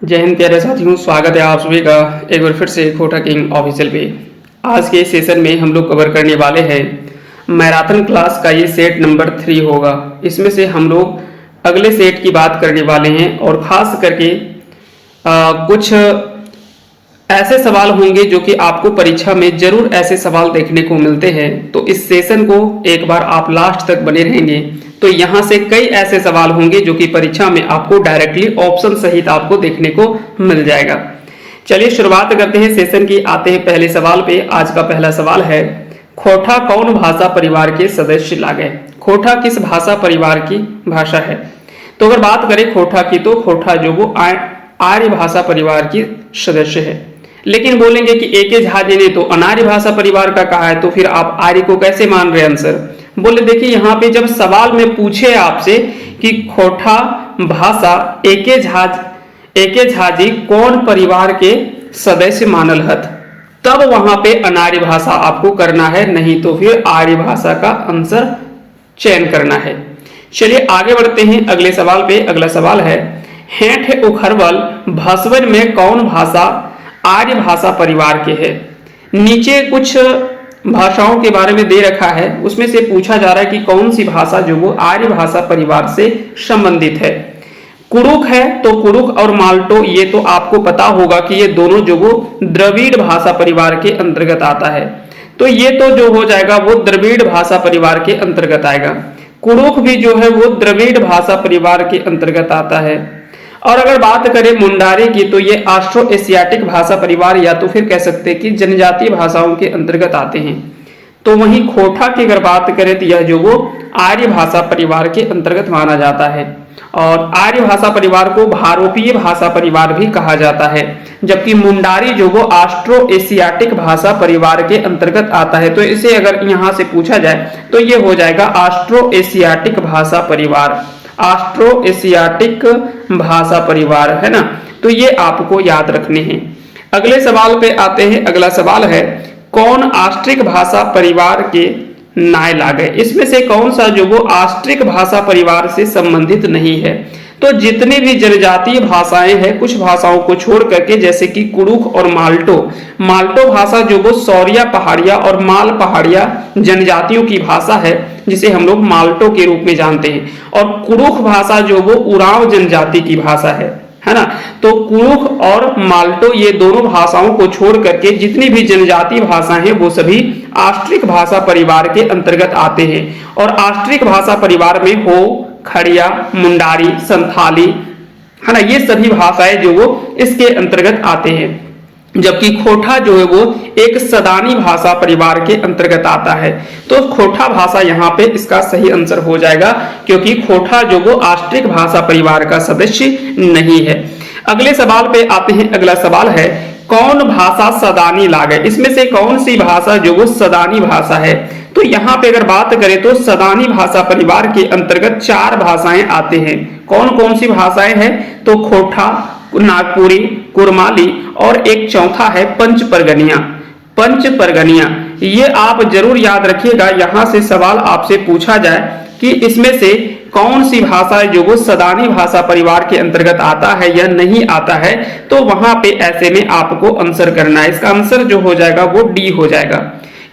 जय हिंद प्यारे साथियों, स्वागत है आप सभी का एक बार फिर से खोटा किंग ऑफिशियल पे। आज के सेशन में हम लोग कवर करने वाले हैं मैराथन क्लास का ये सेट नंबर 3 होगा। इसमें से हम लोग अगले सेट की बात करने वाले हैं और ख़ास करके कुछ ऐसे सवाल होंगे जो कि आपको परीक्षा में जरूर ऐसे सवाल देखने को मिलते हैं। तो इस सेशन को एक बार आप लास्ट तक बने रहेंगे तो यहाँ से कई ऐसे सवाल होंगे जो कि परीक्षा में आपको डायरेक्टली ऑप्शन सहित आपको देखने को मिल जाएगा। चलिए शुरुआत करते हैं सेशन की। आते हैं पहले सवाल पे। आज का पहला सवाल है, खोटा कौन भाषा परिवार के सदस्य लागे? खोटा किस भाषा परिवार की भाषा है? तो अगर बात करें खोटा की, तो खोटा जो वो आर्य भाषा परिवार की सदस्य है। लेकिन बोलेंगे कि ए.के. झा जी ने तो अनार्य भाषा परिवार का कहा है, तो फिर आप आर्य को कैसे मान रहे आंसर? बोले देखिए, यहाँ पे जब सवाल में पूछे आपसे कि खोटा भाषा ए.के. झा जी कौन परिवार के सदस्य मानल हत, तब वहां पे अनार्य भाषा आपको करना है, नहीं तो फिर आर्य भाषा का आंसर चयन करना है। चलिए आगे बढ़ते हैं अगले सवाल पे। अगला सवाल है, हेठ उखरवल भसवन में कौन भाषा आर्य भाषा परिवार के है? नीचे कुछ भाषाओं के बारे में दे रखा है, उसमें से पूछा जा रहा है कि कौन सी भाषा जो वो आर्य भाषा परिवार से संबंधित है। कुड़ुक है, तो कुड़ुक और माल्टो ये तो आपको पता होगा कि ये दोनों जो वो द्रविड़ भाषा परिवार के अंतर्गत आता है, तो ये तो जो हो जाएगा वो द्रविड़ भाषा परिवार के अंतर्गत आएगा। कुड़ुक भी जो है वो द्रविड़ भाषा परिवार के अंतर्गत आता है। और अगर बात करें मुंडारी की, तो ये ऑस्ट्रो एशियाटिक भाषा परिवार या तो फिर कह सकते हैं कि जनजातीय भाषाओं के अंतर्गत आते हैं। तो वहीं खोटा की अगर बात करें तो यह जो वो आर्य भाषा परिवार के अंतर्गत माना जाता है। और आर्य भाषा परिवार को भारोपीय भाषा परिवार भी कहा जाता है, जबकि मुंडारी जो वो ऑस्ट्रो एशियाटिक भाषा परिवार के अंतर्गत आता है। तो इसे अगर यहाँ से पूछा जाए तो ये हो जाएगा ऑस्ट्रो एशियाटिक भाषा परिवार, ऑस्ट्रो एशियाटिक भाषा परिवार, है ना। तो ये आपको याद रखने हैं। अगले सवाल पे आते हैं। अगला सवाल है, कौन ऑस्ट्रिक भाषा परिवार के नाय लागे? इसमें से कौन सा जो वो ऑस्ट्रिक भाषा परिवार से संबंधित नहीं है? तो जितने भी जनजातीय भाषाएं हैं, कुछ भाषाओं को छोड़ करके, जैसे कि कुड़ुक और माल्टो भाषा जो वो सौरिया पहाड़िया और माल पहाड़िया जनजातियों की भाषा है, जिसे हम लोग माल्टो के रूप में जानते हैं। और कुड़ुक भाषा जो वो उरांव जनजाति की भाषा है ना। तो कुड़ुक और माल्टो ये दोनों भाषाओं को छोड़ करके जितनी भी जनजातीय भाषाएं हैं वो सभी ऑस्ट्रिक भाषा परिवार के अंतर्गत आते हैं। और ऑस्ट्रिक भाषा परिवार में हो, खड़िया, मुंडारी, संथाली, है ना, ये सभी भाषाएं जो वो इसके अंतर्गत आते हैं। जबकि खोटा जो है वो एक सदानी भाषा परिवार के अंतर्गत आता है। तो खोटा भाषा यहाँ पे इसका सही आंसर हो जाएगा, क्योंकि खोटा जो वो ऑस्ट्रिक भाषा परिवार का सदस्य नहीं है। अगले सवाल पे आते हैं। अगला सवाल है, कौन भाषा सदानी लागे? इसमें से कौन सी भाषा जो वो सदानी भाषा है? तो यहाँ पे अगर बात करें तो सदानी भाषा परिवार के अंतर्गत 4 भाषाएं आते हैं। कौन कौन सी भाषाएं हैं? तो खोटा, नागपुरी, कुरमाली और एक चौथा है पंचपरगनिया। ये आप जरूर याद रखिएगा। यहाँ से सवाल आपसे पूछा जाए कि इसमें से कौन सी भाषा है जो वो सदानी भाषा परिवार के अंतर्गत आता है या नहीं आता है, तो वहां पे ऐसे में आपको आंसर करना है। इसका आंसर जो हो जाएगा वो डी हो जाएगा,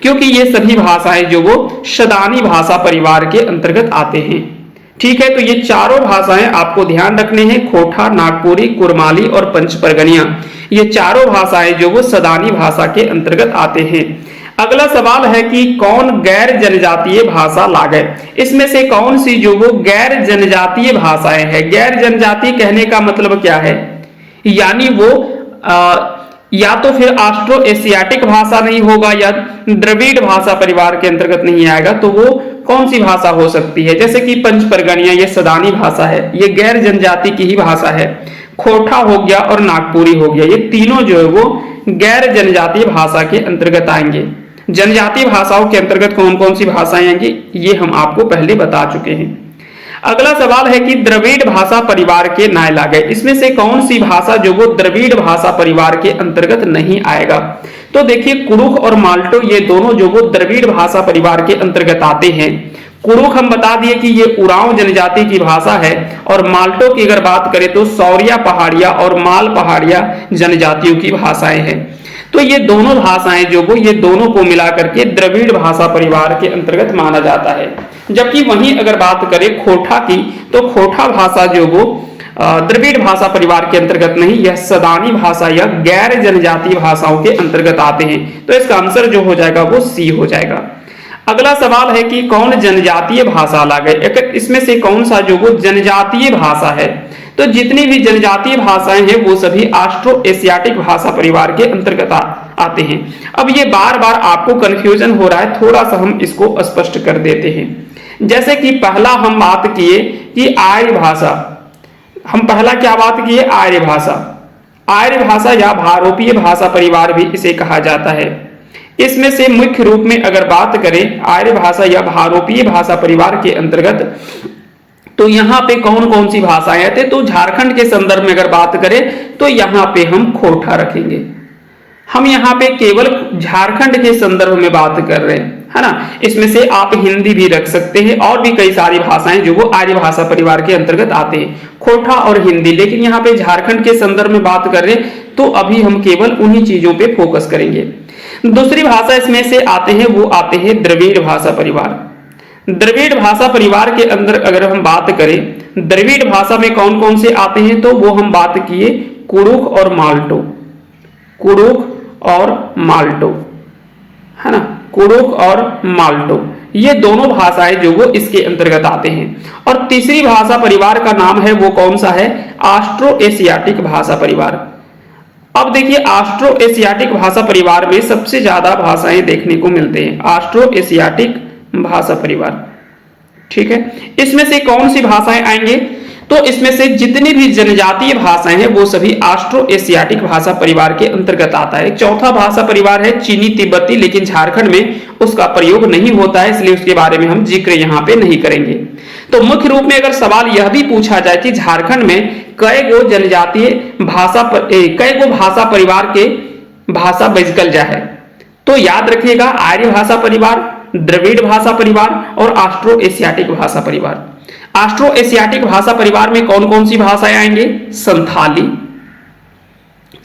क्योंकि ये सभी भाषाएं जो वो सदानी भाषा परिवार के अंतर्गत आते हैं। ठीक है, तो ये चारों भाषाएं आपको ध्यान रखने हैं। खोटा, नागपुरी, कुरमाली और पंचपरगनिया, ये चारों भाषाएं जो वो सदानी भाषा के अंतर्गत आते हैं। अगला सवाल है कि कौन गैर जनजातीय भाषा लागे? इसमें से कौन सी जो वो गैर जनजातीय भाषाएं हैं? गैर जनजातीय कहने का मतलब क्या है? यानी वो या तो फिर ऑस्ट्रो एशियाटिक भाषा नहीं होगा या द्रविड़ भाषा परिवार के अंतर्गत नहीं आएगा। तो वो कौन सी भाषा हो सकती है? जैसे कि पंचपरगनिया, ये सदानी भाषा है, ये गैर जनजाति की ही भाषा है। खोटा हो गया और नागपुरी हो गया, ये तीनों जो है वो गैर जनजातीय भाषा के अंतर्गत आएंगे। जनजातीय भाषाओं के अंतर्गत कौन कौन सी भाषाएं आएंगी ये हम आपको पहले बता चुके हैं। अगला सवाल है कि द्रविड़ भाषा परिवार के नाय लागे? इसमें से कौन सी भाषा जो वो द्रविड़ भाषा परिवार के अंतर्गत नहीं आएगा? तो देखिए, कुड़ुक और माल्टो ये दोनों जो वो द्रविड़ भाषा परिवार के अंतर्गत आते हैं। कुड़ुख हम बता दिए कि ये उरांव जनजाति की भाषा है। और माल्टो की अगर बात करें तो सौरिया पहाड़िया और माल पहाड़िया जनजातियों की भाषाएं हैं। तो ये दोनों भाषाएं जो वो ये दोनों को मिलाकर के द्रविड़ भाषा परिवार के अंतर्गत माना जाता है। जबकि वहीं अगर बात करें खोठा की, तो खोठा भाषा जो वो द्रविड़ भाषा परिवार के अंतर्गत नहीं, यह सदानी भाषा या गैर जनजातीय भाषाओं के अंतर्गत आते हैं। तो इसका आंसर जो हो जाएगा वो सी हो जाएगा। अगला सवाल है कि कौन जनजातीय भाषा लागे, इसमें से कौन सा जो वो जनजातीय भाषा है। तो जितनी भी जनजातीय भाषाएं हैं वो सभी ऑस्ट्रो एशियाटिक भाषा परिवार के अंतर्गत आते हैं। अब ये बार बार आपको कंफ्यूजन हो रहा है, थोड़ा सा हम इसको स्पष्ट कर देते हैं। जैसे कि पहला हम बात किए कि आर्य भाषा, हम पहला क्या बात किए, आर्य भाषा। आर्य भाषा या भारोपीय भाषा परिवार भी इसे कहा जाता है। इसमें से मुख्य रूप में अगर बात करें आर्य भाषा या भारोपीय भाषा परिवार के अंतर्गत, तो यहाँ पे कौन कौन सी भाषाएं आते हैं। तो झारखंड के संदर्भ में अगर बात करें तो यहाँ पे हम खोठा रखेंगे। हम यहाँ पे केवल झारखंड के संदर्भ में बात कर रहे हैं, है ना। इसमें से आप हिंदी भी रख सकते हैं और भी कई सारी भाषाएं जो वो आर्य भाषा परिवार के अंतर्गत आते हैं, खोठा और हिंदी। लेकिन यहाँ पे झारखंड के संदर्भ में बात कर रहे हैं तो अभी हम केवल उन्हीं चीजों पे फोकस करेंगे। दूसरी भाषा इसमें से आते हैं, वो आते हैं द्रविड़ भाषा परिवार। द्रविड़ भाषा परिवार के अंदर अगर हम बात करें, द्रविड़ भाषा में कौन कौन से आते हैं, तो वो हम बात किए कुड़ुख और माल्टो, कुड़ुख और माल्टो, है ना, कुड़ुख और माल्टो, ये दोनों भाषाएं जो वो इसके अंतर्गत आते हैं। और तीसरी भाषा परिवार का नाम है वो कौन सा है, ऑस्ट्रो एशियाटिक भाषा परिवार। अब देखिए ऑस्ट्रो एशियाटिक भाषा परिवार में सबसे ज्यादा भाषाएं देखने को मिलते हैं, ऑस्ट्रो एशियाटिक भाषा परिवार, ठीक है। इसमें से कौन सी भाषाएं आएंगे, तो इसमें से जितनी भी जनजातीय भाषाएं हैं वो सभी ऑस्ट्रो एशियाटिक भाषा परिवार के अंतर्गत आता है। चौथा भाषा परिवार है चीनी तिब्बती, लेकिन झारखंड में उसका प्रयोग नहीं होता है, इसलिए उसके बारे में हम जिक्र यहाँ पे नहीं करेंगे। तो मुख्य रूप में अगर सवाल यह भी पूछा जाए कि झारखंड में कई गो जनजातीय भाषा कई गो भाषा परिवार के भाषा वैकल्य है, तो याद रखिएगा आर्य भाषा परिवार, द्रविड़ भाषा परिवार और ऑस्ट्रो एशियाटिक भाषा परिवार। ऑस्ट्रो एशियाटिक भाषा परिवार में कौन कौन सी भाषाएं आएंगे, संथाली,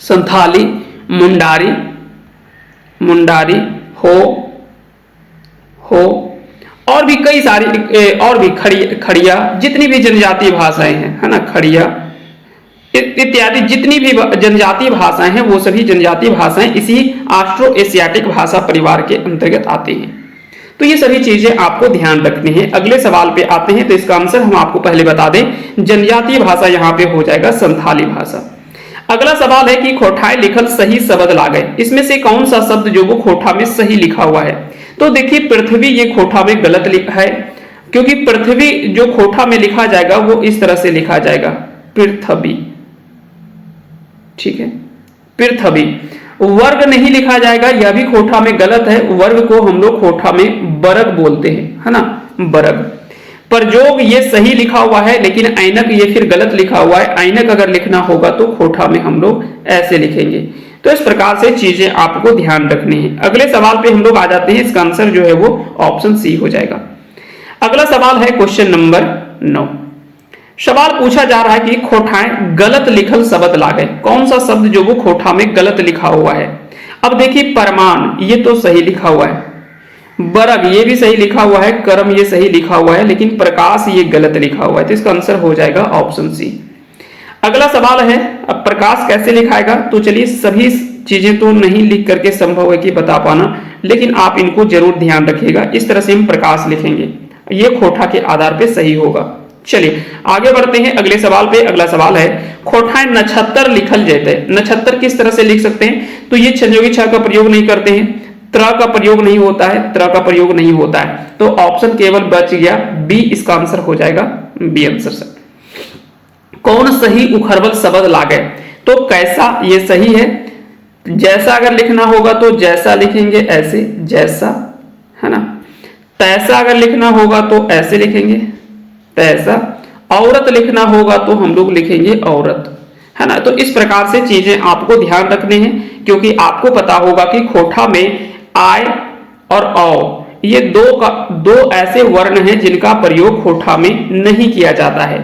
संथाली, मुंडारी, मुंडारी, हो और भी कई सारी और भी खड़िया, जितनी भी जनजातीय भाषाएं हैं, है ना, खड़िया इत्यादि जितनी भी जनजातीय भाषाएं हैं वो सभी जनजातीय भाषाएं इसी ऑस्ट्रो एशियाटिक भाषा परिवार के अंतर्गत आती हैं। तो ये सभी चीजें आपको ध्यान रखनी है। अगले सवाल पे आते हैं, तो इसका आंसर हम आपको पहले बता दें, जनजातीय भाषा यहाँ पे हो जाएगा संथाली भाषा। अगला सवाल है कि खोठाई लिखल सही शब्द लागे, इसमें से कौन सा शब्द जो वो खोठा में सही लिखा हुआ है। तो देखिए पृथ्वी ये खोठा में गलत लिखा है, क्योंकि पृथ्वी जो खोठा में लिखा जाएगा वो इस तरह से लिखा जाएगा पृथ्वी, ठीक है, पृथ्वी। वर्ग नहीं लिखा जाएगा, यह भी खोठा में गलत है। वर्ग को हम लोग खोठा में बरग बोलते हैं, है ना, बरग। परजोग ये सही लिखा हुआ है, लेकिन ऐनक ये फिर गलत लिखा हुआ है। ऐनक अगर लिखना होगा तो खोठा में हम लोग ऐसे लिखेंगे। तो इस प्रकार से चीजें आपको ध्यान रखनी है। अगले सवाल पे हम लोग आ जाते हैं, इसका आंसर जो है वो ऑप्शन सी हो जाएगा। अगला सवाल है क्वेश्चन नंबर 9। सवाल पूछा जा रहा है कि खोठाएं गलत लिखल शब्द लागे, कौन सा शब्द जो वो खोठा में गलत लिखा हुआ है। अब देखिए परमान ये तो सही लिखा हुआ है, बरग ये भी सही लिखा हुआ है, कर्म ये सही लिखा हुआ है, लेकिन प्रकाश ये गलत लिखा हुआ है। तो इसका आंसर हो जाएगा ऑप्शन सी। अगला सवाल है, अब प्रकाश कैसे लिखाएगा। तो चलिए सभी चीजें तो नहीं लिख करके संभव है कि बता पाना, लेकिन आप इनको जरूर ध्यान रखिएगा। इस तरह से हम प्रकाश लिखेंगे, ये खोठा के आधार पे सही होगा। चलिए आगे बढ़ते हैं अगले सवाल पे। अगला सवाल है खोठाएं नक्षत्र लिखल जाते, नक्षत्र किस तरह से लिख सकते हैं। तो ये संयोगी छ का प्रयोग नहीं करते हैं, त्र का प्रयोग नहीं होता है, त्र का प्रयोग नहीं होता है। तो ऑप्शन केवल बच गया बी, इसका आंसर हो जाएगा बी आंसर सर। कौन सही उखरबल शब्द लागे, तो कैसा ये सही है। जैसा अगर लिखना होगा तो जैसा लिखेंगे ऐसे, जैसा, है ना। तैसा अगर लिखना होगा तो ऐसे लिखेंगे, तैसा। औरत लिखना होगा तो हम लोग लिखेंगे औरत, है ना। तो इस प्रकार से चीजें आपको ध्यान रखने हैं, क्योंकि आपको पता होगा कि खोठा में आय और औ ये दो ऐसे वर्ण हैं जिनका प्रयोग खोठा में नहीं किया जाता है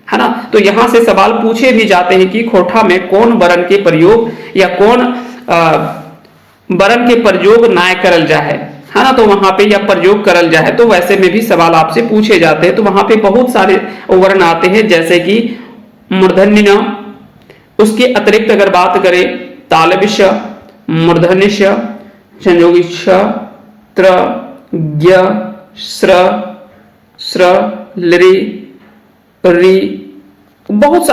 ना। तो यहां से सवाल पूछे भी जाते हैं कि खोठा में कौन वर्ण के प्रयोग या कौन वर्ण के प्रयोग नाय करल जा है ना। तो वहां पे या प्रयोग करल जा है, तो वैसे में भी सवाल आपसे पूछे जाते हैं। तो वहां पे बहुत सारे वर्ण आते हैं, जैसे कि मूर्धन्य न, उसके अतिरिक्त अगर बात करें तालव्य श, मूर्धन्य श, संयोगी श, त्र, ज्ञ, श्र, श्र, लृ, रि, बहुत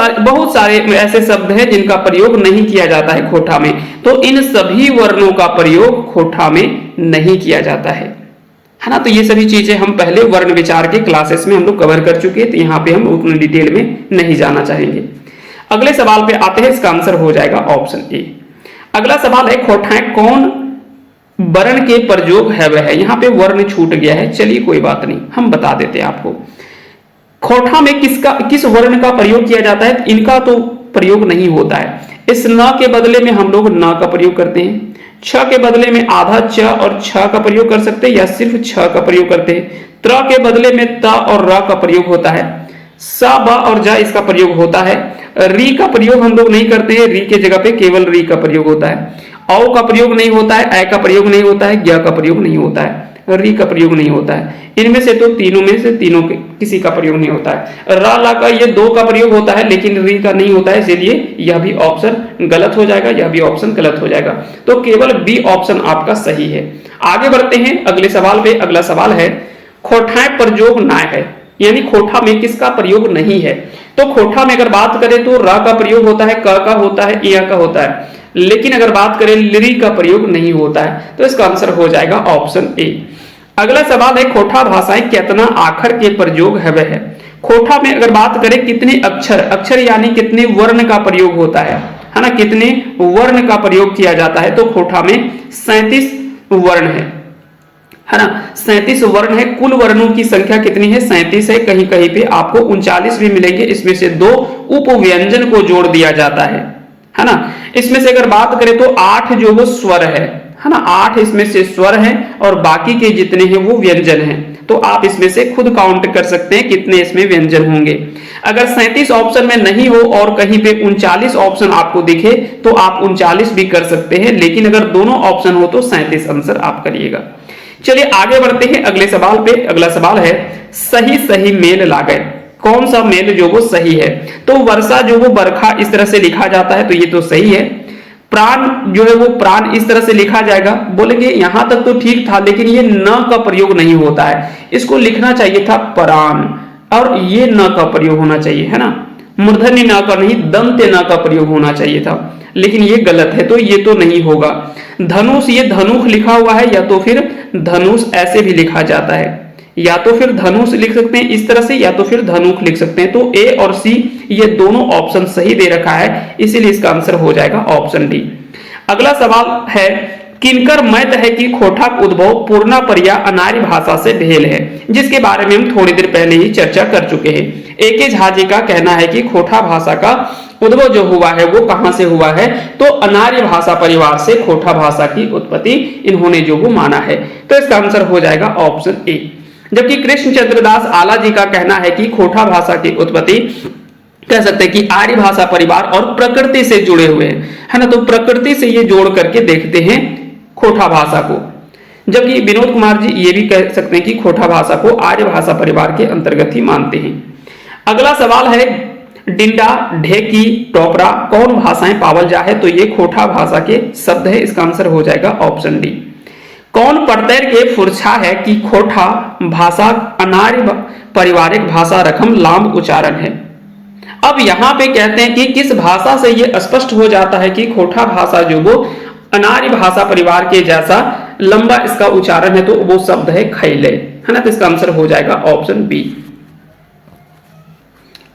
सारे ऐसे शब्द हैं जिनका प्रयोग नहीं किया जाता है खोठा में। तो इन सभी वर्णों का प्रयोग खोठा में नहीं किया जाता है ना। तो ये सभी चीजें हम पहले वर्ण विचार के क्लासेस में हम लोग कवर कर चुके हैं, तो यहाँ पे हम उतनी डिटेल में नहीं जाना चाहेंगे। अगले सवाल पे आते हैं, इसका आंसर हो जाएगा ऑप्शन ए। अगला सवाल है किठाएं कौन वर्ण के प्रयोग है वह है। यहाँ पे वर्ण छूट गया है, चलिए कोई बात नहीं, हम बता देते हैं आपको। खोठा में किस वर्ण का प्रयोग किया जाता है, इनका तो प्रयोग नहीं होता है। इस न के बदले में हम लोग न का प्रयोग करते हैं, छ के बदले में आधा च और छ का प्रयोग कर सकते हैं या सिर्फ छ का प्रयोग करते हैं। त्र के बदले में त और र का प्रयोग होता है। स, ब और ज इसका प्रयोग होता है। री का प्रयोग हम लोग नहीं करते हैं, री के जगह पे केवल री का प्रयोग होता है। औ का प्रयोग नहीं होता है, ऐ का प्रयोग नहीं होता है, ज्ञ का प्रयोग नहीं होता है, री का प्रयोग नहीं होता है। इनमें से तो तीनों में से तीनों के किसी का प्रयोग नहीं होता है। रा ला का ये दो का प्रयोग होता है, लेकिन री का नहीं होता है, इसलिए यह भी ऑप्शन गलत हो जाएगा, यह भी ऑप्शन गलत हो जाएगा। तो केवल बी ऑप्शन आपका सही है। आगे बढ़ते हैं अगले सवाल पे। अगला सवाल है खोठाएं प्रयोग नाय है, यानी खोठा में किसका प्रयोग नहीं है। तो खोठा में अगर बात करें तो रा का प्रयोग होता है, क का होता है, इया का होता है, लेकिन अगर बात करें लिरी का प्रयोग नहीं होता है। तो इसका आंसर हो जाएगा ऑप्शन ए। अगला सवाल है खोठा भाषाएं कितना आखर के प्रयोग है वह है। खोठा में अगर बात करें कितने अक्षर यानी कितने वर्ण का प्रयोग होता है ना, कितने वर्ण का प्रयोग किया जाता है। तो खोठा में 37 वर्ण है ना, 37 वर्ण है। कुल वर्णों की संख्या कितनी है, 37 है। कहीं कहीं पे आपको 39 भी मिलेंगे, इसमें से 2 उपव्यंजन को जोड़ दिया जाता है ना। इसमें से अगर बात करें तो 8 जो वो स्वर है ना, 8 इसमें से स्वर हैं और बाकी के जितने हैं वो व्यंजन हैं। तो आप इसमें से खुद काउंट कर सकते हैं कितने इसमें व्यंजन होंगे। अगर 37 ऑप्शन में नहीं हो और कहीं पे 39 ऑप्शन आपको दिखे तो आप 39 भी कर सकते हैं, लेकिन अगर दोनों ऑप्शन हो तो 37 आंसर आप करिएगा। चलिए आगे बढ़ते हैं अगले सवाल पे। अगला सवाल है सही सही मेल लागय। कौन सा मेल जो वो सही है। तो वर्षा जो वो बरखा इस तरह से लिखा जाता है, तो ये तो सही है। प्राण जो है वो प्राण इस तरह से लिखा जाएगा, बोलेंगे यहां तक तो ठीक था, लेकिन ये न का प्रयोग नहीं होता है, इसको लिखना चाहिए था प्राण, और ये न का प्रयोग होना चाहिए है ना। मूर्धन्य न का नहीं, दंत्य न का प्रयोग होना चाहिए था, लेकिन ये गलत है, तो ये तो नहीं होगा। धनुष, ये धनुष लिखा हुआ है, या तो फिर धनुष ऐसे भी लिखा जाता है, या तो फिर धनुष लिख सकते हैं इस तरह से, या तो फिर धनुष लिख सकते हैं। तो ए और सी ये दोनों ऑप्शन सही दे रखा है, इसीलिए इसका आंसर हो जाएगा ऑप्शन डी। अगला सवाल है किनकर मत है कि खोठा का उद्भव पूर्णा परिया अनार्य भाषा से भेल है, जिसके बारे में हम थोड़ी देर पहले ही चर्चा कर चुके हैं। ए.के. झा जी का कहना है कि खोठा भाषा का उद्भव जो हुआ है वो कहां से हुआ है, तो अनार्य भाषा परिवार से खोठा भाषा की उत्पत्ति इन्होंने जो वो माना है। तो इसका आंसर हो जाएगा ऑप्शन ए। जबकि कृष्णचंद्र दास आला जी का कहना है कि खोठा भाषा की उत्पत्ति कह सकते हैं कि आर्य भाषा परिवार और प्रकृति से जुड़े हुए हैं, है ना। तो प्रकृति से ये जोड़ करके देखते हैं खोठा भाषा को। जबकि विनोद कुमार जी ये भी कह सकते हैं कि खोठा भाषा को आर्य भाषा परिवार के अंतर्गत ही मानते हैं। अगला सवाल है डिंडा, ढेकी, टोपरा कौन भाषाएं पावल जा है, तो ये खोठा भाषा के शब्द है, इसका आंसर हो जाएगा ऑप्शन डी। कौन प्रत्यय के फुरछा है कि खोठा भाषा अनार्य पारिवारिक भाषा रकम लांब उच्चारण है। अब यहां पे कहते हैं कि किस भाषा से यह स्पष्ट हो जाता है कि खोठा भाषा जो वो अनार्य भाषा परिवार के जैसा लंबा इसका उच्चारण है, तो वो शब्द है खैले, है ना। तो इसका आंसर हो जाएगा ऑप्शन बी।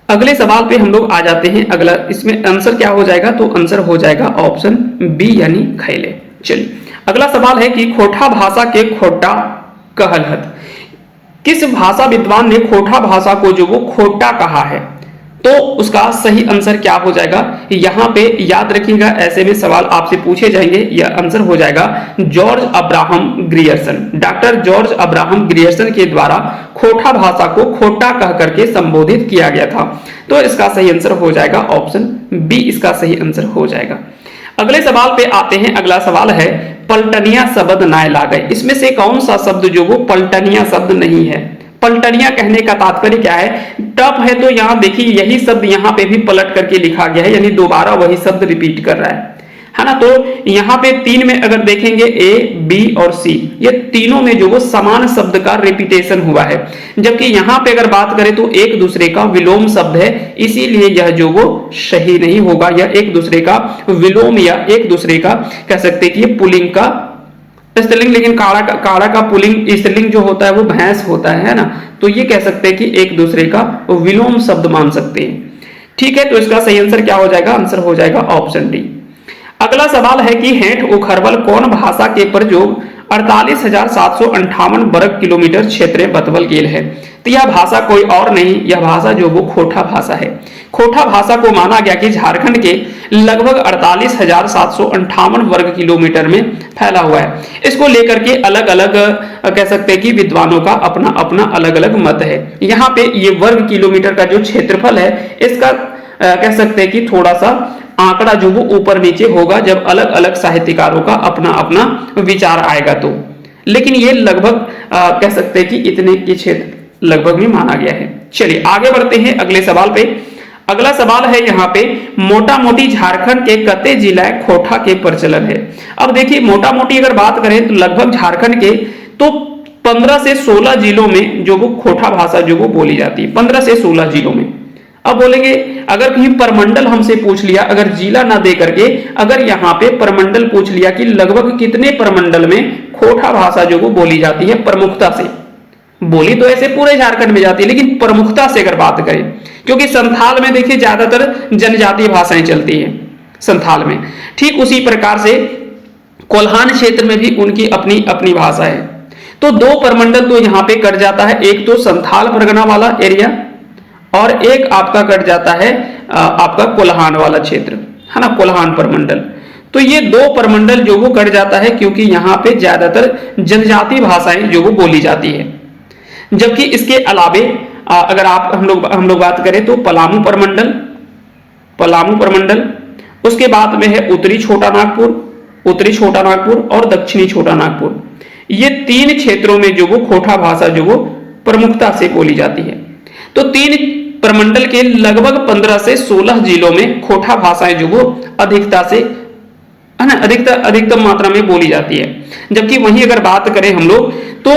अगले सवाल पे हम लोग आ जाते हैं। अगला इसमें आंसर क्या हो जाएगा, तो आंसर हो जाएगा ऑप्शन बी यानी खैले। चलिए अगला सवाल है कि खोठा भाषा के खोटा कहलहत। किस भाषा विद्वान ने खोठा भाषा को जो वो खोटा कहा है। तो उसका सही आंसर क्या हो जाएगा? यहां पे याद रखिएगा, ऐसे में सवाल आपसे पूछे जाएंगे। यह आंसर हो जाएगा George Abraham Grierson. Doctor George Abraham Grierson के द्वारा खोटा भाषा को खोटा कह करके संबोधित किया गया था। तो इसका सही आंसर हो जाएगा ऑप्शन बी, इसका सही आंसर हो जाएगा। अगले सवाल पे आते हैं। अगला सवाल है पलटनिया शब्द नाय लागय। इसमें से कौन सा शब्द जो वो पलटनिया शब्द नहीं है? पलटनिया कहने का तात्पर्य क्या है? टफ है तो यहां देखिए यही शब्द यहां पे भी पलट करके लिखा गया है, यानी दोबारा वही शब्द रिपीट कर रहा है ना। तो यहां पे तीन में अगर देखेंगे ए, बी और सी, ये तीनों में जो वो समान शब्द का रिपीटेशन हुआ है, जबकि यहां पे अगर बात करें तो एक दूसरे का विलोम शब्द है, इसीलिए यह जो वो सही नहीं होगा। यह एक दूसरे का विलोम या एक दूसरे का कह सकते कि ये पुल्लिंग का स्त्रीलिंग, लेकिन काड़ा का पुल्लिंग स्त्रीलिंग जो होता है वो भैंस होता है ना। तो ये कह सकते हैं कि एक दूसरे का विलोम शब्द मान सकते हैं। ठीक है, तो इसका सही आंसर क्या हो जाएगा? आंसर हो जाएगा ऑप्शन डी। अगला सवाल है कि हेठ उखरवल कौन भाषा के प्रयोग 48,758 वर्ग किलोमीटर क्षेत्र में बतवल गेल है? तो यह भाषा कोई और नहीं, यह भाषा जो वो खोटा भाषा है। खोटा भाषा को माना गया कि झारखंड के लगभग 48,758 वर्ग किलोमीटर में फैला हुआ है। इसको लेकर के अलग अलग कह सकते हैं कि विद्वानों का अपना अपना अलग अलग मत है। यहाँ पे ये वर्ग किलोमीटर का जो क्षेत्रफल है, इसका कह सकते हैं कि थोड़ा सा आंकड़ा जो वो ऊपर नीचे होगा जब अलग अलग साहित्यकारों का अपना अपना विचार आएगा तो, लेकिन ये लगभग कह सकते हैं कि इतने के क्षेत्र लगभग में माना गया है। चलिए आगे बढ़ते हैं अगले सवाल पे। अगला सवाल है यहाँ पे मोटा मोटी झारखंड के कते जिला खोटा के प्रचलन है? अब देखिए मोटा मोटी अगर बात करें तो लगभग झारखंड के तो 15 से 16 जिलों में जो वो खोटा भाषा जो वो बोली जाती है, 15 से 16 जिलों में। अब बोलेंगे अगर कहीं परमंडल हमसे पूछ लिया, अगर जिला ना दे करके अगर यहाँ पे परमंडल पूछ लिया कि लगभग कितने परमंडल में खोटा भाषा जो वो बोली जाती है प्रमुखता से, बोली तो ऐसे पूरे झारखंड में जाती है लेकिन प्रमुखता से अगर बात करें, क्योंकि संथाल में देखिए ज्यादातर जनजातीय भाषाएं चलती है संथाल में, ठीक उसी प्रकार से कोल्हान क्षेत्र में भी उनकी अपनी अपनी भाषा है। तो दो परमंडल तो यहाँ पे कट जाता है, एक तो संथाल परगना वाला एरिया और एक आपका कट जाता है आपका कोल्हान वाला क्षेत्र, है ना, कोल्हान परमंडल। तो ये दो परमंडल जो वो कट जाता है क्योंकि यहाँ पे ज्यादातर जनजातीय भाषाएं जो वो बोली जाती है। जबकि इसके अलावे अगर आप हम लोग बात करें तो पलामू परमंडल, उसके बाद में है उत्तरी छोटा नागपुर और दक्षिणी छोटा नागपुर। ये तीन क्षेत्रों में जो वो खोटा भाषा जो वो प्रमुखता से बोली जाती है। तो तीन प्रमंडल के लगभग 15 से 16 जिलों में खोटा भाषाएं जो वो अधिकता से, है ना, अधिकतम मात्रा में बोली जाती है। जबकि वहीं अगर बात करें हम लोग तो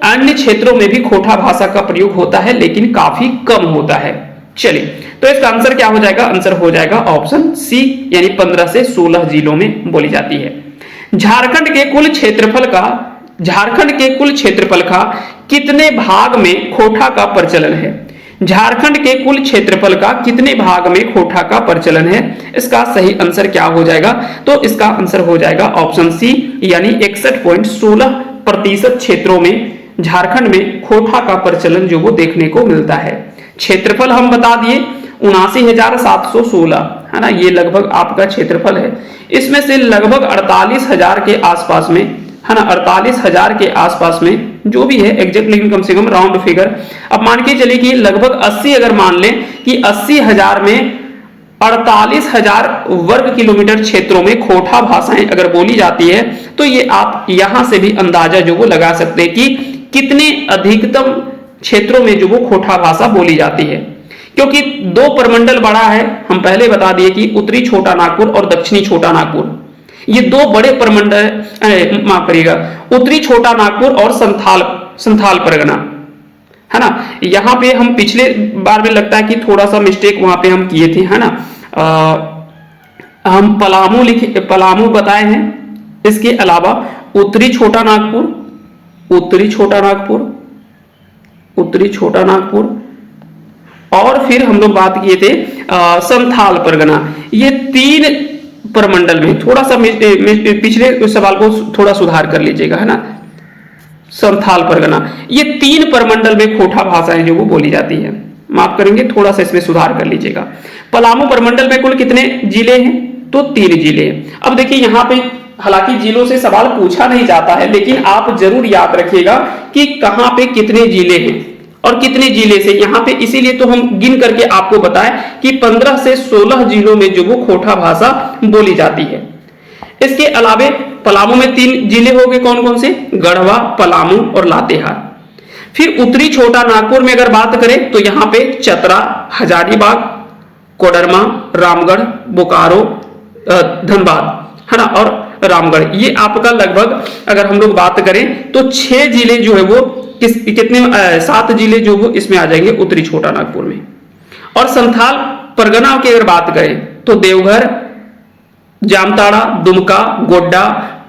अन्य क्षेत्रों में भी खोटा भाषा का प्रयोग होता है लेकिन काफी कम होता है। चलिए तो इसका आंसर क्या हो जाएगा? आंसर हो जाएगा ऑप्शन सी, यानी 15 से 16 जिलों में बोली जाती है। झारखंड के कुल क्षेत्रफल का कितने भाग में खोटा का प्रचलन है? झारखंड के कुल क्षेत्रफल का कितने भाग में खोटा का प्रचलन है? इसका सही आंसर क्या हो जाएगा? तो इसका आंसर हो जाएगा ऑप्शन सी, यानी 61.16% क्षेत्रों में झारखंड में खोटा का प्रचलन जो वो देखने को मिलता है। क्षेत्रफल हम बता दिए 79,716, है ना, ये लगभग आपका क्षेत्रफल है। इसमें से लगभग 48,000 के आसपास में, है ना, 48,000 के आसपास में जो भी है एग्जैक्ट, लेकिन कम से कम राउंड फिगर अब मान के चलिए कि लगभग 80, अगर मान लें कि 80,000 में 48,000 वर्ग किलोमीटर क्षेत्रों में खोटा भाषाएं अगर बोली जाती है तो ये आप यहां से भी अंदाजा जो वो लगा सकते हैं कि कितने अधिकतम क्षेत्रों में जो वो खोटा भाषा बोली जाती है। क्योंकि दो प्रमंडल बड़ा है, हम पहले बता दिए कि उत्तरी छोटा नागपुर और दक्षिणी छोटा नागपुर, ये दो बड़े प्रमंडल, माफ करिएगा, उत्तरी छोटा नागपुर और संथाल परगना, है ना। यहाँ पे हम पिछले बार में लगता है कि थोड़ा सा मिस्टेक वहां पे हम किए थे, है ना। हम पलामू बताए हैं, इसके अलावा उत्तरी छोटा नागपुर और फिर हम लोग बात किए थे संथाल परगना। ये तीन प्रमंडल में थोड़ा सा पिछले सवाल को थोड़ा सुधार कर लीजिएगा, है ना। संथाल परगना, ये तीन प्रमंडल में खोटा भाषाएं जो वो बोली जाती है, माफ करेंगे, थोड़ा सा इसमें सुधार कर लीजिएगा। पलामू प्रमंडल में कुल कितने जिले हैं? तो 3 जिले हैं। अब देखिए यहाँ पे हालांकि जिलों से सवाल पूछा नहीं जाता है, लेकिन आप जरूर याद रखिएगा कि कहां पे कितने जिले हैं और कितने जिले से, यहां पे इसीलिए तो हम गिन करके आपको बताएं कि 15 से 16 जिलों में जो वो खोटा भाषा बोली जाती है। इसके अलावे पलामू में 3 जिले हो गए, कौन कौन से? गढ़वा, पलामू और लातेहार। फिर उत्तरी छोटा नागपुर में अगर बात करें तो यहाँ पे चतरा, हजारीबाग, कोडरमा, रामगढ़, बोकारो, धनबाद, है ना, और रामगढ़, ये आपका लगभग अगर हम लोग बात करें तो 6 जिले जो है वो कितने 7 जिले जो वो इसमें आ जाएंगे उत्तरी छोटा नागपुर में। और संथाल परगना की अगर बात करें तो देवघर, जामताड़ा, दुमका, गोड्डा,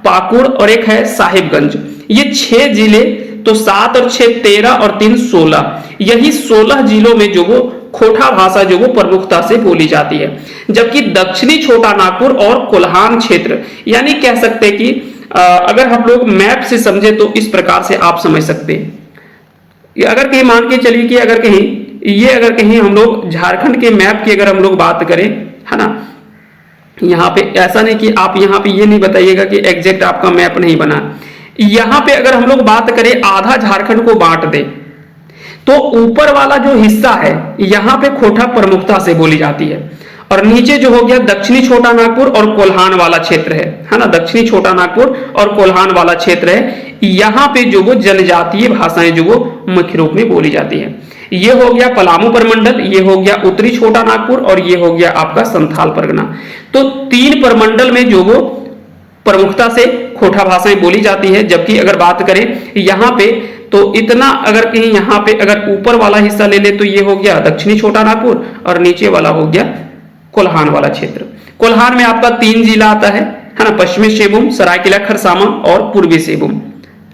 पाकुड़ और एक है साहिबगंज, ये 6 जिले। तो 7 और 6 13 और 3 16, यही 16 जिलों में जो वो खोटा भाषा जो वो प्रमुखता से बोली जाती है। जबकि दक्षिणी छोटा नागपुर और कोल्हान क्षेत्र, यानी कह सकते हैं कि अगर हम लोग मैप से समझे तो इस प्रकार से आप समझ सकते हैं। अगर कहीं मान के चलिए कि अगर कहीं हम लोग झारखंड के मैप की अगर हम लोग बात करें, है ना, यहाँ पे ऐसा नहीं कि आप यहाँ पे ये नहीं बताइएगा कि एग्जैक्ट आपका मैप नहीं बना। यहाँ पे अगर हम लोग बात करें आधा झारखंड को बांट दे तो ऊपर वाला जो हिस्सा है यहाँ पे खोटा प्रमुखता से बोली जाती है, और नीचे जो हो गया दक्षिणी छोटा नागपुर और कोल्हान वाला क्षेत्र है ना, दक्षिणी छोटा नागपुर और कोल्हान वाला क्षेत्र है, यहाँ पे जो वो जनजातीय भाषाएं जो वो मुख्य रूप में बोली जाती है। ये हो गया पलामू प्रमंडल, ये हो गया उत्तरी छोटा नागपुर और ये हो गया आपका संथाल परगना। तो 3 प्रमंडल में जो वो प्रमुखता से खोटा भाषाएं बोली जाती है। जबकि अगर बात करें यहाँ पे तो इतना, अगर कहीं यहाँ पे अगर ऊपर वाला हिस्सा ले ले तो ये हो गया दक्षिणी छोटा नागपुर और नीचे वाला हो गया कोल्हान वाला क्षेत्र। कोल्हान में आपका 3 जिला आता है ना, पश्चिमी सिंहभूम, सरायकेला खरसावां और पूर्वी सिंहभूम,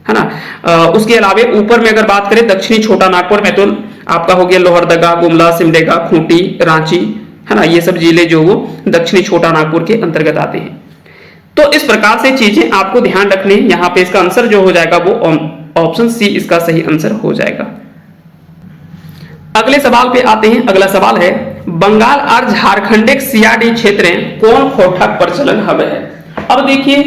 है ना। उसके अलावे ऊपर में अगर बात करें दक्षिणी छोटा नागपुर में तो आपका हो गया लोहरदगा, गुमला, सिमडेगा, खूंटी, रांची, है ना, ये सब जिले जो वो दक्षिणी छोटा नागपुर के अंतर्गत आते हैं। तो इस प्रकार से चीजें आपको ध्यान रखनी है। यहाँ पे इसका आंसर जो हो जाएगा वो ऑप्शन सी इसका सही आंसर हो जाएगा। अगले सवाल पे आते हैं। अगला सवाल है बंगाल और झारखंड सीआरडी क्षेत्र कौन खोटा प्रचलन हवे है। अब देखिए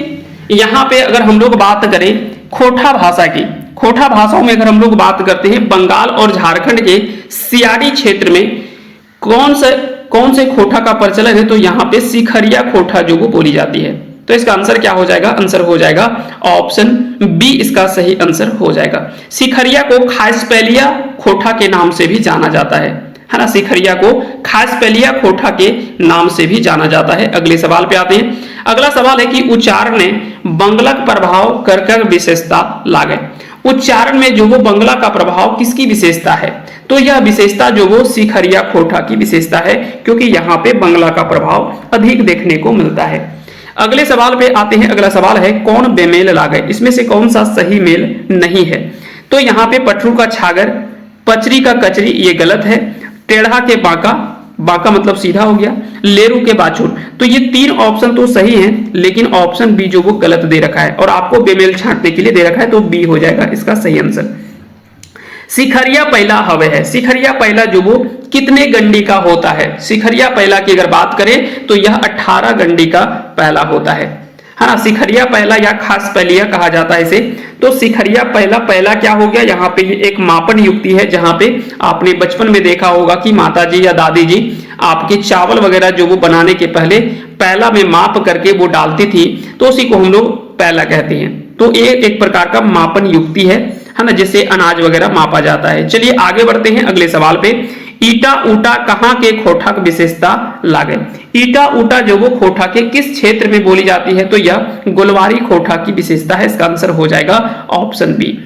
यहाँ पे अगर हम लोग बात करें खोटा भाषा की, खोटा भाषाओं में अगर हम लोग बात करते हैं बंगाल और झारखंड के सीआरडी क्षेत्र में कौन से खोटा का प्रचलन है, तो यहाँ पे सिखरिया खोटा जो वो बोली जाती है। तो इसका आंसर क्या हो जाएगा? आंसर हो जाएगा ऑप्शन बी इसका सही आंसर हो जाएगा। सिखरिया को खासपैलिया खोटा के नाम से भी जाना जाता है ना, सिखरिया को खासपैलिया खोटा के नाम से भी जाना जाता है। अगले सवाल पे आते हैं। अगला सवाल है कि उच्चारण में बंगलक प्रभाव कर विशेषता लागे। उच्चारण में जो वो बंगला का प्रभाव किसकी विशेषता है, तो यह विशेषता जो वो सिखरिया खोटा की विशेषता है, क्योंकि यहाँ पे बंगला का प्रभाव अधिक देखने को मिलता है। अगले सवाल पे आते हैं। अगला सवाल है कौन बेमेल लागे, इसमें से कौन सा सही मेल नहीं है। तो यहाँ पे पटरू का छागर, पचरी का कचरी, ये गलत है। टेढ़ा के बांका, बांका मतलब सीधा हो गया। लेरू के बाछुर, तो ये 3 ऑप्शन तो सही हैं, लेकिन ऑप्शन बी जो वो गलत दे रखा है और आपको बेमेल छांटने के लिए दे रखा है, तो बी हो जाएगा इसका सही आंसर। सिखरिया पहला हवे है। सिखरिया पहला जो वो कितने गंडी का होता है? सिखरिया पहला की अगर बात करें तो यह 18 गंडी का पहला होता है ना। सिखरिया पहला या खास पहलिया कहा जाता है इसे। तो सिखरिया पहला क्या हो गया? यहाँ पे ये एक मापन युक्ति है, जहां पे आपने बचपन में देखा होगा कि माताजी या दादी जी आपके चावल वगैरह जो वो बनाने के पहले पहला में माप करके वो डालती थी, तो उसी को हम लोग पहला कहते हैं। तो ये एक प्रकार का मापन युक्ति है ना, जिससे अनाज वगैरह मापा जाता है। चलिए आगे बढ़ते हैं अगले सवाल पे। ईटा ऊटा कहाँ के खोटा की विशेषता लागे। ईटा ऊटा जो वो खोटा के किस क्षेत्र में बोली जाती है, तो यह गोलवारी खोटा की विशेषता है। इसका आंसर हो जाएगा ऑप्शन बी।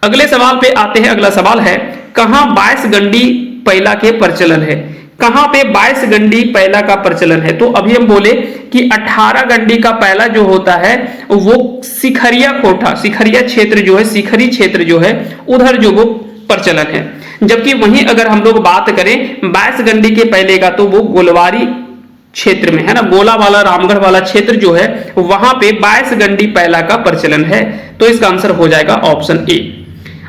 अगले सवाल पे आते हैं। अगला सवाल है कहाँ 22 गंडी पहला के प्रचलन है। कहां पे 22 गंडी पहला का प्रचलन है, तो अभी हम बोले कि 18 गंडी का पहला जो होता है वो सिखरिया खोटा, सिखरिया क्षेत्र जो है, सिखरी क्षेत्र जो है उधर जो वो प्रचलन है। जबकि वहीं अगर हम लोग बात करें 22 गंडी के पहले का, तो वो गोलवारी क्षेत्र में है ना, गोला वाला रामगढ़ वाला क्षेत्र जो है वहां पे 22 गंडी पहला का प्रचलन है। तो इसका आंसर हो जाएगा ऑप्शन ए।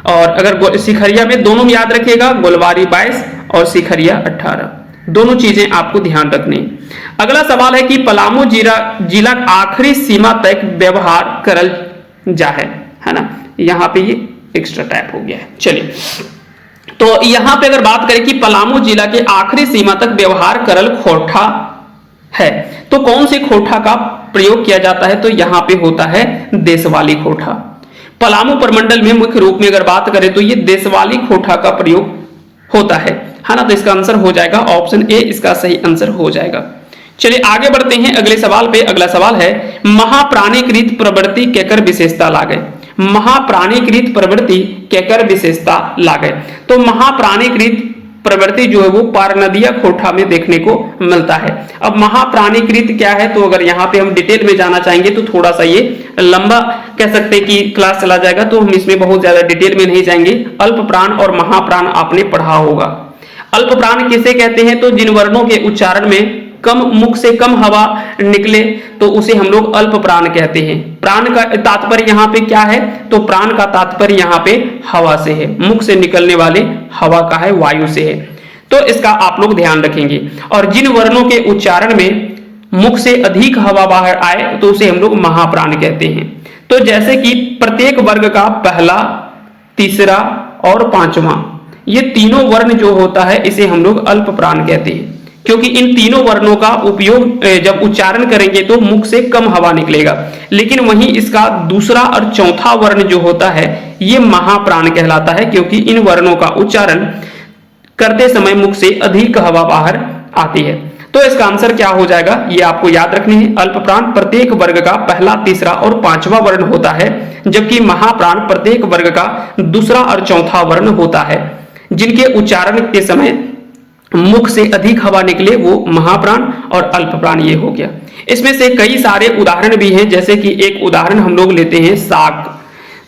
और अगर सिखरिया में दोनों में याद रखिएगा, गोलवारी 22 और सिखरिया 18, दोनों चीजें आपको ध्यान रखनी। अगला सवाल है कि पलामू जिला आखिरी सीमा तक व्यवहार करल जा है ना, यहाँ पे ये एक्स्ट्रा टाइप हो गया है। चलिए, तो यहां पे अगर बात करें कि पलामू जिला के आखिरी सीमा तक व्यवहार करल खोठा है, तो कौन से खोठा का प्रयोग किया जाता है? तो यहां पे होता है देशवाली खोठा। पलामू प्रमंडल में मुख्य रूप में अगर बात करें तो ये देशवाली खोठा का प्रयोग होता है ना। तो इसका आंसर हो जाएगा ऑप्शन ए, इसका सही आंसर हो जाएगा। चलिए आगे बढ़ते हैं अगले सवाल पे। अगला सवाल है महाप्राणीकृत प्रवृत्ति केकर विशेषता लागे। महाप्राणीकृत प्रवृत्ति केकर विशेषता लागे। तो महाप्राणीकृत प्रवृत्ति जो है वो पारनदिया खोठा में देखने को मिलता है। अब महाप्राणीकृत क्या है, तो अगर यहाँ पे हम डिटेल में जाना चाहेंगे तो थोड़ा सा ये लंबा कह सकते हैं कि क्लास चला जाएगा, तो हम इसमें बहुत ज्यादा डिटेल में नहीं जाएंगे। अल्प प्राण और महाप्राण आपने पढ़ा होगा। अल्प प्राण किसे कहते हैं? तो जिन वर्णों के उच्चारण में कम मुख से कम हवा निकले तो उसे हम लोग अल्प प्राण कहते हैं। प्राण का तात्पर्य यहाँ पे क्या है? तो प्राण का तात्पर्य यहाँ पे हवा से है, मुख से निकलने वाले हवा का है, वायु से है। तो इसका आप लोग ध्यान रखेंगे। और जिन वर्णों के उच्चारण में मुख से अधिक हवा बाहर आए तो उसे हम लोग महाप्राण कहते हैं। तो जैसे कि प्रत्येक वर्ग का पहला, तीसरा और पांचवा, ये तीनों वर्ण जो होता है इसे हम लोग अल्प प्राण कहते हैं, क्योंकि इन तीनों वर्णों का उपयोग जब उच्चारण करेंगे तो मुख से कम हवा निकलेगा। लेकिन वहीं इसका दूसरा और चौथा वर्ण जो होता है ये महाप्राण कहलाता है, क्योंकि इन वर्णों का उच्चारण करते समय मुख से अधिक हवा बाहर आती है। तो इसका आंसर क्या हो जाएगा, ये आपको याद रखनी है। अल्प प्राण प्रत्येक वर्ग का पहला, तीसरा और पांचवा वर्ण होता है, जबकि महाप्राण प्रत्येक वर्ग का दूसरा और चौथा वर्ण होता है। जिनके उच्चारण के समय मुख से अधिक हवा निकले वो महाप्राण और अल्प प्राण ये हो गया। इसमें से कई सारे उदाहरण भी हैं, जैसे कि एक उदाहरण हम लोग लेते हैं साग।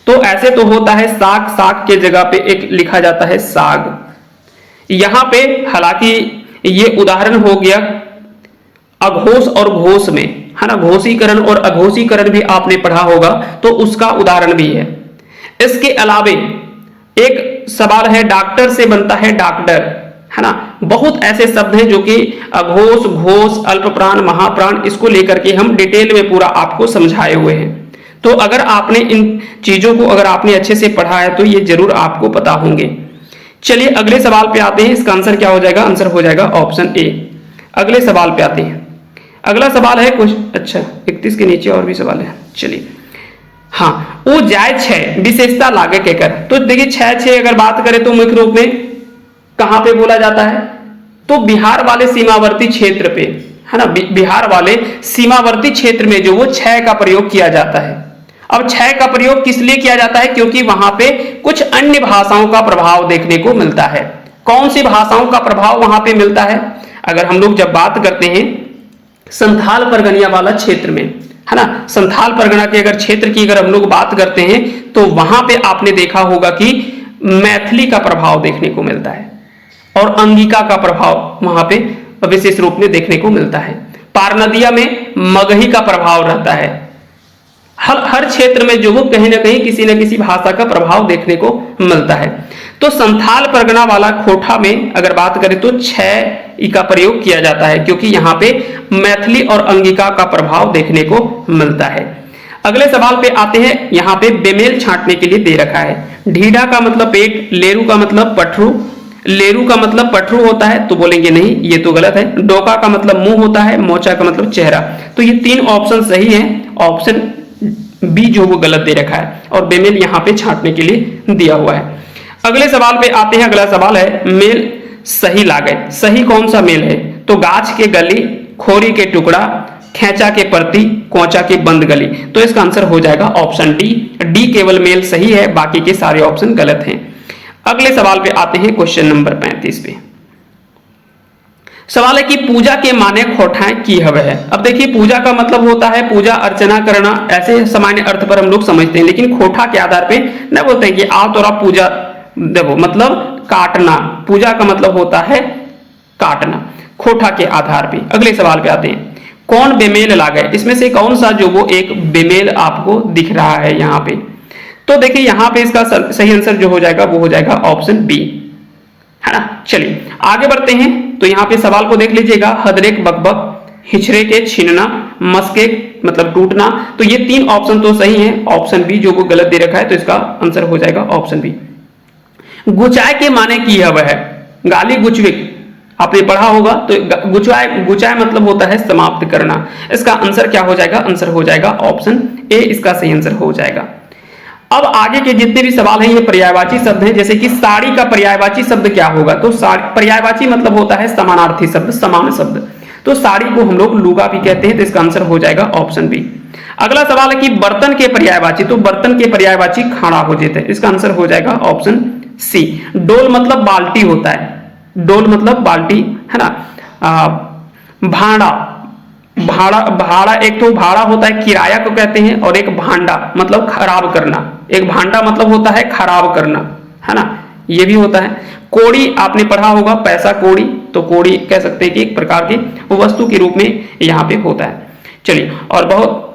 तो ऐसे तो होता है साग, साग के जगह पे एक लिखा जाता है साग। यहां पे हालांकि ये उदाहरण हो गया अघोष और घोष में, है ना, घोषीकरण और अघोषीकरण भी आपने पढ़ा होगा, तो उसका उदाहरण भी है। इसके अलावे एक सवाल है डॉक्टर से बनता है डॉक्टर, है ना। बहुत ऐसे शब्द हैं जो कि अघोष, घोष, अल्प प्राण, महाप्राण, इसको लेकर के हम डिटेल में पूरा आपको समझाए हुए हैं। तो अगर आपने इन चीजों को अगर आपने अच्छे से पढ़ा है तो ये जरूर आपको पता होंगे। चलिए अगले सवाल पे आते हैं। इसका आंसर क्या हो जाएगा? आंसर हो जाएगा ऑप्शन ए। अगले सवाल पे आते हैं। अगला सवाल है कुछ, अच्छा 31 के नीचे और भी सवाल है। चलिए, हाँ, वो जाय 6 विशेषता लागे केकर। तो देखिए 6 अगर बात करें तो मुख्य रूप में कहां पे बोला जाता है? तो बिहार वाले सीमावर्ती क्षेत्र पे, है ना, बिहार वाले सीमावर्ती क्षेत्र में जो वो 6 का प्रयोग किया जाता है। अब 6 का प्रयोग किस लिए किया जाता है? क्योंकि वहां पे कुछ अन्य भाषाओं का प्रभाव देखने को मिलता है। कौन सी भाषाओं का प्रभाव वहां पे मिलता है? अगर हम लोग जब बात करते हैं संथाल परगनिया वाला क्षेत्र में, है ना, संथाल परगना के अगर क्षेत्र की अगर हम लोग बात करते हैं तो वहां पे आपने देखा होगा कि मैथिली का प्रभाव देखने को मिलता है और अंगिका का प्रभाव वहां पे विशेष रूप में देखने को मिलता है। पारनदिया में मगही का प्रभाव रहता है। हर क्षेत्र में जो वो कहीं ना कहीं किसी न किसी भाषा का प्रभाव देखने को मिलता है। तो संथाल परगना वाला खोठा में अगर बात करें तो 6 का प्रयोग किया जाता है, क्योंकि यहाँ पे मैथिली और अंगिका का प्रभाव देखने को मिलता है। अगले सवाल पे आते हैं। यहाँ पे बेमेल छांटने के लिए दे रखा है। ढीढ़ा का मतलब पेट, लेरू का मतलब पठरू, लेरू का मतलब पठरू होता है तो बोलेंगे नहीं, ये तो गलत है। डोका का मतलब मुंह होता है, मोचा का मतलब चेहरा। तो ये 3 ऑप्शन सही है। ऑप्शन बी जो वो गलत दे रखा है और बेमेल यहाँ पे छांटने के लिए दिया हुआ है। अगले सवाल पे आते हैं। अगला सवाल है मेल सही लागे। सही कौन सा मेल है? तो गाछ के गली, खोरी के टुकड़ा, खेचा के प्रति, कोचा के बंद गली। तो इसका आंसर हो जाएगा ऑप्शन डी। डी केवल मेल सही है, बाकी के सारे ऑप्शन गलत हैं। अगले सवाल पे आते हैं क्वेश्चन नंबर 35 पे। सवाल है कि पूजा के माने खोठाएं की हवे है। अब देखिए पूजा का मतलब होता है पूजा अर्चना करना, ऐसे सामान्य अर्थ पर हम लोग समझते हैं, लेकिन खोठा के आधार पे न बोलते हैं कि आओ तोरा पूजा देखो, मतलब काटना। पूजा का मतलब होता है काटना, खोठा के आधार पे। अगले सवाल पे आते हैं। कौन बेमेल लागे? इसमें से कौन सा जो वो एक बेमेल आपको दिख रहा है यहाँ पे? तो देखिए यहां पे इसका सही आंसर जो हो जाएगा वो हो जाएगा ऑप्शन बी, है ना। चलिए आगे बढ़ते हैं। तो यहाँ पे सवाल को देख लीजिएगा, हदरेक बकबक, हिचड़े के छीनना, मस्के मतलब टूटना। तो ये तीन ऑप्शन तो सही हैं, ऑप्शन बी जो को गलत दे रखा है, तो इसका आंसर हो जाएगा ऑप्शन बी। गुचाए के माने की है वह, गाली गुचविक आपने पढ़ा होगा। तो गुचाए मतलब होता है समाप्त करना। इसका आंसर क्या हो जाएगा, आंसर हो जाएगा ऑप्शन ए, इसका सही आंसर हो जाएगा। अब आगे के जितने भी सवाल हैं ये पर्यायवाची शब्द हैं। जैसे कि साड़ी का पर्यायवाची शब्द क्या होगा, तो पर्यायवाची मतलब होता है समानार्थी शब्द, समान शब्द। तो साड़ी को हम लोग लुगा भी कहते हैं, तो इसका आंसर हो जाएगा ऑप्शन बी। अगला सवाल है कि बर्तन के पर्यायवाची, तो बर्तन के पर्यायवाची खाड़ा हो जाते हैं, इसका आंसर हो जाएगा ऑप्शन सी। डोल मतलब बाल्टी होता है, डोल मतलब बाल्टी, है ना। भाड़ा, भाड़ा एक तो भाड़ा होता है किराया को कहते हैं, और एक भांडा मतलब खराब करना, एक भांडा मतलब होता है खराब करना, है ना, ये भी होता है। कोड़ी आपने पढ़ा होगा, पैसा कोड़ी, तो कोड़ी कह सकते हैं कि एक प्रकार की वस्तु के रूप में यहाँ पे होता है। चलिए, और बहुत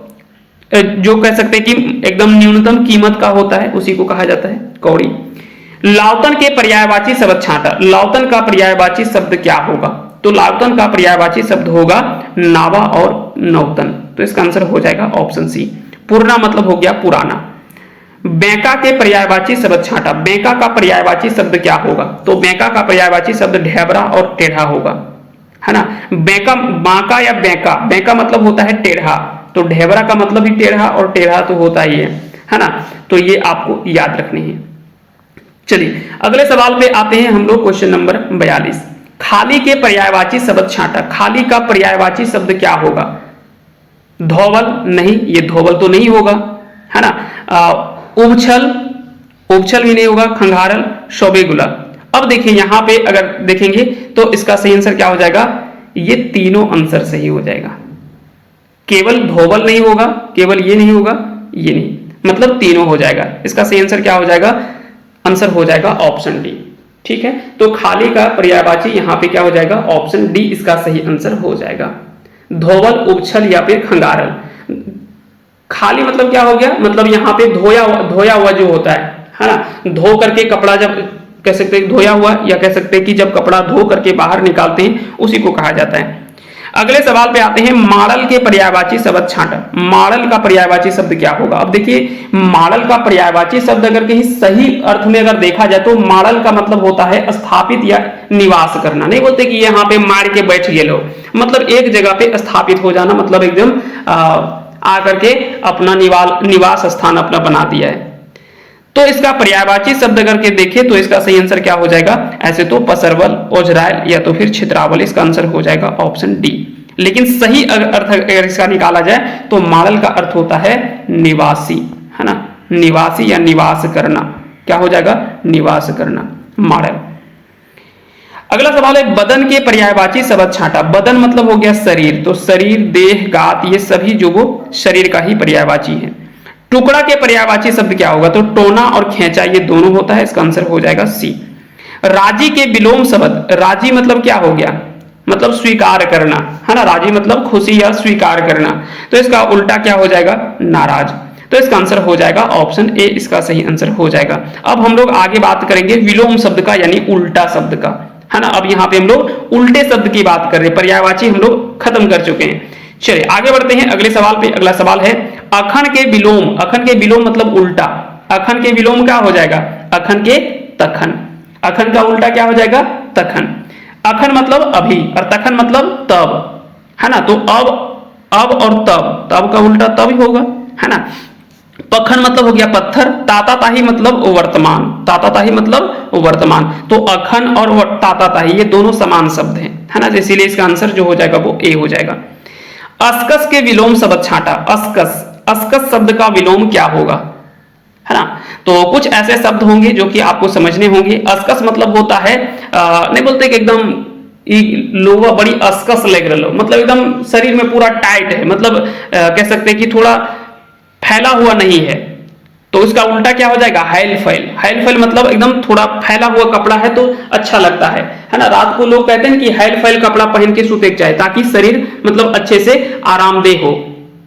जो कह सकते हैं कि एकदम न्यूनतम कीमत का होता है, उसी को कहा जाता है कौड़ी। लावतन के पर्यायवाची शब्द छांटा, लावतन का पर्यायवाची शब्द क्या होगा, तो लावतन का पर्यायवाची शब्द होगा नावा और नौतन, तो इसका आंसर हो जाएगा ऑप्शन सी। पुरना मतलब हो गया पुराना। बैंका के पर्यायवाची शब्द छांटा, बैंका का पर्यायवाची शब्द क्या होगा, तो बैंका का पर्यायवाची शब्द ढेबरा और टेढ़ा होगा, है ना। बैंका, बांका या बैंका, बैंका मतलब होता है टेढ़ा, तो ढेबरा का मतलब भी टेढ़ा, और टेढ़ा तो होता ही है ना। तो ये आपको याद रखनी है। चलिए अगले सवाल पे आते हैं हम लोग, क्वेश्चन नंबर 42। खाली के पर्यायवाची शब्द छांटा, खाली का पर्यायवाची शब्द क्या होगा, धोवल, नहीं ये धोवल तो नहीं होगा, है ना। उबछल, उबछल भी नहीं होगा। खंगारल, शोबेगुला। अब देखिए यहां पे अगर देखेंगे तो इसका सही आंसर क्या हो जाएगा, ये तीनों आंसर सही हो जाएगा। केवल धोवल नहीं होगा, केवल ये नहीं होगा, ये नहीं, मतलब तीनों हो जाएगा। इसका सही आंसर क्या हो जाएगा, आंसर हो जाएगा ऑप्शन डी, ठीक है। तो खाली का पर्यायवाची यहां पे क्या हो जाएगा, ऑप्शन डी इसका सही आंसर हो जाएगा। धोवल, उबछल या फिर खंगारल। खाली मतलब क्या हो गया, मतलब यहाँ पे धोया हुआ जो होता है ना, धो करके कपड़ा जब कह सकते हैं धोया हुआ, या कह सकते हैं कि जब कपड़ा धो करके बाहर निकालते हैं उसी को कहा जाता है। अगले सवाल पे आते हैं, माड़ल के पर्यायवाची शब्द छांटा, माड़ल का पर्यायवाची शब्द क्या होगा। अब देखिए माड़ल का पर्यायवाची शब्द अगर कहीं सही अर्थ में अगर देखा जाए तो माड़ल का मतलब होता है स्थापित या निवास करना। नहीं बोलते कि यहाँ पे मार के बैठ गए लोग, मतलब एक जगह पे स्थापित हो जाना, मतलब एकदम आकर के अपना निवास स्थान अपना बना दिया है। तो इसका पर्यायवाची शब्द अगर के देखें तो इसका सही आंसर क्या हो जाएगा, ऐसे तो पसरवल, ओझरायल या तो फिर छितरावल, इसका आंसर हो जाएगा ऑप्शन डी। लेकिन सही अर्थ अगर इसका निकाला जाए तो माड़ल का अर्थ होता है निवासी, है ना, निवासी या निवास करना, क्या हो जाएगा, निवास करना, माड़ल। अगला सवाल है, बदन के पर्यायवाची शब्द छांटा, बदन मतलब हो गया शरीर, तो शरीर, देह, गात, ये सभी जो वो शरीर का ही पर्यायवाची है। टुकड़ा के पर्यायवाची शब्द क्या होगा, तो टोना और खेचा ये दोनों होता है, इसका आंसर हो जाएगा सी। राजी के विलोम शब्द, राजी मतलब क्या हो गया, मतलब स्वीकार करना, है ना, राजी मतलब खुशी या स्वीकार करना, तो इसका उल्टा क्या हो जाएगा, नाराज, तो इसका आंसर हो जाएगा ऑप्शन ए, इसका सही आंसर हो जाएगा। अब हम लोग आगे बात करेंगे विलोम शब्द का, यानी उल्टा शब्द का, है ना। अब यहाँ पे हम लोग उल्टे शब्द की बात कर रहे हैं, पर्यायवाची हम लोग खत्म कर चुके हैं। चलिए आगे बढ़ते हैं अगले सवाल पे। अगला सवाल है, अखन के विलोम, अखन के विलोम मतलब उल्टा, अखन के विलोम क्या हो जाएगा, अखन के तखन, अखन का उल्टा क्या हो जाएगा, तखन। अखन मतलब अभी और तखन मतलब तब, है ना, तो अब और तब का उल्टा तब होगा, है ना। पखन मतलब हो गया पत्थर, ताताताही मतलब वर्तमान, ताताताही मतलब वर्तमान, तो अखन और ताताताही ये दोनों समान शब्द हैं, है ना, इसीलिए इसका आंसर जो हो जाएगा वो ए हो जाएगा। अस्कस के विलोम शब्द छांटा, अस्कस, अस्कस शब्द का विलोम क्या होगा, है ना। तो कुछ ऐसे शब्द होंगे जो कि आपको समझने होंगे। अस्कस मतलब होता है नहीं बोलते कि एकदम लोग बड़ी अस्कस लग रहे, मतलब एकदम शरीर में पूरा टाइट है, मतलब कह सकते हैं कि थोड़ा फैला हुआ नहीं है, तो इसका उल्टा क्या हो जाएगा, हाइल फैल, हाइल फैल मतलब एकदम थोड़ा फैला हुआ कपड़ा है तो अच्छा लगता है ना। रात को लोग कहते हैं कि हाइल फैल कपड़ा पहन के सूते जाए ताकि शरीर मतलब अच्छे से आरामदेह हो,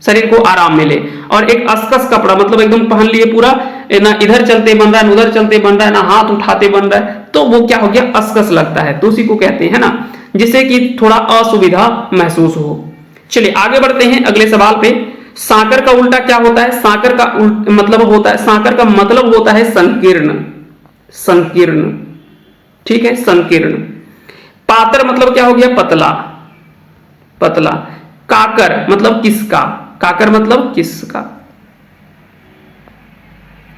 शरीर को आराम मिले। और एक अस्कस कपड़ा मतलब एकदम पहन लिए पूरा ना इधर चलते बन रहा है, ना उधर चलते बन रहा है, ना हाथ उठाते बन रहा है, तो वो क्या हो गया, असकस लगता है, तो उसी को कहते हैं ना, जिससे कि थोड़ा असुविधा महसूस हो। चलिए आगे बढ़ते हैं अगले सवाल पे। सांकर का उल्टा क्या होता है? सांकर का मतलब होता है, सांकर का मतलब होता है संकीर्ण, संकीर्ण, ठीक है, संकीर्ण। पातर मतलब क्या हो गया, पतला, पतला। काकर मतलब किसका, काकर मतलब किसका,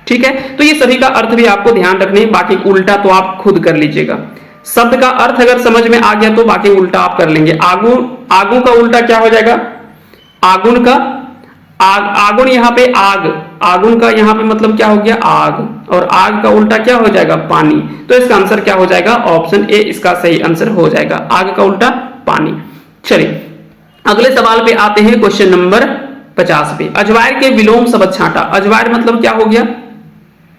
ठीक है। तो ये सभी का अर्थ भी आपको ध्यान रखने, बाकी उल्टा तो आप खुद कर लीजिएगा। शब्द का अर्थ अगर समझ में आ गया तो बाकी उल्टा आप कर लेंगे। आगुन, आगु का उल्टा क्या हो जाएगा, आगुन का, आगुन यहाँ पे आग, आगुन का यहाँ पे मतलब क्या हो गया, आग, और आग का उल्टा क्या हो जाएगा, पानी। तो इसका आंसर क्या हो जाएगा, ऑप्शन ए इसका सही आंसर हो जाएगा, आग का उल्टा पानी। चलिए अगले सवाल पे आते हैं, क्वेश्चन नंबर 50 पे। अजवायर के विलोम शब्द छांटा। अजवायर मतलब क्या हो गया,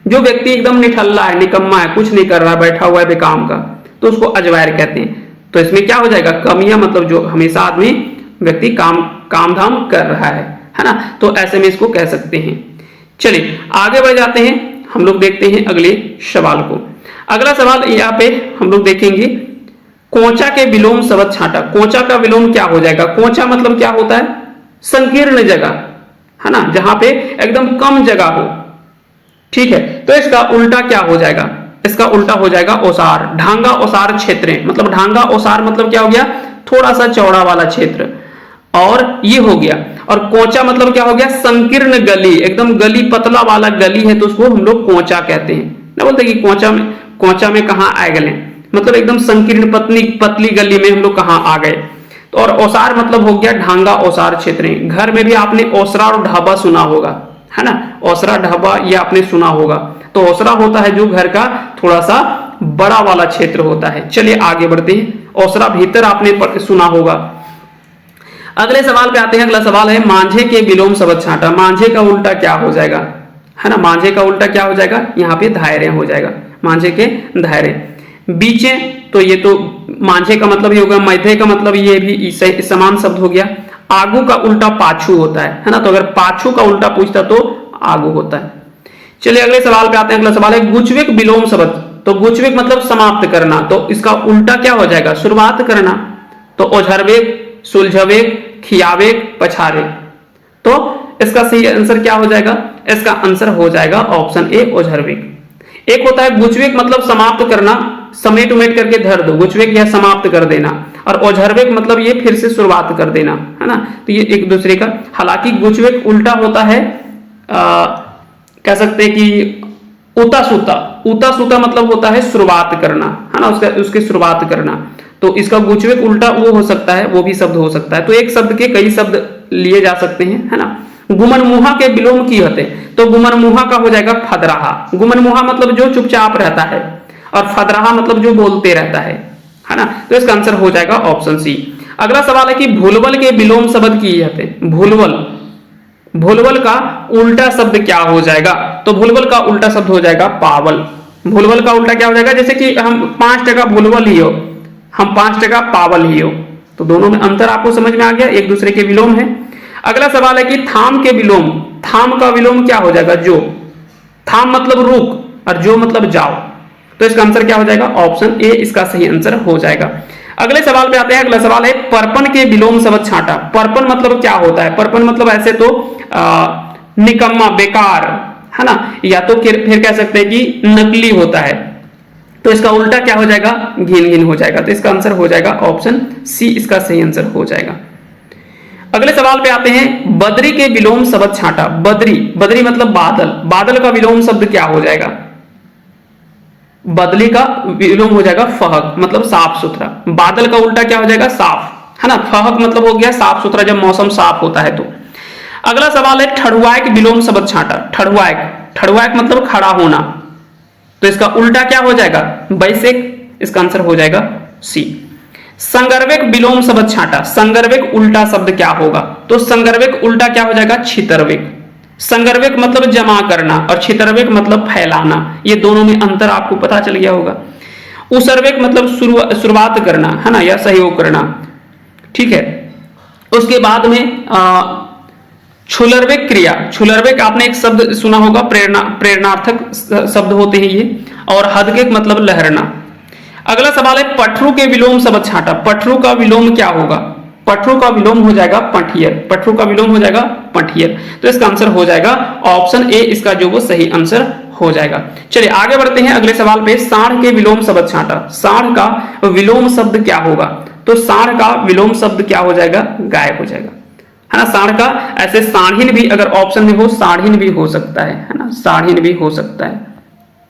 जो व्यक्ति एकदम निठल्ला है, निकम्मा है, कुछ नहीं कर रहा, बैठा हुआ है बेकाम का, तो उसको अजवायर कहते हैं। तो इसमें क्या हो जाएगा, कमियां, मतलब जो हमेशा आदमी व्यक्ति काम धाम कर रहा है ना, तो ऐसे में इसको कह सकते हैं। चलिए आगे बढ़ जाते हैं, हम लोग देखते हैं अगले सवाल को। अगला सवाल यहाँ पे हम लोग देखेंगे, कोंचा के विलोम शब्द छांटा। कोंचा का विलोम क्या हो जाएगा, कोंचा मतलब क्या होता है, संकीर्ण जगह, है ना, जहां पे एकदम कम जगह हो, ठीक है। तो इसका उल्टा क्या हो जाएगा, इसका उल्टा हो जाएगा ओसार। ढांगा ओसार क्षेत्र, मतलब ढांगा ओसार मतलब क्या हो गया, थोड़ा सा चौड़ा वाला क्षेत्र, और ये हो गया। और कोंचा मतलब क्या हो गया, संकीर्ण गली, एकदम गली पतला वाला गली है तो उसको हम लोग कोंचा कहते हैं ना। बोलते कि कोंचा में कहां आ गए, मतलब एकदम संकीर्ण पतली गली में हम लोग कहां आ गए। तो और ओसार मतलब हो गया ढांगा ओसार क्षेत्र। घर में भी आपने ओसरा और ढाबा सुना होगा, है ना, ओसरा ढाबा ये आपने सुना होगा। तो ओसरा होता है जो घर का थोड़ा सा बड़ा वाला क्षेत्र होता है। चलिए आगे बढ़ते हैं, ओसरा भीतर आपने सुना होगा। अगले सवाल पे आते हैं। अगला सवाल है, मांझे के विलोम शब्द छांटा। मांझे का उल्टा क्या हो जाएगा, है ना, मांझे का उल्टा क्या हो जाएगा, यहाँ पे धायरे हो जाएगा, मांझे के धायरे। बीचे, तो ये तो मांझे का मतलब ये होगा, मध्य का मतलब ये भी समान शब्द हो गया। आगू का उल्टा पाछू होता है ना, तो अगर पाछू का उल्टा पूछता तो आगू होता है। चलिए अगले सवाल पे आते हैं। अगला सवाल है, गुचविक विलोम शब्द। तो गुचविक मतलब समाप्त करना, तो इसका उल्टा क्या हो जाएगा, शुरुआत करना। तो ओझरवेग, सुलझवेग, खियावेग, पछारे। तो इसका सही आंसर क्या हो जाएगा, इसका आंसर हो जाएगा ऑप्शन ए ओझरवेग। एक होता है गुचवेग मतलब समाप्त करना, समेट उमेट करके धर दो, गुचवेग या समाप्त कर देना, और ओझरवेग मतलब ये फिर से शुरुआत कर देना, है ना। तो ये एक दूसरे का, हालांकि गुचवेग उल्टा होता है, कह सकते हैं कि उता सूता। उता सूता मतलब होता है शुरुआत करना, है ना, उसके शुरुआत करना। तो इसका गुचवेग उल्टा वो हो सकता है, वो भी शब्द हो सकता है। तो एक शब्द के कई शब्द लिए जा सकते हैं, है ना। गुमनमुहा के विलोम की हते। तो गुमनमुहा का हो जाएगा फदराहा। गुमनमुहा मतलब जो चुपचाप रहता है, और फदराहा मतलब जो बोलते रहता है ना। तो इसका आंसर हो जाएगा ऑप्शन सी। अगला सवाल है कि भूलवल के विलोम शब्द की हते। भूलवल, भूलवल का उल्टा शब्द क्या हो जाएगा, तो भूलवल का उल्टा शब्द हो जाएगा पावल। भूलवल का उल्टा क्या हो जाएगा, जैसे कि हम 5% भूलवल ही हो, हम 5% पावल ही हो। तो दोनों में अंतर आपको समझ में आ गया, एक दूसरे के विलोम है। अगला सवाल है कि थाम के विलोम। थाम का विलोम क्या हो जाएगा, जो। थाम मतलब रुक, और जो मतलब जाओ। तो इसका आंसर क्या हो जाएगा, ऑप्शन ए इसका सही आंसर हो जाएगा। अगले सवाल पे आते हैं। अगला सवाल है, परपन के विलोम शब्द छांटा। परपन मतलब क्या होता है, परपन मतलब ऐसे तो निकम्मा, बेकार, है ना, या तो फिर कह सकते हैं कि नकली होता है। तो इसका उल्टा क्या हो जाएगा, घिन घिन हो जाएगा। तो इसका आंसर हो जाएगा ऑप्शन सी इसका सही आंसर हो जाएगा। अगले सवाल पे आते हैं, बदरी के विलोम शब्द छांटा। बदरी, बदरी मतलब बादल। बादल का विलोम शब्द क्या हो जाएगा, बदली का विलोम हो जाएगा फहक, मतलब साफ सुथरा। बादल का उल्टा क्या हो जाएगा, साफ, है ना। फहक मतलब हो गया साफ सुथरा, जब मौसम साफ होता है तो। अगला सवाल है, ठड़ुआक विलोम शब्द छांटा। ठड़ुआक, ठड़ुआक मतलब खड़ा होना। तो इसका उल्टा क्या हो जाएगा, बैसेक। इसका आंसर हो जाएगा सी। संगरवेक विलोम शब्द छांटा। संगरवेक उल्टा शब्द क्या होगा, तो संगरवेक उल्टा क्या हो जाएगा, छितरवेक। संगरवेक मतलब जमा करना, और छितरवेक मतलब फैलाना। ये दोनों में अंतर आपको पता चल गया होगा। उसरवेक मतलब शुरुआत करना, है ना, या सहयोग करना, ठीक है। उसके बाद में क्षुलर्विक क्रिया, क्षुलर्विक आपने एक शब्द सुना होगा, प्रेरणार्थक शब्द होते हैं ये। और हदके मतलब लहरना। अगला सवाल है पठरु के विलोम शब्द छांटा। पठरु का विलोम क्या होगा? पठरु का विलोम हो जाएगा पठियर। पठरु का विलोम हो जाएगा पठियर। तो इसका आंसर हो जाएगा ऑप्शन ए, इसका जो वो सही आंसर हो जाएगा। चलिए आगे बढ़ते हैं अगले सवाल पे। सांड के विलोम शब्द छांटा। सांड का विलोम शब्द क्या होगा? तो सांड का विलोम शब्द क्या हो जाएगा? गाय हो जाएगा, है ना। सांड का ऐसे साढ़ीन भी अगर ऑप्शन में हो, साढ़ीन भी हो सकता है ना, साढ़ीन भी हो सकता है।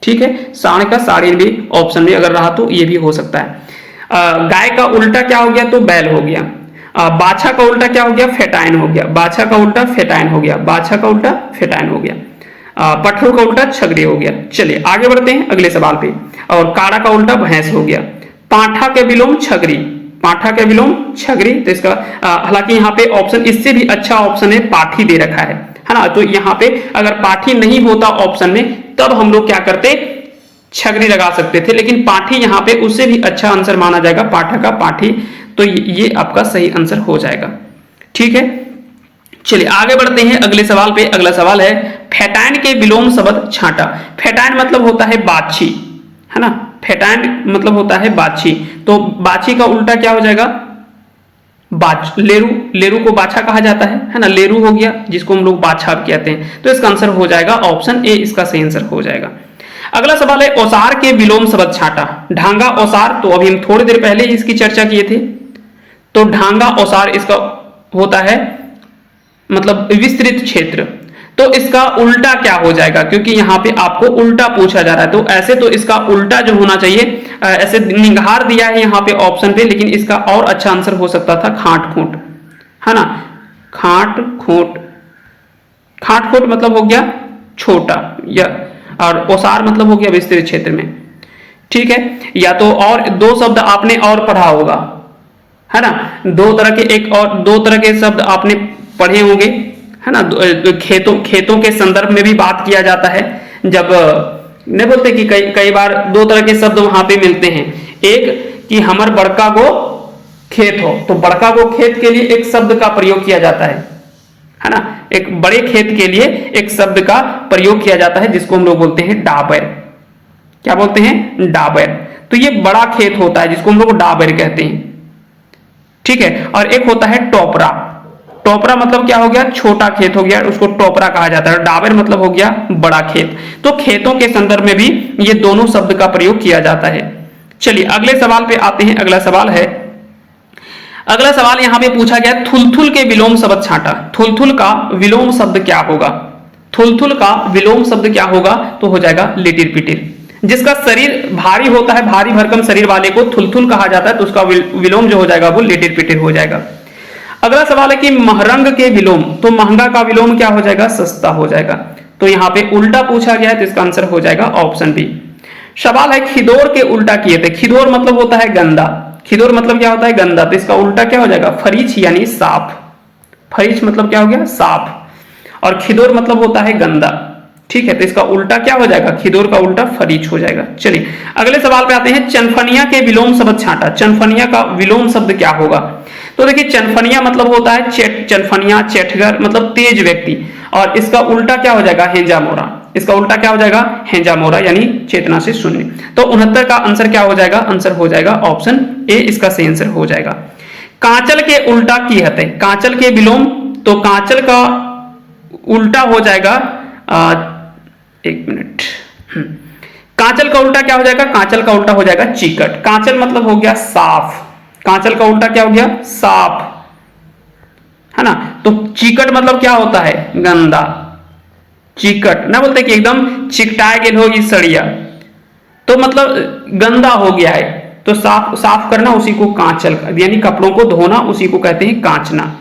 ठीक है, सांड का साढ़ीन भी ऑप्शन में अगर रहा तो ये भी हो सकता है। गाय का उल्टा क्या हो गया? तो बैल हो गया। बाछा का उल्टा क्या हो गया? फेटाइन हो गया। बाछा का उल्टा फेटाइन हो गया। बाछा का उल्टा फेटाइन हो गया। पठरू का उल्टा छगड़ी हो गया। चलिए आगे बढ़ते हैं अगले सवाल पे। और काड़ा का उल्टा भैंस हो गया। पांठा के विलोम छगरी। पांठा के विलोम छगरी। तो इसका हालांकि यहाँ पे ऑप्शन इससे भी अच्छा ऑप्शन है, पाठी दे रखा है ना। तो यहाँ पे अगर पाठी नहीं होता ऑप्शन में तब हम लोग क्या करते? छगरी लगा सकते थे, लेकिन पाठी यहाँ पे उससे भी अच्छा आंसर माना जाएगा, पाठा का पाठी। तो ये आपका सही आंसर हो जाएगा। ठीक है, चलिए आगे बढ़ते हैं अगले सवाल पे। अगला सवाल है फेटाइन के विलोम शब्द छांटा। फेटाइन मतलब होता है बाछी, है ना। फेटाइन मतलब होता है बाछी। तो बाछी का उल्टा क्या हो जाएगा? लेरू। लेरू को बाछा कहा जाता है ना। लेरू हो गया, जिसको हम लोग बाछा कहते हैं। तो इसका आंसर हो जाएगा ऑप्शन ए, इसका सही आंसर हो जाएगा। अगला सवाल है औसार के विलोम शब्द छांटा। ढांगा औसार, तो अभी हम थोड़ी देर पहले ही इसकी चर्चा किए थे। तो ढांगा औसार इसका होता है मतलब विस्तृत क्षेत्र। तो इसका उल्टा क्या हो जाएगा? क्योंकि यहाँ पे आपको उल्टा पूछा जा रहा है, तो ऐसे तो इसका उल्टा जो होना चाहिए, ऐसे निगार दिया है यहाँ पे ऑप्शन पे, लेकिन इसका और अच्छा आंसर हो सकता था खाट खूंट, है ना। खाट खूंट। खाट खूंट मतलब हो गया छोटा, या और ओसार मतलब हो गया विस्तृत क्षेत्र में। ठीक है, या तो और दो शब्द आपने और पढ़ा होगा, है ना। दो तरह के शब्द आपने पढ़े होंगे, है ना। खेतों के संदर्भ में भी बात किया जाता है। जब नहीं बोलते कि कई बार दो तरह के शब्द वहां पे मिलते हैं। एक कि हमर बड़का गो खेत हो, तो बड़का गो खेत के लिए एक शब्द का प्रयोग किया जाता है ना। एक बड़े खेत के लिए एक शब्द का प्रयोग किया जाता है, जिसको हम लोग बोलते हैं डाबर। क्या बोलते हैं? डाबर। तो ये बड़ा खेत होता है, जिसको हम लोग डाबर कहते हैं। ठीक है, और एक होता है टोपरा। टोपरा मतलब क्या हो गया? छोटा खेत हो गया, उसको टोपरा कहा जाता है। डाबर मतलब हो गया बड़ा खेत। तो खेतों के संदर्भ में भी ये दोनों शब्द का प्रयोग किया जाता है। चलिए अगले सवाल पे आते हैं। अगला सवाल है, अगला सवाल यहां पे पूछा गया थुलथुल के विलोम शब्द छांटा। थुलथुल का विलोम शब्द क्या होगा? थुलथुल का विलोम शब्द क्या होगा? तो हो जाएगा लिटिर पिटिर। जिसका शरीर भारी होता है, भारी भरकम शरीर वाले को थुलथुल कहा जाता है, तो उसका विलोम जो हो जाएगा वो लिटिर पिटिर हो जाएगा। अगला सवाल है कि महरंग के विलोम। तो महंगा का विलोम क्या हो जाएगा? सस्ता हो जाएगा। तो यहाँ पे उल्टा पूछा गया है, तो इसका आंसर हो जाएगा ऑप्शन बी। सवाल है खिदोर के उल्टा किए थे। खिदोर मतलब होता है गंदा। खिदोर मतलब क्या होता है? गंदा। तो इसका उल्टा क्या हो जाएगा? फरीच यानी साफ। फरीच मतलब क्या हो गया? साफ। और खिदोर मतलब होता है गंदा। ठीक है, तो इसका उल्टा क्या हो जाएगा? खिदोर का उल्टा फरीच हो जाएगा। चलिए अगले सवाल पे आते हैं। चनफनिया के विलोम शब्द छांटा। चनफनिया का विलोम शब्द क्या होगा? तो देखिए चनफनिया मतलब होता है चनफनिया, चेठगर मतलब तेज व्यक्ति। और इसका उल्टा क्या हो जाएगा? हेंजा मोरा। इसका उल्टा क्या हो जाएगा? हेंजा मोरा यानी चेतना से शून्य। तो 69 का आंसर क्या हो जाएगा? आंसर हो जाएगा ऑप्शन ए, इसका सही आंसर हो जाएगा। कांचल के उल्टा की हते। कांचल के विलोम, तो कांचल का उल्टा हो जाएगा एक मिनट। कांचल का उल्टा क्या हो जाएगा? कांचल का उल्टा हो जाएगा चीकट। कांचल मतलब हो गया साफ। कांचल का उल्टा क्या हो गया? साफ, है ना। तो चीकट मतलब क्या होता है? गंदा। चीकट ना बोलते कि एकदम चिकटाए गेल हो इस सड़िया, तो मतलब गंदा हो गया है। तो साफ करना उसी को कांचल, यानी कपड़ों को धोना उसी को कहते हैं कांचना।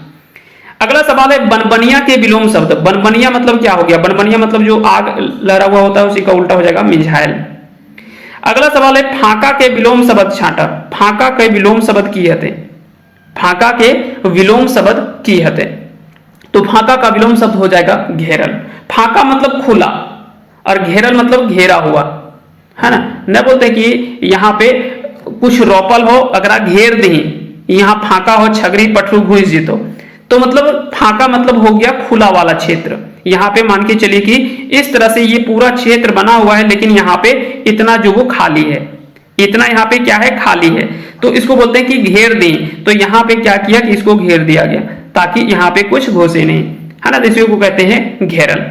अगला सवाल है बनबनिया के विलोम शब्द। बनबनिया मतलब क्या हो गया? बनबनिया मतलब जो आग लहरा हुआ होता है, उसी का उल्टा हो जाएगा मिझाइल। अगला सवाल है फाका के विलोम शब्द छांटा। फाका के विलोम शब्द की हते। फाका के विलोम शब्द की हते। तो फाका का विलोम शब्द हो जाएगा घेरल। फाका मतलब खुला और घेरल मतलब घेरा हुआ, है ना। न बोलते कि यहाँ पे कुछ रोपल हो, अगर घेर दी, यहाँ फाका हो, छगरी पठरू घुस जीतो, तो मतलब फाका मतलब हो गया खुला वाला क्षेत्र। यहाँ पे मान के चलिए कि इस तरह से ये पूरा क्षेत्र बना हुआ है, लेकिन यहाँ पे इतना जो वो खाली है, इतना यहाँ पे क्या है, खाली है। तो इसको बोलते हैं कि घेर दें। तो यहाँ पे क्या किया कि इसको घेर दिया गया ताकि यहाँ पे कुछ घुसे नहीं, है ना। तो इसी को कहते हैं घेरल।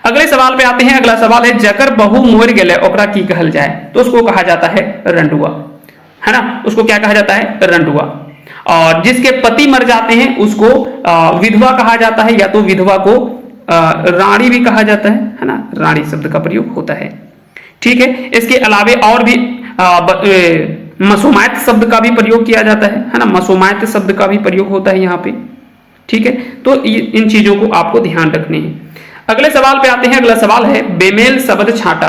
अगले सवाल पे आते हैं। अगला सवाल है जकर बहु मोर गेले ओकरा की कहल जाए। तो उसको कहा जाता है रंडुआ, है ना। उसको क्या कहा जाता है, रंडुआ। और जिसके पति मर जाते हैं उसको विधवा कहा जाता है, या तो विधवा को रानी भी कहा जाता है ना। रानी शब्द का प्रयोग होता है, ठीक है। इसके अलावे और भी मसोमायत शब्द का भी प्रयोग किया जाता है ना। मसोमायत शब्द का भी प्रयोग होता है यहाँ पे, ठीक है। तो इन चीजों को आपको ध्यान रखने हैं। अगले सवाल पे आते हैं। अगला सवाल है बेमेल शब्द छाटा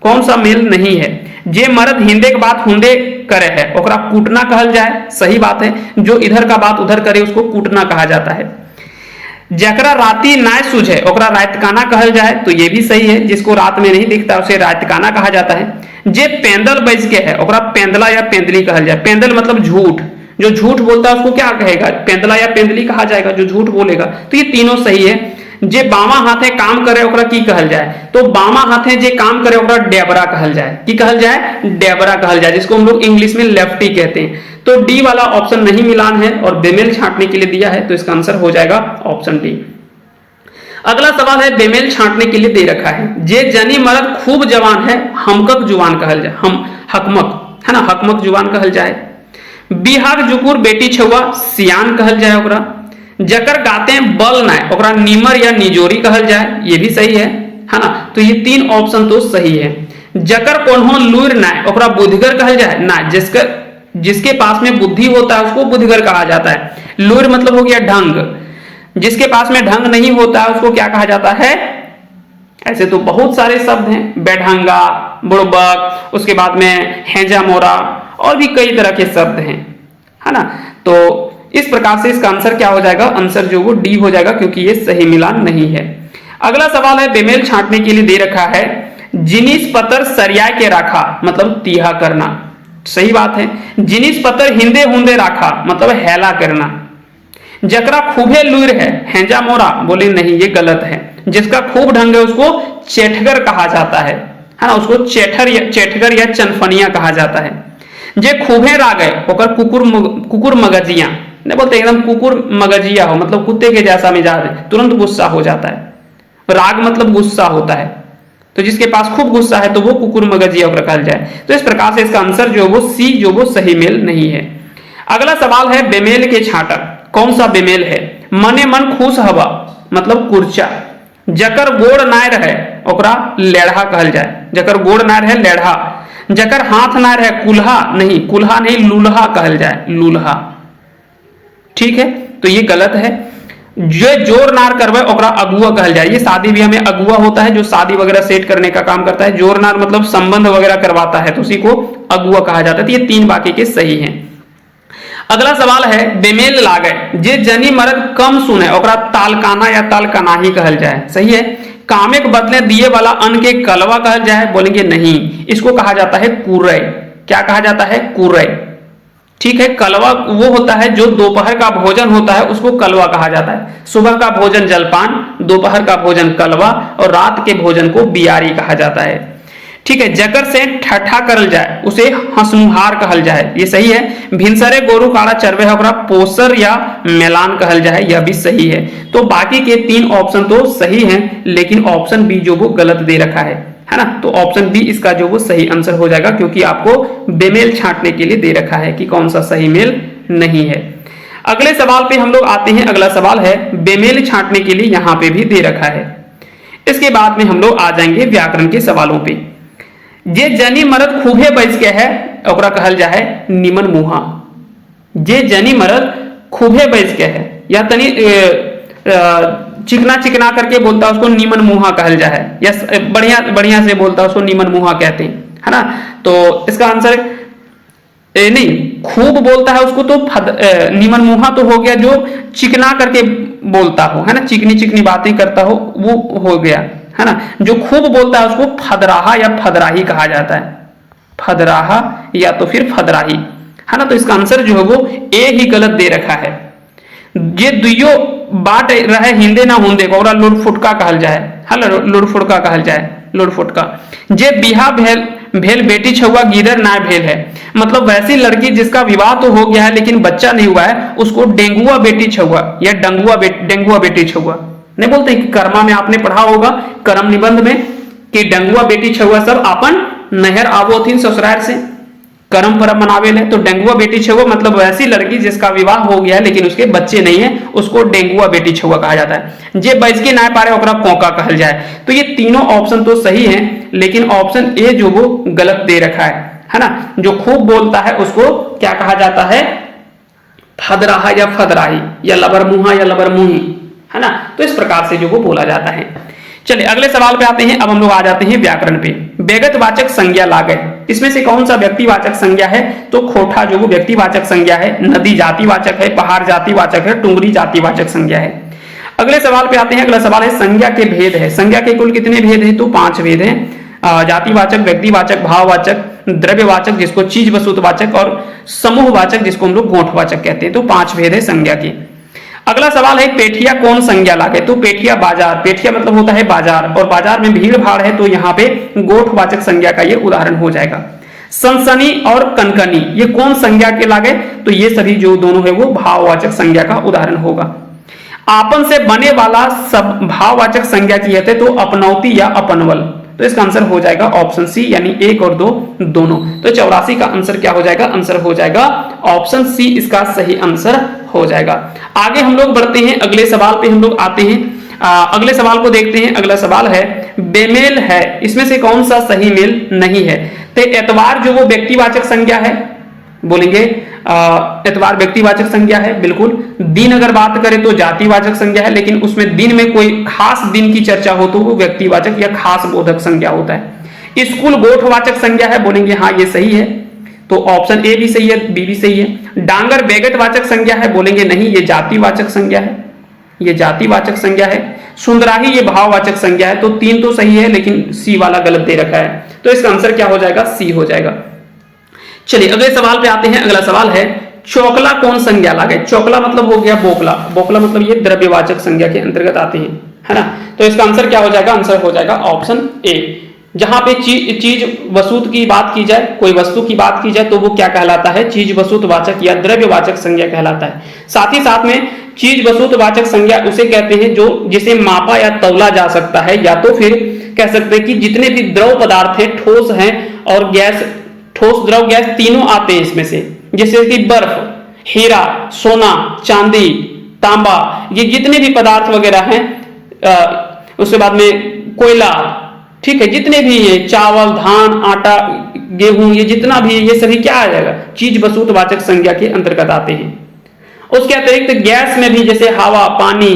कौन सा मेल नहीं है। जे मर्द हिंदे के बात हुंदे करे है ओकरा कूटना कहल जाए। सही बात है, जो इधर का बात उधर करे उसको कूटना कहा जाता है। जकरा राती नाय सूझे ओकरा रातकाना कहल जाए। तो ये भी सही है, जिसको रात में नहीं दिखता उसे रातकाना कहा जाता है। जे पेंदल बज के है ओकरा पेंदला या पेंदली कहल जाए। पेंदल मतलब झूठ, जो झूठ बोलता है उसको क्या कहेगा, पेंदला या पेंदली कहा जाएगा, जो झूठ बोलेगा। तो ये तीनों सही है। जे बामा हाथे काम करे ओकरा की कहल जाए। तो बामा हाथे जे काम करे ओकरा डेबरा कहल जाए। की कहल जाए, डेबरा कहल जाए, जिसको हम लोग इंग्लिश में लेफ्टी कहते हैं। तो डी वाला ऑप्शन नहीं मिलान है और बेमेल छांटने के लिए दिया है, तो इसका आंसर हो जाएगा ऑप्शन डी। अगला सवाल है बेमेल छांटने के लिए दे रखा है। जे जनी मर्द खूब जवान है हमकक जुबान कहल जाए। हम हकमक, है ना, हकमक जुबान कहल जाए। बिहार जुकुर बेटी छुआ सियान कहल जाए ओकरा। जकर गाते हैं बल नाय ओकरा नीमर या निजोरी कहल जाए। ये भी सही है ना। तो ये तीन ऑप्शन तो सही है। जकर कोन्हो लूर नाय ओकरा बुद्धिगर कहल जाए ना। जिसके पास में बुद्धि होता है उसको बुद्धिगर कहा जाता है। लूर मतलब हो गया ढंग, जिसके पास में ढंग नहीं होता है उसको क्या कहा जाता है। ऐसे तो बहुत सारे शब्द हैं, बेढंगा, बुड़बक, उसके बाद में हेजा मोरा और भी कई तरह के शब्द हैं, है ना। तो इस प्रकार से इसका आंसर क्या हो जाएगा, आंसर जो वो डी हो जाएगा, क्योंकि ये सही मिलान नहीं है। अगला सवाल है बेमेल छांटने के लिए दे रखा है जिनिस पतर सरिया के राखा मतलब तीहा करना। सही बात है। जिनिस पतर हिंदे हुंदे राखा मतलब हैला करना। जकरा खूबे लूर है हेंजा मोरा बोले नहीं, ये गलत है। जिसका खूब ढंग है उसको चेठगर कहा जाता है ना। उसको चेठगर या चनफनिया कहा जाता है। जे खूबे राग है ओकर कुकुर मगजिया नहीं बोलते, एकदम कुकुर मगजिया हो मतलब कुत्ते के जैसा मिजाज है, तुरंत गुस्सा हो जाता है। राग मतलब गुस्सा होता है, तो जिसके पास खूब गुस्सा है तो वो कुकुर मगजिया ओकरा कहल जाए। तो इस प्रकार से इसका आंसर जो वो सी जो वो सही मेल नहीं है। अगला सवाल है बेमेल के छांटर कौन सा बेमेल है। मने मन खुश हवा मतलब कुर्चा। जकर गोड़ नाय रहे ओकरा लेढ़ा कहल जाए। जकर गोड़ नाय रहे लेढ़ा। जकर हाथ ना रहे कुल्हा नहीं, कुल्हा नहीं लूल्हा कहल जाए, लूल्हा, ठीक है। तो ये गलत है। जो जोर नार करवे ओकरा अगुआ कहल जाए। ये शादी ब्याह में अगुआ होता है जो शादी वगैरह सेट करने का काम करता है। जोर नार मतलब संबंध वगैरह करवाता है, तो उसी को अगुआ कहा जाता है। तो ये तीन बाकी के सही हैं। अगला सवाल है बेमेल लागे जे जनी मर्द कम सुने ओकरा तालकाना या तालकनाही कहल जाए। सही है। कामे के बदले दिए वाला अन्न के कलवा कहल जाए बोलेंगे नहीं, इसको कहा जाता है कुरय। क्या कहा जाता है, कुरय, ठीक है। कलवा वो होता है जो दोपहर का भोजन होता है उसको कलवा कहा जाता है। सुबह का भोजन जलपान, दोपहर का भोजन कलवा और रात के भोजन को बियारी कहा जाता है, ठीक है। जकर से ठट्ठा करल जाए उसे हंसमुहार कहल जाए। ये सही है। भिनसरे गोरु काड़ा चरवे ओकरा पोसर या मेलान कहल जाए, यह भी सही है। तो बाकी के तीन ऑप्शन तो सही हैं, लेकिन ऑप्शन बी जो वो गलत दे रखा है ना। तो ऑप्शन बी इसका जो वो सही आंसर हो जाएगा, क्योंकि आपको बेमेल छांटने के लिए दे रखा है कि कौन सा सही मेल नहीं है। अगले सवाल पे हम लोग आते हैं। अगला सवाल है बेमेल छांटने के लिए यहां पे भी दे रखा है। इसके बाद में हम लोग आ जाएंगे व्याकरण के सवालों पे। जे जनी मर्द खूबे बैस के है ओकरा कहल जाए निमन मुहा। जे जनी मर्द खूबे बैस के है या तनी चिकना चिकना करके बोलता है उसको नीमन मुहा कहल जाए, या बढ़िया बढ़िया से बोलता है उसको नीमन मुहा कहते हैं, है ना। तो इसका आंसर नहीं, खूब बोलता है उसको तो नीमन मुहा तो हो गया जो चिकना करके बोलता हो, है ना, चिकनी चिकनी बातें करता हो वो हो गया, है ना। जो खूब बोलता है उसको फदराहा या फदराही कहा जाता है, फदराहा या तो फिर फदराही, है ना। तो इसका आंसर जो है वो ए ही गलत दे रखा है। जे दुइयो बाट रहे हिंदे ना होंदे ओकरा लुड़फुटका कहल जाए। हाँ, लुड़फुटका कहल जाए, लुड़फुटका। जे बिहा भेल भेल बेटी छुआ गिदर ना भेल है, मतलब वैसी लड़की जिसका विवाह तो हो गया है लेकिन बच्चा नहीं हुआ है, उसको डेंगुआ बेटी छुआ या डेंगुआ बेटी छुआ नहीं बोलते कि कर्मा में आपने पढ़ा होगा कर्म निबंध में कि डेंगुआ बेटी छुआ सब अपन नहर आवो थी ससुराल से कर्म परम मनावे ले। तो डेंगुआ बेटी छुआ मतलब वैसी लड़की जिसका विवाह हो गया है लेकिन उसके बच्चे नहीं है, उसको डेंगुआ बेटी छुआ कहा जाता है। जे बैज के ना पारे ओकरा कोका कहल जाए। तो ये तीनों ऑप्शन तो सही है, लेकिन ऑप्शन ए जो वो गलत दे रखा है ना। जो खूब बोलता है उसको क्या कहा जाता है, फदराहा या फदराही या लबरमुहा या लबरमुही, है ना। तो इस प्रकार से जो वो बोला जाता है। चलिए अगले सवाल पे आते हैं। अब हम लोग आ जाते हैं व्याकरण पे। व्यक्तिवाचक संज्ञा लागे, इसमें से कौन सा व्यक्तिवाचक संज्ञा है, तो खोठा जो वो व्यक्तिवाचक संज्ञा है, नदी जातिवाचक है, पहाड़ जातिवाचक है, टुंगरी जातिवाचक संज्ञा है। अगले सवाल पे आते हैं। अगला सवाल है संज्ञा के भेद है। संज्ञा के कुल कितने भेद हैं, तो 5 भेद हैं। जातिवाचक, व्यक्तिवाचक, भाववाचक, द्रव्यवाचक जिसको चीज वस्तुवाचक, और समूहवाचक जिसको हम लोग गोठवाचक कहते हैं। तो 5 भेद है संज्ञा के। अगला सवाल है पेठिया कौन संज्ञा लागे, तो पेठिया बाजार, पेठिया मतलब होता है बाजार, और बाजार में भीड़ भाड़ है तो यहाँ पे गोठवाचक संज्ञा का ये उदाहरण हो जाएगा। सनसनी और कनकनी ये कौन संज्ञा के लागे, तो ये सभी जो दोनों है वो भाववाचक संज्ञा का उदाहरण होगा। आपन से बने वाला सब भाववाचक संज्ञा की है तो अपनौती या अपनवल, तो इसका आंसर हो जाएगा ऑप्शन सी यानी 1 और 2 दोनों। तो 84 का आंसर क्या हो जाएगा, आंसर हो जाएगा ऑप्शन सी इसका सही आंसर हो जाएगा। आगे हम लोग बढ़ते हैं, अगले सवाल पे हम लोग आते हैं। अगले सवाल को देखते हैं। अगला सवाल है बेमेल है, इसमें से कौन सा सही मेल नहीं है, तो एतवार जो वो व्यक्तिवाचक संज्ञा है, बोलेंगे एतवार व्यक्तिवाचक संज्ञा है बिल्कुल। दिन अगर बात करें तो जातिवाचक संज्ञा है, लेकिन उसमें दिन में कोई खास दिन की चर्चा हो तो वो व्यक्तिवाचक या खास बोधक संज्ञा होता है। स्कूल गोठवाचक संज्ञा है, बोलेंगे हाँ ये सही है, तो ऑप्शन ए भी सही है, बी भी सही है। डांगर बेगटवाचक संज्ञा है, बोलेंगे नहीं ये जातिवाचक संज्ञा है, ये जातिवाचक संज्ञा है। सुंदराही ये भाववाचक संज्ञा है। तो 3 तो सही है लेकिन सी वाला गलत दे रखा है, तो इसका आंसर क्या हो जाएगा, सी हो जाएगा। चलिए अगले सवाल पे आते हैं। अगला सवाल है चौकला कौन संज्ञा लागे, चौकला मतलब हो गया बोकला, बोकला मतलब ये द्रव्यवाचक संज्ञा के अंतर्गत आते हैं, है ना। तो इसका आंसर क्या हो जाएगा, आंसर हो जाएगा ऑप्शन ए। जहां पे चीज वस्तु की बात की जाए, कोई वस्तु की बात की जाए तो वो क्या कहलाता है, चीज वस्तुवाचक या द्रव्यवाचक संज्ञा कहलाता है। साथ ही साथ में चीज वस्तुवाचक संज्ञा उसे कहते हैं जो जिसे मापा या तौला जा सकता है, या तो फिर कह सकते हैं कि जितने भी द्रव पदार्थ है, ठोस हैं और गैस, ठोस द्रव गैस तीनों आते हैं इसमें से, जैसे कि बर्फ, हीरा, सोना, चांदी, तांबा, ये जितने भी पदार्थ वगैरह हैं, उसके बाद में कोयला, ठीक है, जितने भी ये चावल, धान, आटा, गेहूं, ये जितना भी ये सभी क्या आ जाएगा, चीज वस्तुवाचक संज्ञा के अंतर्गत आते हैं। उसके अतिरिक्त गैस में भी जैसे हवा, पानी,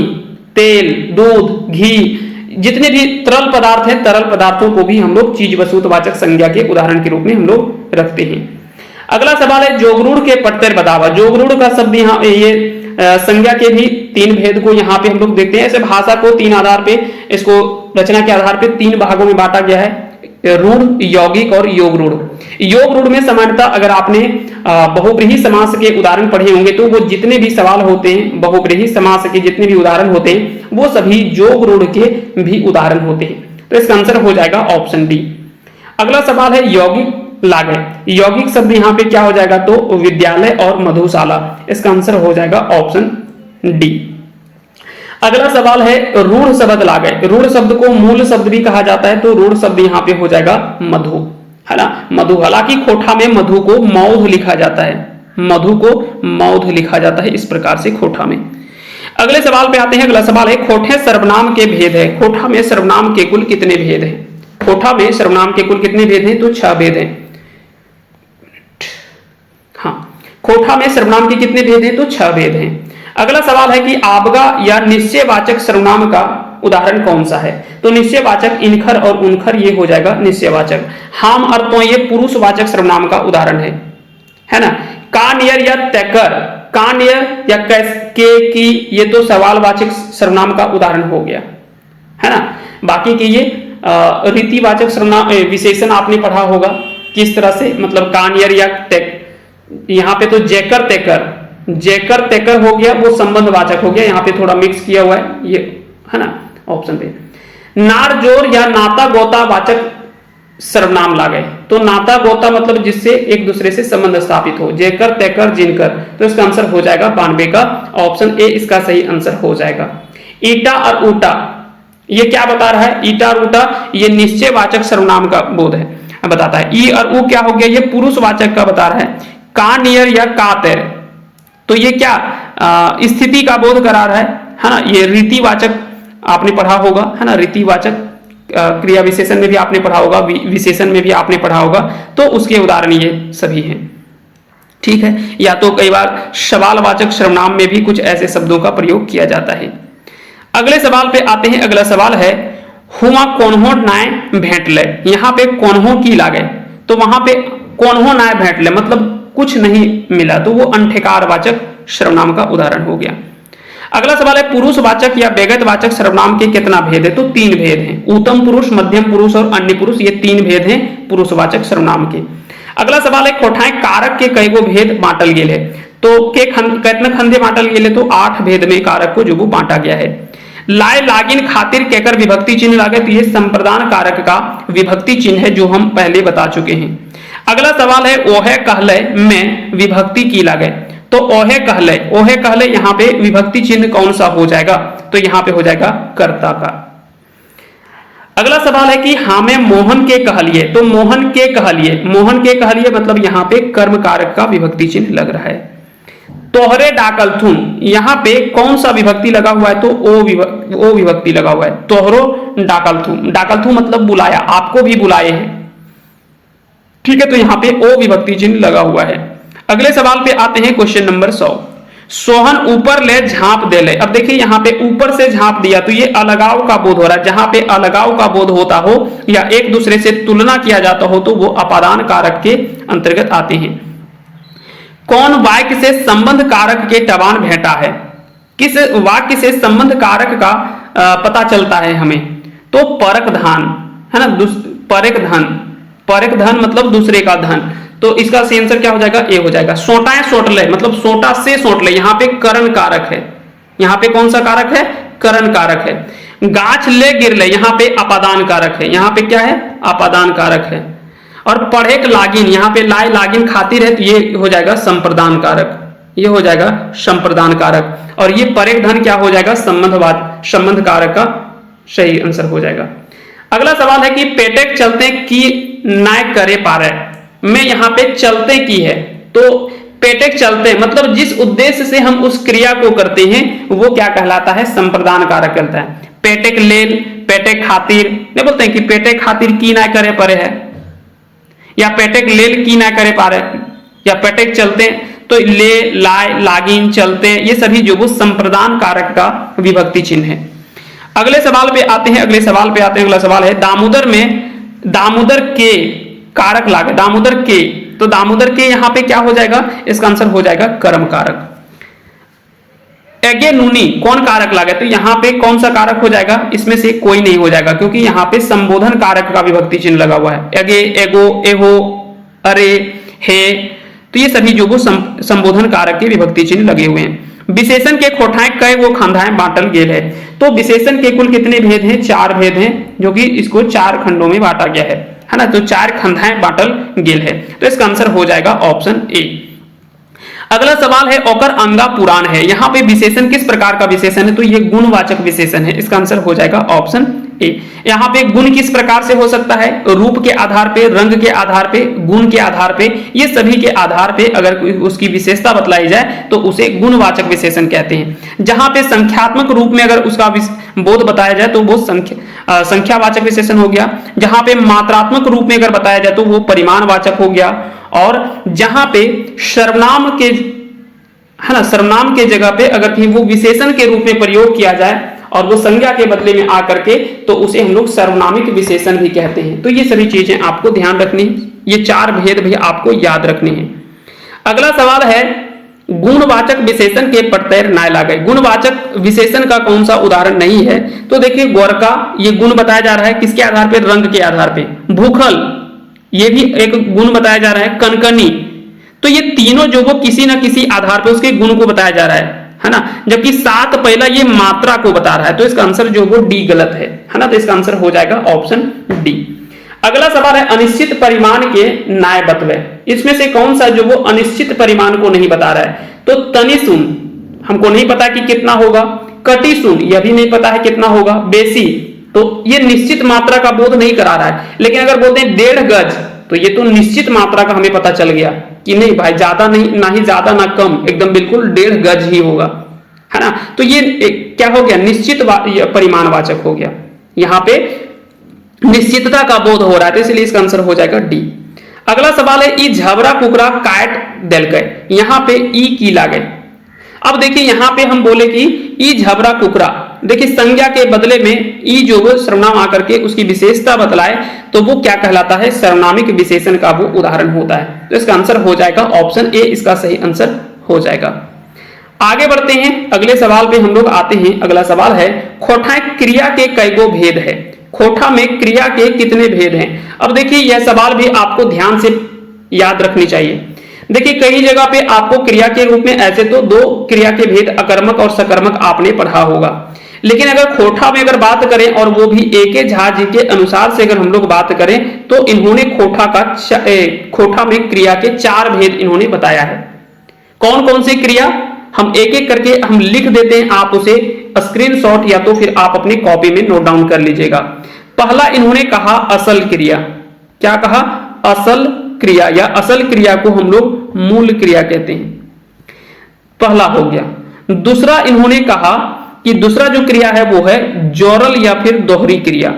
तेल, दूध, घी, जितने भी तरल पदार्थ हैं, तरल पदार्थों को भी हम लोग चीज वस्तुवाचक संज्ञा के उदाहरण के रूप में हम लोग रखते हैं। अगला सवाल है जोगरूढ़ के पट्टर बतावा। जोगरूढ़ का शब्द यहाँ ये संज्ञा के भी 3 भेद को यहाँ पे हम लोग देखते हैं। ऐसे भाषा को 3 आधार पे, इसको रचना के आधार पे 3 भागों में बांटा गया है, रूढ़, यौगिक और योग रूढ़। योग रूढ़ में सामान्यतः अगर आपने बहुब्रीहि समास के उदाहरण पढ़े होंगे तो वो जितने भी सवाल होते हैं, बहुब्रीहि समास के जितने भी उदाहरण होते हैं वो सभी योग रूढ़ के भी उदाहरण होते हैं। तो इसका आंसर हो जाएगा ऑप्शन डी। अगला सवाल है यौगिक लागे। यौगिक शब्द यहाँ पे क्या हो जाएगा, तो विद्यालय और मधुशाला, इसका आंसर हो जाएगा ऑप्शन डी। अगला सवाल है रूढ़ शब्द लागे। रूढ़ शब्द को मूल शब्द भी कहा जाता है, तो रूढ़ शब्द यहाँ पे हो जाएगा मधु, है ना, मधु। हालांकि खोठा में मधु को मौध लिखा जाता है, मधु को मौध लिखा जाता है इस प्रकार से खोठा में। अगले सवाल पे आते हैं। अगला सवाल है खोठे सर्वनाम के भेद है। खोठा में सर्वनाम के कुल कितने भेद हैं, खोठा में सर्वनाम के कुल कितने भेद हैं, तो 6 भेद हैं। हाँ, खोठा में सर्वनाम के कितने भेद हैं, तो 6 भेद हैं। अगला सवाल है कि आबगा या निश्चयवाचक सर्वनाम का उदाहरण कौन सा है, तो निश्चयवाचक इनखर और उनखर ये हो जाएगा निश्चयवाचक। हाम अर्थों ये पुरुषवाचक सर्वनाम का उदाहरण है ना। कानियर या तैकर, कानियर या के की ये तो सवालवाचक सर्वनाम का उदाहरण हो गया, है ना। बाकी के ये रीतिवाचक सर्वनाम विशेषण आपने पढ़ा होगा किस तरह से, मतलब कानियर या यहाँ पे तो जैकर तैकर, जेकर तेकर हो गया, वो संबंधवाचक हो गया, यहां पे थोड़ा मिक्स किया हुआ है ये, है ना, ऑप्शन पे। नार जोर या नाता गोता वाचक सर्वनाम लागे, तो नाता गोता मतलब जिससे एक दूसरे से संबंध स्थापित हो, जेकर तेकर जिनकर, तो इसका आंसर हो जाएगा 92 का ऑप्शन ए इसका सही आंसर हो जाएगा। ईटा और ऊटा ये क्या बता रहा है, ईटा और ऊटा ये निश्चयवाचक सर्वनाम का बोध है, बताता है। ई और ऊ क्या हो गया, ये पुरुषवाचक का बता रहा है। का नियर या का तेर, तो ये क्या स्थिति का बोध करा रहा है ना, ये रीतिवाचक आपने पढ़ा होगा, है ना, रीतिवाचक क्रिया विशेषण में भी आपने पढ़ा होगा, विशेषण में भी आपने पढ़ा होगा, तो उसके उदाहरण ये सभी हैं, ठीक है। या तो कई बार सवालवाचक सर्वनाम में भी कुछ ऐसे शब्दों का प्रयोग किया जाता है। अगले सवाल पे आते हैं। अगला सवाल है हुआ कोन्हो नाय भेंटले, यहाँ पे कोन्हो की लागे, तो वहां पे कोन्हो नाय भेंटले मतलब कुछ नहीं मिला, तो वो अनठेकारवाचक सर्वनाम का उदाहरण हो गया। अगला सवाल है पुरुषवाचक या व्यगतवाचक सर्वनाम के कितना भेद है, तो 3 भेद हैं। उत्तम पुरुष, मध्यम पुरुष और अन्य पुरुष, ये 3 भेद हैं पुरुषवाचक सर्वनाम के। अगला सवाल है कोठाएं कारक के कई गो भेद बांटल गेल है, तो के कितने खंधे बांटल गेल है, तो 8 भेद में कारक को जो वो बांटा गया है। लाए लागिन खातिर केकर विभक्ति चिन्ह लागे, तो ये संप्रदान कारक का विभक्ति चिन्ह है जो हम पहले बता चुके हैं। अगला सवाल है ओहे कहले में विभक्ति की लागे, तो ओहे कहले यहाँ पे विभक्ति चिन्ह कौन सा हो जाएगा, तो यहाँ पे हो जाएगा कर्ता का। अगला सवाल है कि हाँ मैं मोहन के कहलिए, तो मोहन के कहलिए मतलब यहाँ पे कर्म कारक का विभक्ति चिन्ह लग रहा है। तोहरे डाकलथुन, यहाँ पे कौन सा विभक्ति लगा हुआ है, तो ओ विभक्ति लगा हुआ है। तोहरो डाकलथुन मतलब बुलाया, आपको भी बुलाए हैं, ठीक है, तो यहाँ पे ओ विभक्ति चिन्ह लगा हुआ है। अगले सवाल पे आते हैं, क्वेश्चन नंबर 100। सोहन ऊपर ले झांप दे ले, अब देखिए यहाँ पे ऊपर से झांप दिया, तो ये अलगाव का बोध हो रहा है। जहां पे अलगाव का बोध होता हो या एक दूसरे से तुलना किया जाता हो, तो वो अपादान कारक के अंतर्गत आते हैं। कौन वाक्य से संबंध कारक के टबान भेंटा है, किस वाक्य से संबंध कारक का पता चलता है हमें, तो परक धन, है ना, परक धन मतलब दूसरे का धन, तो इसका सही आंसर क्या हो जाएगा, ए हो जाएगा। सोटाएं सोटले मतलब सोटा से सोटले, यहाँ पे करण कारक है, यहाँ पे कौन सा कारक है, करण कारक है। गाछ ले गिरले, यहाँ पे अपादान कारक है, यहाँ पे क्या है, अपादान कारक है। और पढ़ेक लागिन, यहाँ पे लाए लागिन खातिर है, तो ये हो जाएगा संप्रदान कारक, ये हो जाएगा संप्रदान कारक। और ये परेक धन क्या हो जाएगा, संबंध कारक का सही आंसर हो जाएगा। अगला सवाल है कि पेटेक चलते की नाय करे पारे में, यहाँ पे चलते की है, तो पेटेक चलते मतलब जिस उद्देश्य से हम उस क्रिया को करते हैं वो क्या कहलाता है, संप्रदान कारक कहलाता है। पेटेक लेल, पेटेक खातिर, नहीं बोलते हैं कि पेटेक खातिर की नाय करे परे है, या पेटेक लेल की नाय करे पारे, या पेटेक चलते, तो ले लाए लागिन चलते, ये सभी जो वो संप्रदान कारक का विभक्ति चिन्ह है। अगले सवाल पे आते हैं। अगला सवाल है दामोदर में दामोदर के कारक लागे, दामोदर के, तो दामोदर के यहाँ पे क्या हो जाएगा, इसका आंसर हो जाएगा कर्म कारक। एगे नूनी कौन कारक लागे, तो यहाँ पे कौन सा कारक हो जाएगा, इसमें से कोई नहीं हो जाएगा, क्योंकि यहाँ पे संबोधन कारक का विभक्ति चिन्ह लगा हुआ है। एगे, एगो, एहो, अरे, हे, तो ये सभी जो वो संबोधन कारक के विभक्ति चिन्ह लगे हुए हैं। विशेषण के खोठाएं कई वो खंधाएं बांटल गेल है, तो विशेषण के कुल कितने भेद हैं, 4 भेद हैं, जो कि इसको 4 खंडों में बांटा गया है ना, तो 4 खंधाएं बांटल गेल है, तो इसका आंसर हो जाएगा ऑप्शन ए। अगला सवाल है ओकर अंगा पुराण है, यहाँ पे विशेषण किस प्रकार का विशेषण है, तो ये गुणवाचक विशेषण है, इसका आंसर हो जाएगा ऑप्शन ए। यहाँ पे गुण किस प्रकार से हो सकता है, रूप के आधार पे, रंग के आधार पे, गुण के आधार पे, ये सभी के आधार पे अगर उसकी विशेषता बतलाई जाए तो उसे गुणवाचक विशेषण कहते हैं। जहां पे संख्यात्मक रूप में अगर उसका बोध बताया जाए तो वो संख्यावाचक विशेषण हो गया। जहां पे मात्रात्मक रूप में अगर बताया जाए तो वो परिमाणवाचक हो गया। और जहां पे सर्वनाम के, है ना, सर्वनाम के जगह पे अगर कहीं वो विशेषण के रूप में प्रयोग किया जाए और वो संज्ञा के बदले में आकर के, तो उसे हम लोग सर्वनामिक विशेषण भी कहते हैं। तो ये सभी चीजें आपको ध्यान रखनी है, ये 4 भेद भी आपको याद रखने हैं। अगला सवाल है गुणवाचक विशेषण के प्रत्यय नाय लागे, गुणवाचक विशेषण का कौन सा उदाहरण नहीं है, तो देखिए गोरका, ये गुण बताया जा रहा है किसके आधार पर, रंग के आधार पर। भूखल, ये भी एक गुण बताया जा रहा है। कनकनी, तो ये तीनों जो वो किसी ना किसी आधार पर उसके गुण को बताया जा रहा है ना, जबकि 7 पहला ये मात्रा को बता रहा है। तो इसका आंसर जो वो डी गलत है ना, तो इसका आंसर हो जाएगा ऑप्शन डी। अगला सवाल है अनिश्चित परिमाण के न्याय बतवे। इसमें से कौन सा जो वो अनिश्चित परिमाण को नहीं बता रहा है? तो तनिशून हमको नहीं पता कि कितना होगा, कटिशून यह भी नहीं पता है कितना होगा, बेसी तो ये निश्चित मात्रा का बोध नहीं करा रहा है। लेकिन अगर बोलते हैं 1.5 गज तो ये तो निश्चित मात्रा का हमें पता चल गया कि नहीं भाई, ज्यादा नहीं, ना ही ज्यादा ना कम, एकदम बिल्कुल 1.5 गज ही होगा, है ना। तो ये क्या हो गया? निश्चित परिमाणवाचक हो गया। यहां पे निश्चितता का बोध हो रहा है, तो इसलिए इसका आंसर हो जाएगा डी। अगला सवाल है ई झबरा कुकरा काट देल गए, यहां पे ई की लागे। अब देखिए यहां पे हम बोले कि ई झबरा कुकरा, देखिए संज्ञा के बदले में ई जो वो सर्वनाम आकर के उसकी विशेषता बतलाए तो वो क्या कहलाता है? सर्वनामिक विशेषण का वो उदाहरण होता है। तो इसका आंसर हो जाएगा ऑप्शन ए, इसका सही आंसर हो जाएगा। आगे बढ़ते हैं, अगले सवाल पे हम लोग आते हैं। अगला सवाल है खोठा क्रिया के कईगो भेद है? खोठा में क्रिया के कितने भेद हैं? अब देखिए यह सवाल भी आपको ध्यान से याद रखनी चाहिए। देखिए कई जगह पे आपको क्रिया के रूप में ऐसे तो 2 क्रिया के भेद अकर्मक और सकर्मक आपने पढ़ा होगा, लेकिन अगर खोठा में अगर बात करें और वो भी ए.के. झा जी के अनुसार से अगर हम लोग बात करें तो इन्होंने खोठा में क्रिया के 4 भेद इन्होंने बताया है। कौन कौन सी क्रिया? हम एक एक करके हम लिख देते हैं, आप उसे स्क्रीनशॉट या तो फिर आप अपनी कॉपी में नोट डाउन कर लीजिएगा। पहला इन्होंने कहा असल क्रिया। क्या कहा? असल क्रिया, या असल क्रिया को हम लोग मूल क्रिया कहते हैं, पहला हो गया। दूसरा इन्होंने कहा कि दूसरा जो क्रिया है वो है जोरल या फिर दोहरी क्रिया,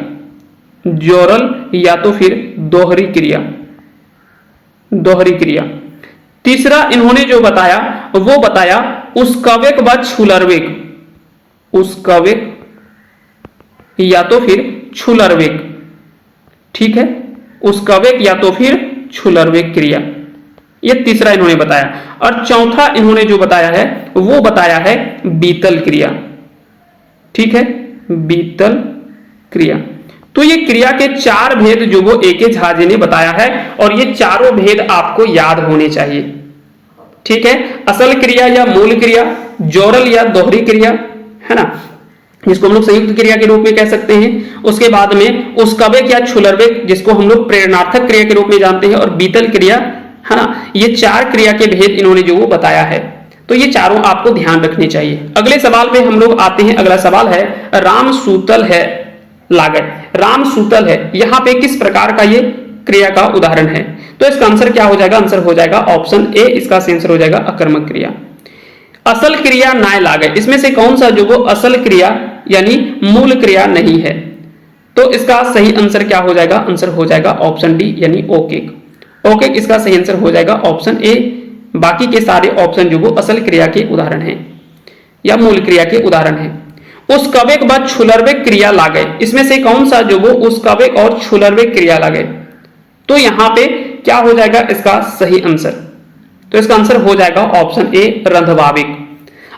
जोरल या तो फिर दोहरी क्रिया, दोहरी क्रिया। तीसरा इन्होंने जो बताया वो बताया उस्कवेक व छुलरवेक, उस्कवेक या तो फिर छुलरवेक, ठीक है, उस्कवेक या तो फिर छुलरवेक क्रिया, ये तीसरा इन्होंने बताया। और चौथा इन्होंने जो बताया है वो बताया है बीतल क्रिया, ठीक है, बीतल क्रिया। तो ये क्रिया के 4 भेद जो वो ए.के. झा जी ने बताया है और ये चारों भेद आपको याद होने चाहिए, ठीक है। असल क्रिया या मूल क्रिया, जोरल या दोहरी क्रिया, है ना, जिसको हम लोग संयुक्त क्रिया के रूप में कह सकते हैं। उसके बाद में उस्कवेक या छुलरवेक जिसको हम लोग प्रेरणार्थक क्रिया के रूप में जानते हैं, और बीतल क्रिया, है ना। ये 4 क्रिया के भेद इन्होंने जो वो बताया है, तो ये चारों आपको ध्यान रखने चाहिए। अगले सवाल पे हम लोग आते हैं। अगला सवाल है राम सूतल है लागत। राम सूतल है, यहां पे किस प्रकार का ये क्रिया का उदाहरण है? तो इसका आंसर क्या हो जाएगा? आंसर हो जाएगा ऑप्शन ए, इसका आंसर हो जाएगा अकर्मक क्रिया। असल क्रिया नाय लागे, इसमें से कौन सा जो वो असल क्रिया यानी मूल क्रिया नहीं है? तो इसका सही आंसर क्या हो जाएगा? आंसर हो जाएगा ऑप्शन डी यानी ओकेक। ओकेक इसका सही आंसर हो जाएगा ऑप्शन ए। बाकी के सारे ऑप्शन जो वो असल क्रिया के उदाहरण हैं या मूल क्रिया के उदाहरण हैं। उस्कवेक व छुलरवेक क्रिया लागे, इसमें से कौन सा जो वो उस्कवेक और छुलरवेक क्रिया लागे? तो यहां पे क्या हो जाएगा इसका सही आंसर? तो इसका आंसर हो जाएगा ऑप्शन ए रंधवाविक।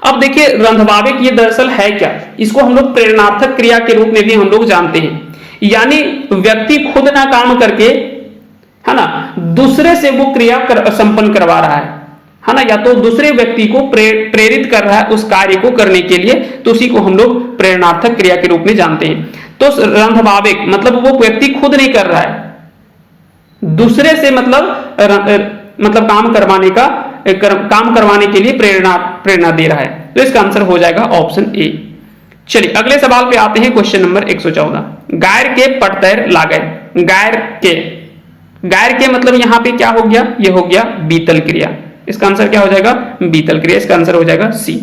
अब देखिए रंधवाविक ये दरअसल है क्या? इसको हम लोग प्रेरणार्थक क्रिया के रूप में भी हम लोग जानते हैं, यानी व्यक्ति खुद ना काम करके, है ना, दूसरे से वो क्रिया संपन्न करवा रहा है ना, या तो दूसरे व्यक्ति को प्रेरित कर रहा है उस कार्य को करने के लिए, तो उसी को हम लोग प्रेरणार्थक क्रिया के रूप में जानते हैं। तो रंधवाविक मतलब वो व्यक्ति खुद नहीं कर रहा है, दूसरे से मतलब काम करवाने के लिए प्रेरणा दे रहा है। तो इसका आंसर हो जाएगा ऑप्शन ए। चलिए अगले सवाल पे आते हैं, क्वेश्चन नंबर 114। गायर के पटतैर लागे। गायर के मतलब यहां पे क्या हो गया? ये हो गया बीतल क्रिया। इसका आंसर क्या हो जाएगा? बीतल क्रिया। इसका आंसर हो जाएगा सी।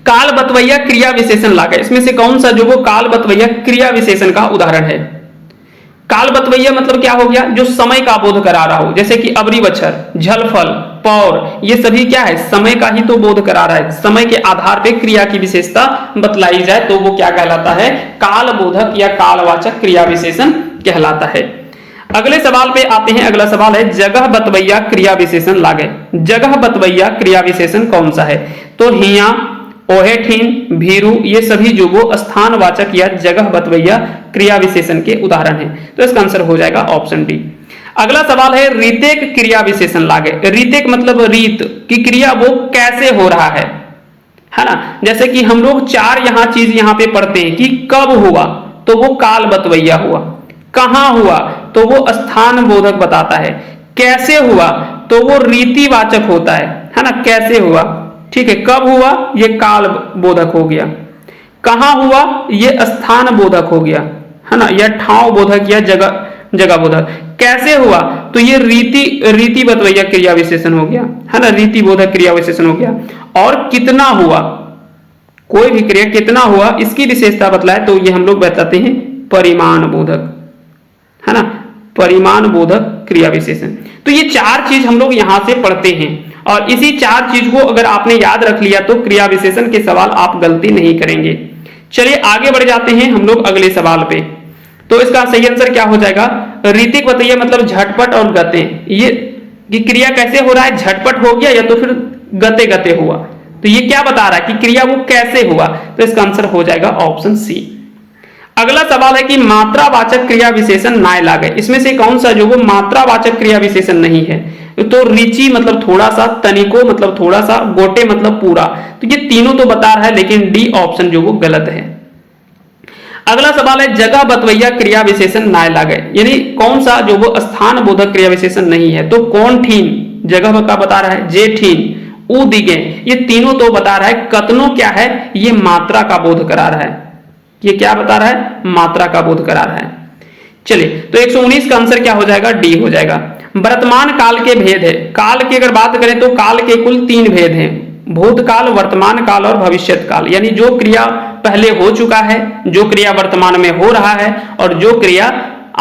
काल बतवैया क्रिया विशेषण लागे, इसमें से कौन सा जो वो काल बतवैया क्रिया विशेषण का उदाहरण है? काल बतवैया मतलब क्या हो गया? जो समय का बोध करा रहा हो, जैसे कि अबरी बछर, झलफल, पौर, ये सभी क्या है? समय का ही तो बोध करा रहा है। समय के आधार पे क्रिया की विशेषता बतलाई जाए तो वो क्या कहलाता है? काल बोधक या कालवाचक क्रिया विशेषण कहलाता है। अगले सवाल पे आते हैं। अगला सवाल है जगह बतवैया क्रिया विशेषण लागे। जगह बतवैया क्रिया विशेषण कौन सा है? तो हिया, ओहेठीन, भीरू, ये सभी जो वो स्थानवाचक या जगह बतवैया क्रिया विशेषण के उदाहरण हैं। तो इसका आंसर हो जाएगा ऑप्शन डी। अगला सवाल है रीतेक क्रिया विशेषण लागे। रीतेक मतलब रीत की क्रिया वो कैसे हो रहा है ना। जैसे कि हम लोग चार यहाँ चीज यहाँ पे पढ़ते हैं कि कब हुआ तो वो काल बतवैया हुआ, कहां हुआ तो वो स्थान बोधक बताता है, कैसे हुआ तो वो रीतिवाचक होता है ना, कैसे हुआ, ठीक है। कब हुआ ये काल बोधक हो गया, कहां हुआ ये स्थान बोधक हो गया है ना, या ठाव बोधक या जगह बोधक। कैसे हुआ तो ये रीति बतवैया क्रिया विशेषण हो गया है ना, रीति बोधक क्रिया विशेषण हो गया। और कितना हुआ, कोई भी क्रिया कितना हुआ इसकी विशेषता बतलाए तो ये हम लोग बताते हैं परिमाण बोधक है ना, परिमाण बोधक क्रिया विशेषण। तो ये चार चीज हम लोग यहां से पढ़ते हैं और इसी चार चीज को अगर आपने याद रख लिया तो क्रिया विशेषण के सवाल आप गलती नहीं करेंगे। चलिए आगे बढ़ जाते हैं हम लोग अगले सवाल पे। तो इसका सही आंसर क्या हो जाएगा, रीतिक बताइए मतलब झटपट और गते। ये क्रिया कैसे हो रहा है, झटपट हो गया या तो फिर गते गते हुआ। तो ये क्या बता रहा है कि क्रिया वो कैसे हुआ, तो इसका आंसर हो जाएगा ऑप्शन सी। अगला सवाल है कि मात्रावाचक क्रिया विशेषण नाय लागे। इसमें से कौन सा जो वो मात्रावाचक क्रिया विशेषण नहीं है, तो रिचि मतलब थोड़ा सा, तनिको मतलब थोड़ा सा, गोटे मतलब पूरा। तो ये तीनों तो बता रहा है लेकिन डी ऑप्शन जो वो गलत है। अगला सवाल है जगह बतवैया क्रिया विशेषण नाय लागे, यानी कौन सा जो वो स्थान बोधक क्रिया विशेषण नहीं है। तो कौन ठीन जगह का बता रहा है, जे ठीन, उ दिगे, ये तीनों तो बता रहा है। कतनो क्या है, ये मात्रा का बोध करा रहा है। ये क्या बता रहा है, मात्रा का बोध करा रहा है। चलिए तो 119 का आंसर क्या हो जाएगा, डी हो जाएगा। वर्तमान काल के भेद है। काल की अगर बात करें तो काल के कुल 3 भेद हैं, भूतकाल, वर्तमान काल और भविष्यत काल। यानी जो क्रिया पहले हो चुका है, जो क्रिया वर्तमान में हो रहा है और जो क्रिया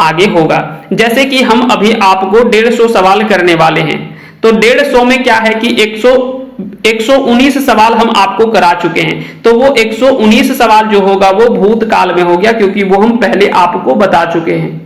आगे होगा। जैसे कि हम अभी आपको 150 सवाल करने वाले हैं, तो 150 में क्या है कि 119 सवाल हम आपको करा चुके हैं। तो वो 119 सवाल जो होगा वो भूतकाल में हो गया, क्योंकि वो हम पहले आपको बता चुके हैं।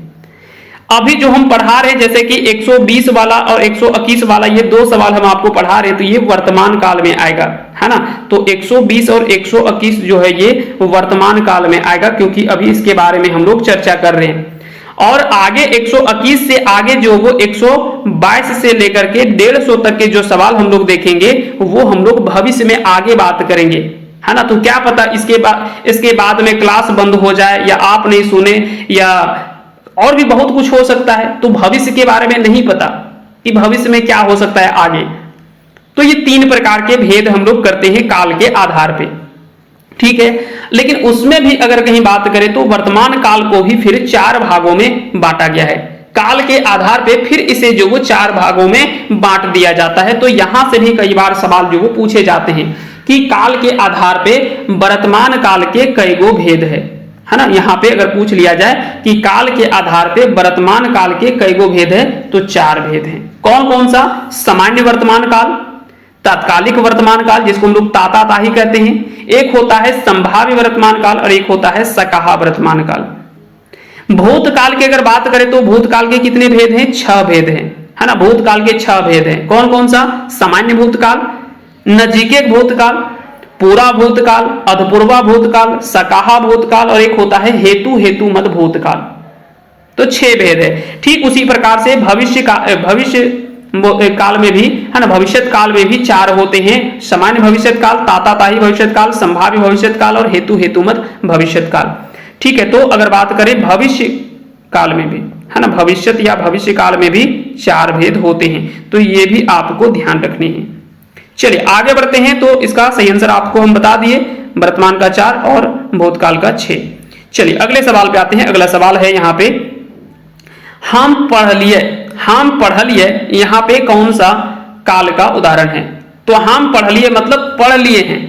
अभी जो हम पढ़ा रहे हैं जैसे कि 120 वाला और 121 वाला, ये 2 सवाल हम आपको पढ़ा रहे हैं, तो ये वर्तमान काल में आएगा है ना। तो 120 और 121 जो है ये वर्तमान काल में आएगा, क्योंकि अभी इसके बारे में हम लोग चर्चा कर रहे हैं। और आगे 121 से आगे जो वो 122 से लेकर के 150 तक के जो सवाल हम लोग देखेंगे वो हम लोग भविष्य में आगे बात करेंगे है ना। तो क्या पता इसके बाद में क्लास बंद हो जाए या आप नहीं सुने या और भी बहुत कुछ हो सकता है। तो भविष्य के बारे में नहीं पता कि भविष्य में क्या हो सकता है आगे। तो ये 3 प्रकार के भेद हम लोग करते हैं काल के आधार पे, ठीक है। लेकिन उसमें भी अगर कहीं बात करें तो वर्तमान काल को भी फिर 4 भागों में बांटा गया है। काल के आधार पे फिर इसे जो वो 4 भागों में बांट दिया जाता है। तो यहां से भी कई बार सवाल जो वो पूछे जाते हैं कि काल के आधार पे वर्तमान काल के कई गो भेद है ना। यहां पे अगर पूछ लिया जाए कि काल के आधार पे वर्तमान काल के कई गो भेद है, तो 4 भेद हैं। कौन कौन सा, सामान्य वर्तमान काल, तात्कालिक वर्तमान काल जिसको हम लोग ताताताही कहते हैं, एक होता है संभाव्य वर्तमान काल और एक होता है सकाहा वर्तमान काल। भूतकाल की अगर बात करें तो भूतकाल के कितने भेद हैं, 6 भेद हैं है ना। भूतकाल के 6 भेद हैं। कौन कौन सा, सामान्य भूतकाल, नजीके भूतकाल, पूरा भूतकाल, अधपूर्वा भूतकाल, सकाहा भूतकाल और एक होता है हेतु मत भूतकाल। तो 6 भेद है। ठीक उसी प्रकार से भविष्य काल में भी है ना, भविष्यत काल में भी 4 होते हैं, सामान्य भविष्यत काल, ताताताही भविष्यत काल, संभाव्य भविष्यत काल और हेतु मत भविष्यत काल, ठीक है। तो अगर बात करें भविष्य काल में भी है ना, भविष्यत या भविष्य काल में भी 4 भेद होते हैं। तो ये भी आपको ध्यान रखने हैं। चलिए आगे बढ़ते हैं। तो इसका सही आंसर आपको हम बता दिए, वर्तमान का 4 और भूतकाल का 6। चलिए अगले सवाल पे आते हैं। अगला सवाल है यहाँ पे, हम पढ़ लिए यहाँ पे कौन सा काल का उदाहरण है। तो हम पढ़ लिए मतलब पढ़ लिए हैं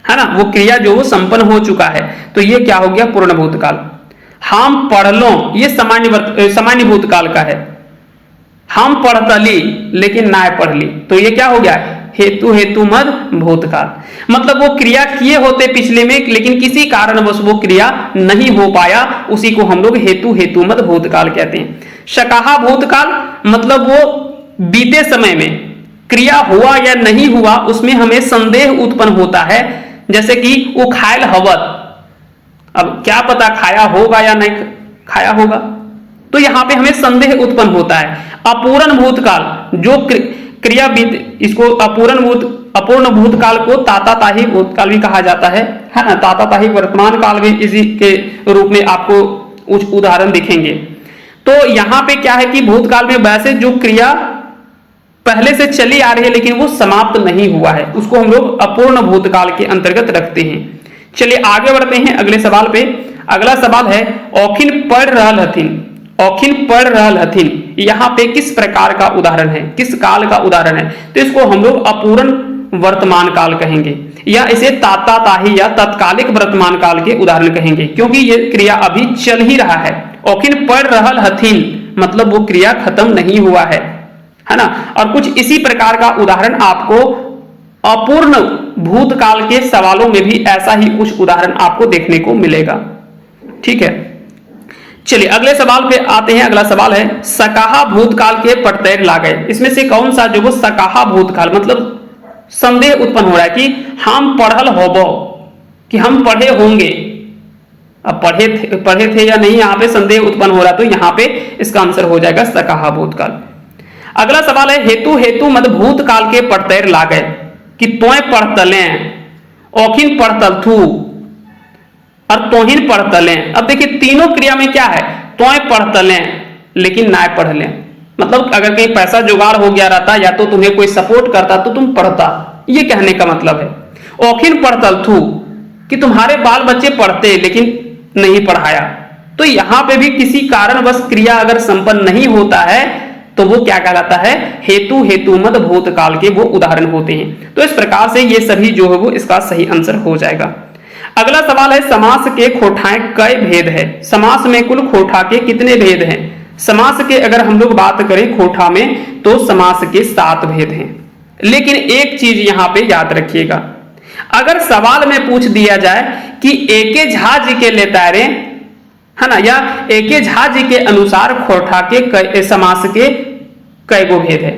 है ना, वो क्रिया जो वो संपन्न हो चुका है। तो ये क्या हो गया, पूर्ण भूतकाल। हम पढ़ लो ये सामान्य भूतकाल का है। हम पढ़तली लेकिन ना पढ़ ली, तो ये क्या हो गया, हेतु मत भूतकाल। मतलब वो क्रिया किए होते पिछले में लेकिन किसी कारणवश वो क्रिया नहीं हो पाया, उसी को हम लोग हेतु मत भूतकाल कहते हैं। सकाहा भूतकाल मतलब वो बीते समय में क्रिया हुआ या नहीं हुआ उसमें हमें संदेह उत्पन्न होता है। जैसे कि वो खायल हवत, अब क्या पता खाया होगा या नहीं खाया होगा, तो यहां पे हमें संदेह उत्पन्न होता है। अपूर्ण भूतकाल जो क्रियाविद, इसको अपूर्ण भूतकाल को ताताताही भूतकाल भी कहा जाता है ना, ताताताही वर्तमान काल भी इसी के रूप में आपको कुछ उदाहरण दिखेंगे। तो यहां पे क्या है कि भूतकाल में वैसे जो क्रिया पहले से चली आ रही है लेकिन वो समाप्त नहीं हुआ है, उसको हम लोग अपूर्ण भूतकाल के अंतर्गत रखते हैं। चलिए आगे बढ़ते हैं अगले सवाल पे। अगला सवाल है औखिन पढ़ रहल हथिन। औखिन पढ़ रहल हथिन यहाँ पे किस प्रकार का उदाहरण है, किस काल का उदाहरण है? तो इसको हम लोग अपूर्ण वर्तमान काल कहेंगे या इसे ताताताही या तत्कालिक वर्तमान काल के उदाहरण कहेंगे, क्योंकि ये क्रिया अभी चल ही रहा है। औखिन पढ़ रहल हथिन मतलब वो क्रिया खत्म नहीं हुआ है ना। और कुछ इसी प्रकार का उदाहरण आपको अपूर्ण भूतकाल के सवालों में भी ऐसा ही कुछ उदाहरण आपको देखने को मिलेगा। ठीक है, चलिए अगले सवाल पे आते हैं। अगला सवाल है सकाहा भूतकाल के पटतैर लागे। इसमें से कौन सा जो वो सकाहा भूतकाल, मतलब संदेह उत्पन्न हो रहा है कि हम पढ़ल होबो, कि हम पढ़े होंगे। अब पढ़े थे या नहीं, यहां पे संदेह उत्पन्न हो रहा है, तो यहां पे इसका आंसर हो जाएगा सकाहा भूतकाल। अगला सवाल है हेतु मत भूतकाल के पढ़तैर लागे, कि तोय पढ़तले, औखिन पढ़तल थू और तोहिन पढ़तले। अब देखिए तीनों क्रिया में क्या है, तोय पढ़तले लेकिन ना पढ़ ले, मतलब अगर कहीं पैसा जुगाड़ हो गया रहता या तो तुम्हें कोई सपोर्ट करता तो तुम पढ़ता, ये कहने का मतलब है। औखिन पढ़तल थू कि तुम्हारे बाल बच्चे पढ़ते लेकिन नहीं पढ़ाया। तो यहां पे भी किसी कारणवश क्रिया अगर संपन्न नहीं होता है तो वो क्या कहलाता है, हेतु मत भूतकाल के वो उदाहरण होते हैं। तो इस प्रकार से ये सभी जो है वो इसका सही आंसर हो जाएगा। अगला सवाल है समास के खोठाएं कई भेद है। समास में कुल खोठा के कितने भेद हैं? समास के अगर हम लोग बात करें खोठा में तो समास के 7 भेद हैं। लेकिन एक चीज यहां पे याद रखिएगा, अगर सवाल में पूछ दिया जाए कि एके झा जी के लेतारे है ना, या एके झा जी के अनुसार खोठा के समास के कई गो भेद है,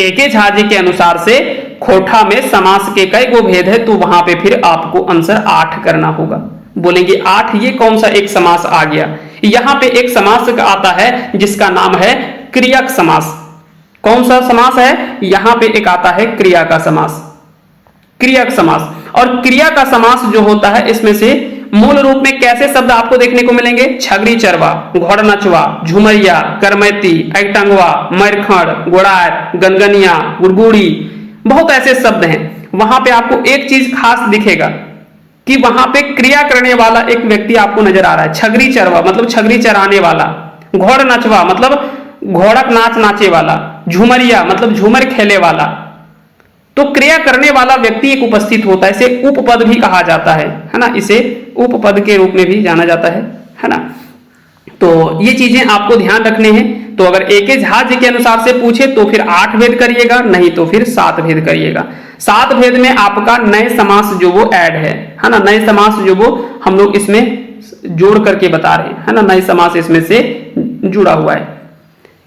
एके झा जी के अनुसार से खोठा में समास के कई गो भेद है, तो वहां पे फिर आपको आंसर 8 करना होगा। बोलेंगे 8, ये कौन सा एक समास आ गया? यहां पे एक समास आता है जिसका नाम है क्रियक समास। कौन सा समास है? यहां पे एक आता है क्रिया का समास, क्रियक समास। और क्रिया का समास जो होता है इसमें से मूल रूप में कैसे शब्द आपको देखने को मिलेंगे? छगरी चरवा, घोड़ नचवा, झुमरिया, करमैती, ऐटंगवा, मरखड़, गोड़ार, गनगनिया, गुड़गुड़ी, बहुत ऐसे शब्द हैं। वहां पे आपको एक चीज खास दिखेगा कि वहां पे क्रिया करने वाला एक व्यक्ति आपको नजर आ रहा है। छगरी चरवा मतलब छगरी चराने वाला, घोड़ नचवा मतलब घोड़क नाच नाचे वाला, झुमरिया मतलब झूमर खेले वाला। तो क्रिया करने वाला व्यक्ति एक उपस्थित होता है, इसे उपपद भी कहा जाता है ना, इसे उपपद के रूप में भी जाना जाता है ना। तो ये चीजें आपको ध्यान रखने हैं। तो अगर एके झा जी के अनुसार से पूछे तो फिर 8 भेद करिएगा, नहीं तो फिर 7 भेद करिएगा। 7 भेद में आपका नए समास जो वो ऐड है ना, नए समास जो वो हम लोग इसमें जोड़ करके बता रहे हैं, है ना, नए समास इसमें से जुड़ा हुआ है।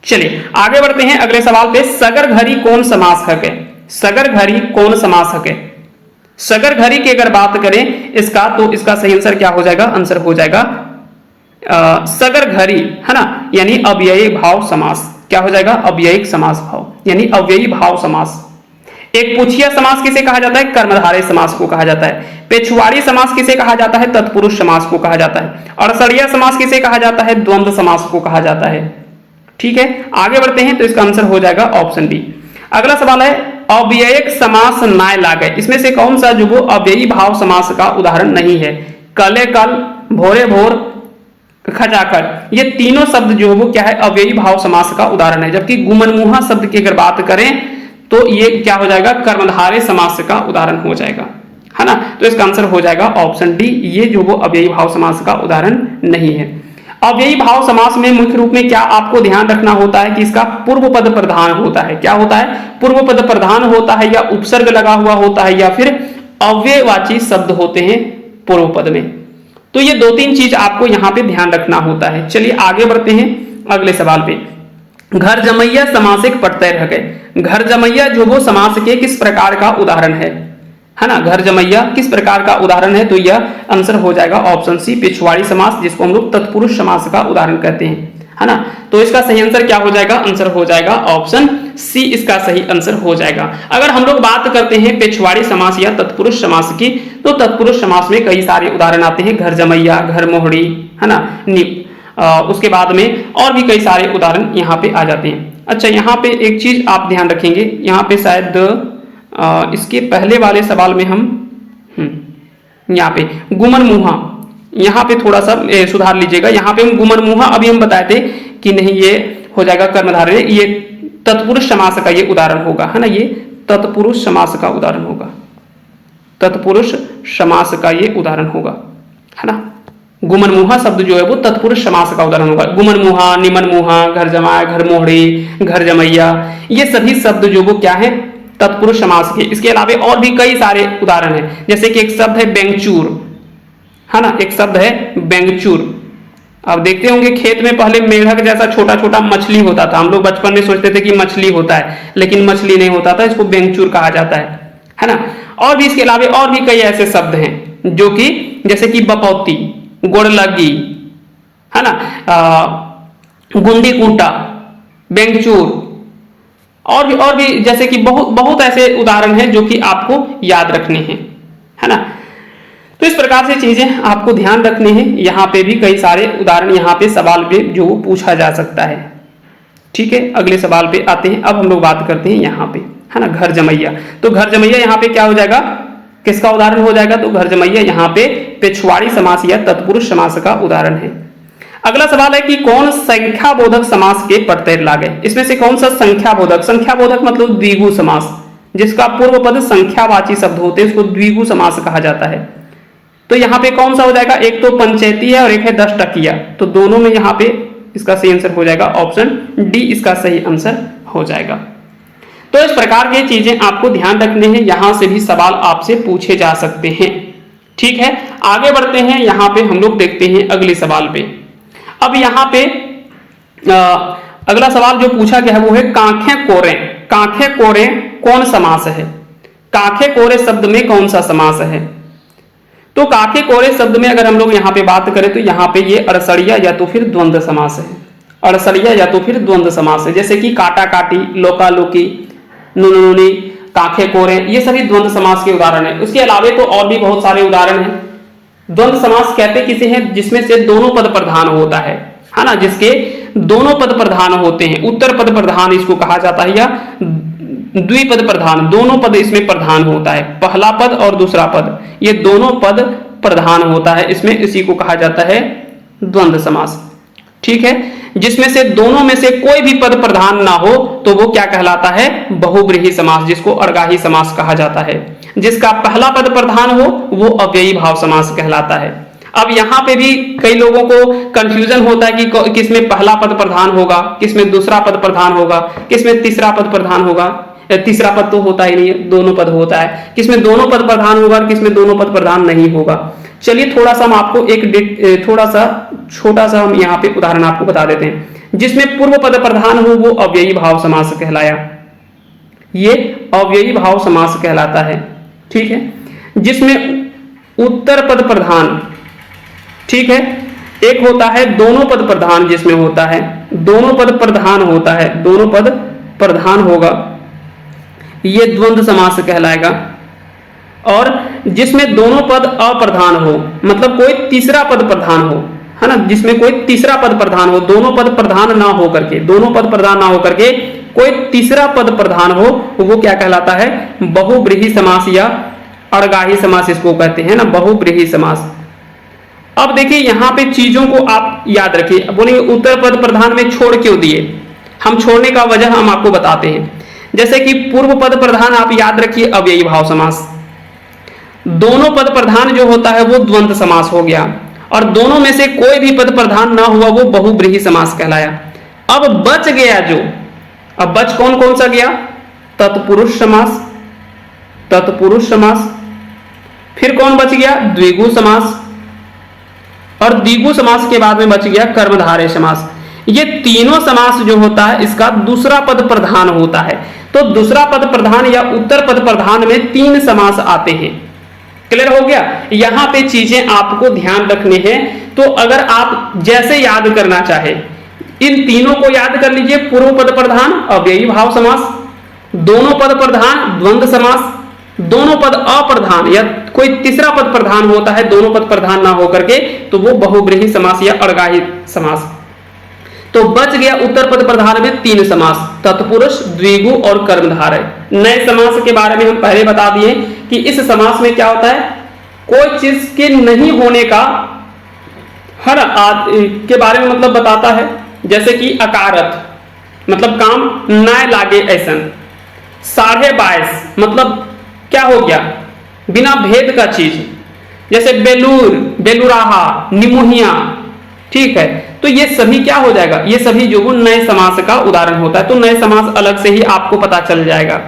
चलिए आगे बढ़ते हैं अगले सवाल पे। सगर घरी कौन समास है? सगर घरी कौन समास है? सगर घरी की अगर बात करें इसका, तो इसका सही आंसर क्या हो जाएगा? आंसर हो जाएगा सगर घरी, है ना, यानी अव्ययी भाव समास। क्या हो जाएगा? अव्ययिक समास भाव, यानी अव्ययी भाव समास। एक पुछिया समास किसे कहा जाता है? कर्मधारय समास को कहा जाता है। पेछुआड़ी समास किसे कहा जाता है? तत्पुरुष समास को कहा जाता है। और सड़िया समास किसे कहा जाता है? द्वंद्व समास को कहा जाता है। ठीक है, आगे बढ़ते हैं। तो इसका आंसर हो जाएगा ऑप्शन बी। अगला सवाल है अव्ययिक समास नाय लागे। इसमें से कौन सा जो वो अव्ययी भाव समास का उदाहरण नहीं है? कले कल, भोरे भोर, खजाकर, ये तीनों शब्द जो है वो क्या है? अव्ययी भाव समास का उदाहरण है। जबकि गुमनमुहा शब्द की अगर बात करें तो ये क्या हो जाएगा? कर्मधारय समास का उदाहरण हो जाएगा, है ना। तो इसका आंसर हो जाएगा ऑप्शन डी, ये जो वो अव्ययी भाव समास का उदाहरण नहीं है। अव्ययी भाव समास में मुख्य रूप में क्या आपको ध्यान रखना होता है कि इसका पूर्व पद प्रधान होता है। क्या होता है? पूर्व पद प्रधान होता है, या उपसर्ग लगा हुआ होता है, या फिर अव्ययवाची शब्द होते हैं पूर्व पद में। तो ये 2-3 चीज आपको यहां पे ध्यान रखना होता है। चलिए आगे बढ़ते हैं अगले सवाल पे। घर जमैया समासिक पटतैर है। घर जमैया जो वो समास के किस प्रकार का उदाहरण है? है ना। घर जमैया किस प्रकार का उदाहरण है, तो यह आंसर हो जाएगा ऑप्शन सी, पिछवाड़ी समास, जिसको हम लोग तत्पुरुष समास का उदाहरण कहते हैं, है ना। तो इसका सही आंसर क्या हो जाएगा, आंसर हो जाएगा ऑप्शन सी, इसका सही आंसर हो जाएगा। अगर हम लोग बात करते हैं पिछवाड़ी समास या तत्पुरुष समास की, तो तत्पुरुष समास में कई सारे उदाहरण आते हैं, घर जमैया, घर मोहड़ी, है ना, उसके बाद में और भी कई सारे उदाहरण यहाँ पे आ जाते हैं। अच्छा, यहाँ पे एक चीज आप ध्यान रखेंगे, यहाँ पे शायद इसके पहले वाले सवाल में हम यहाँ पे गुमन मुहा, यहाँ पे थोड़ा सा सुधार लीजिएगा। यहाँ पे हम गुमन मुहा अभी हम बताए थे कि नहीं, ये हो जाएगा कर्मधारय, ये तत्पुरुष समास का ये उदाहरण होगा, है ना, ये तत्पुरुष समास का उदाहरण होगा, तत्पुरुष समास का ये उदाहरण होगा, है ना। गुमन मुहा शब्द जो है वो तत्पुरुष समास का उदाहरण होगा। गुमन मुहा, निमन मुहा, घर जमाया, घर मोहड़ी, घर जमैया, ये सभी शब्द जो वो क्या है, तत्पुरुष समास के। इसके अलावा और भी कई सारे उदाहरण हैं, जैसे कि एक शब्द है बेंगचूर, है ना, एक शब्द है बेंगचूर। आप देखते होंगे खेत में पहले मेढक जैसा छोटा छोटा मछली होता था, हम लोग बचपन में सोचते थे कि मछली होता है, लेकिन मछली नहीं होता था, इसको बेंगचूर कहा जाता है ना। और भी इसके अलावा और भी कई ऐसे शब्द हैं जो कि जैसे कि बपौती, गोड़लगी, है ना, गुंडी कूटा, बेंगचूर, और भी जैसे कि बहुत ऐसे उदाहरण हैं जो कि आपको याद रखने हैं, है ना। तो इस प्रकार से चीजें आपको ध्यान रखनी है। यहाँ पे भी कई सारे उदाहरण यहाँ पे सवाल पे जो पूछा जा सकता है। ठीक है, अगले सवाल पे आते हैं। अब हम लोग बात करते हैं यहाँ पे, है ना, घर जमैया। तो घर जमैया यहाँ पे क्या हो जाएगा, किसका उदाहरण हो जाएगा, तो घर जमैया यहाँ पे पिछवाड़ी समास या तत्पुरुष समास का उदाहरण है। अगला सवाल है कि कौन संख्या बोधक समास के प्रत्यय लागे, इसमें से कौन सा संख्या बोधक, संख्या बोधक मतलब द्विगु समास, जिसका पूर्व पद संख्यावाची शब्द होते हैं उसको द्विगु समास कहा जाता है। तो यहाँ पे कौन सा हो जाएगा, एक तो पंचायती है और एक है 10 टकिया, तो दोनों में यहाँ पे इसका सही आंसर हो जाएगा ऑप्शन डी, इसका सही आंसर हो जाएगा। तो इस प्रकार की चीजें आपको ध्यान रखने हैं, यहां से भी सवाल आपसे पूछे जा सकते हैं। ठीक है, आगे बढ़ते हैं, यहाँ पे हम लोग देखते हैं अगले सवाल पे। अब यहाँ पे अगला सवाल जो पूछा गया है वो है कांखें कोरे, कांखें कोरे कौन समास है, कांखें कोरे शब्द में कौन सा समास है। तो कांखे कोरे शब्द में अगर हम लोग यहाँ पे बात करें तो यहाँ पे ये अड़सड़िया या तो फिर द्वंद्व समास है, अड़सड़िया या तो फिर द्वंद्व समास है, जैसे कि काटा काटी, लोका लोकी, नुनु नुनी, कांखे कोरे, ये सभी द्वंद्व समास के उदाहरण है। उसके अलावा तो और भी बहुत सारे उदाहरण हैं। द्वंद्व समास कहते किसे हैं, जिसमें से दोनों पद प्रधान होता है ना, जिसके दोनों पद प्रधान होते हैं, उत्तर पद प्रधान इसको कहा जाता है, या द्विपद प्रधान, दोनों पद इसमें प्रधान होता है, पहला पद और दूसरा पद, ये दोनों पद प्रधान होता है इसमें, इसी को कहा जाता है द्वंद्व समास। ठीक है, जिसमें से दोनों में से कोई भी पद प्रधान ना हो तो वो क्या कहलाता है, बहुब्रीहि समास, जिसको अर्गाही समास कहा जाता है। जिसका पहला पद प्रधान हो वो अव्ययी भाव समास कहलाता है। अब यहाँ पे भी कई लोगों को कंफ्यूजन होता है कि किसमें पहला पद प्रधान होगा, किसमें दूसरा पद प्रधान होगा, किसमें तीसरा पद प्रधान होगा, तीसरा पद तो होता ही नहीं है, दोनों पद होता है, किसमें दोनों पद प्रधान होगा और किसमें दोनों पद प्रधान नहीं होगा। चलिए थोड़ा सा हम आपको एक थोड़ा सा छोटा सा हम यहाँ पे उदाहरण आपको बता देते हैं। जिसमें पूर्व पद प्रधान हो वो अव्ययी भाव समास कहलाया, ये अव्ययी भाव समास कहलाता है। ठीक है, जिसमें उत्तर पद प्रधान, ठीक है, एक होता है दोनों पद प्रधान, जिसमें होता है दोनों पद प्रधान होता है, दोनों पद प्रधान होगा, ये द्वंद्व समास कहलाएगा। और जिसमें दोनों पद अप्रधान हो, मतलब कोई तीसरा पद प्रधान हो, है ना, जिसमें कोई तीसरा पद प्रधान हो, दोनों पद प्रधान ना हो करके, दोनों पद प्रधान ना हो करके कोई तीसरा पद प्रधान हो, वो क्या कहलाता है, बहुब्रीहि समास या अर्गाही समास इसको कहते हैं ना, बहुब्रीहि समास। अब देखिए यहाँ पे चीजों को आप याद रखिए। बोलेंगे उत्तर पद प्रधान में छोड़ क्यों दिए, हम छोड़ने का वजह हम आपको बताते हैं। जैसे कि पूर्व पद प्रधान आप याद रखिए अव्ययी भाव समास, दोनों पद प्रधान जो होता है वो द्वंद्व समास हो गया, और दोनों में से कोई भी पद प्रधान ना हुआ वो बहुब्रीहि समास कहलाया। अब बच गया जो, अब बच कौन कौन सा गया, तत्पुरुष समास, तत्पुरुष समास, फिर कौन बच गया, द्विगु समास, और द्विगु समास के बाद में बच गया कर्मधारय समास। ये तीनों समास जो होता है इसका दूसरा पद प्रधान होता है। तो दूसरा पद प्रधान या उत्तर पद प्रधान में 3 समास आते हैं। क्लियर हो गया। यहां पे चीजें आपको ध्यान रखनी है। तो अगर आप जैसे याद करना चाहे, इन तीनों को याद कर लीजिए। पूर्व पद प्रधान अव्ययी भाव समास, दोनों पद प्रधान द्वंद्व समास, दोनों पद अप्रधान या कोई तीसरा पद प्रधान होता है दोनों पद प्रधान ना होकर के, तो वो बहुब्रीहि समास या अड़गाही समास। तो बच गया उत्तर पद प्रधान में 3 समास, तत्पुरुष, द्विगु और कर्मधारय। नए समास के बारे में हम पहले बता दिए कि इस समास में क्या होता है, कोई चीज के नहीं होने का हर के बारे में मतलब बताता है। जैसे कि अकारत मतलब काम न लागे ऐसन, 22.5 मतलब क्या हो गया, बिना भेद का चीज। जैसे बेलूर, बेलुराहा, निमोहिया, ठीक है। तो ये सभी क्या हो जाएगा, ये सभी जो नए समास का उदाहरण होता है। तो नए समास अलग से ही आपको पता चल जाएगा।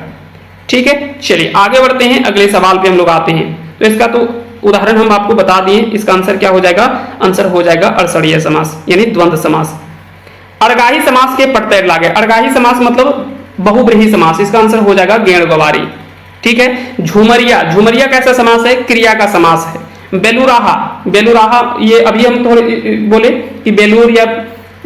ठीक है, चलिए आगे बढ़ते हैं, अगले सवाल पे हम लोग आते हैं। तो इसका तो उदाहरण हम आपको बता दिए, इसका आंसर क्या हो जाएगा, आंसर हो जाएगा अड़सड़ीय समास यानी द्वंद्व समास। अड़गाही समास के प्रत्यय लागे, अड़गाही समास मतलब बहुब्रीहि समास, इसका आंसर हो जाएगा गेण गवारी। ठीक है। झुमरिया, झुमरिया कैसा समास है, क्रिया का समास है। बेलुराहा, बेलुराहा ये अभी हम थोड़े बोले कि बेलूर या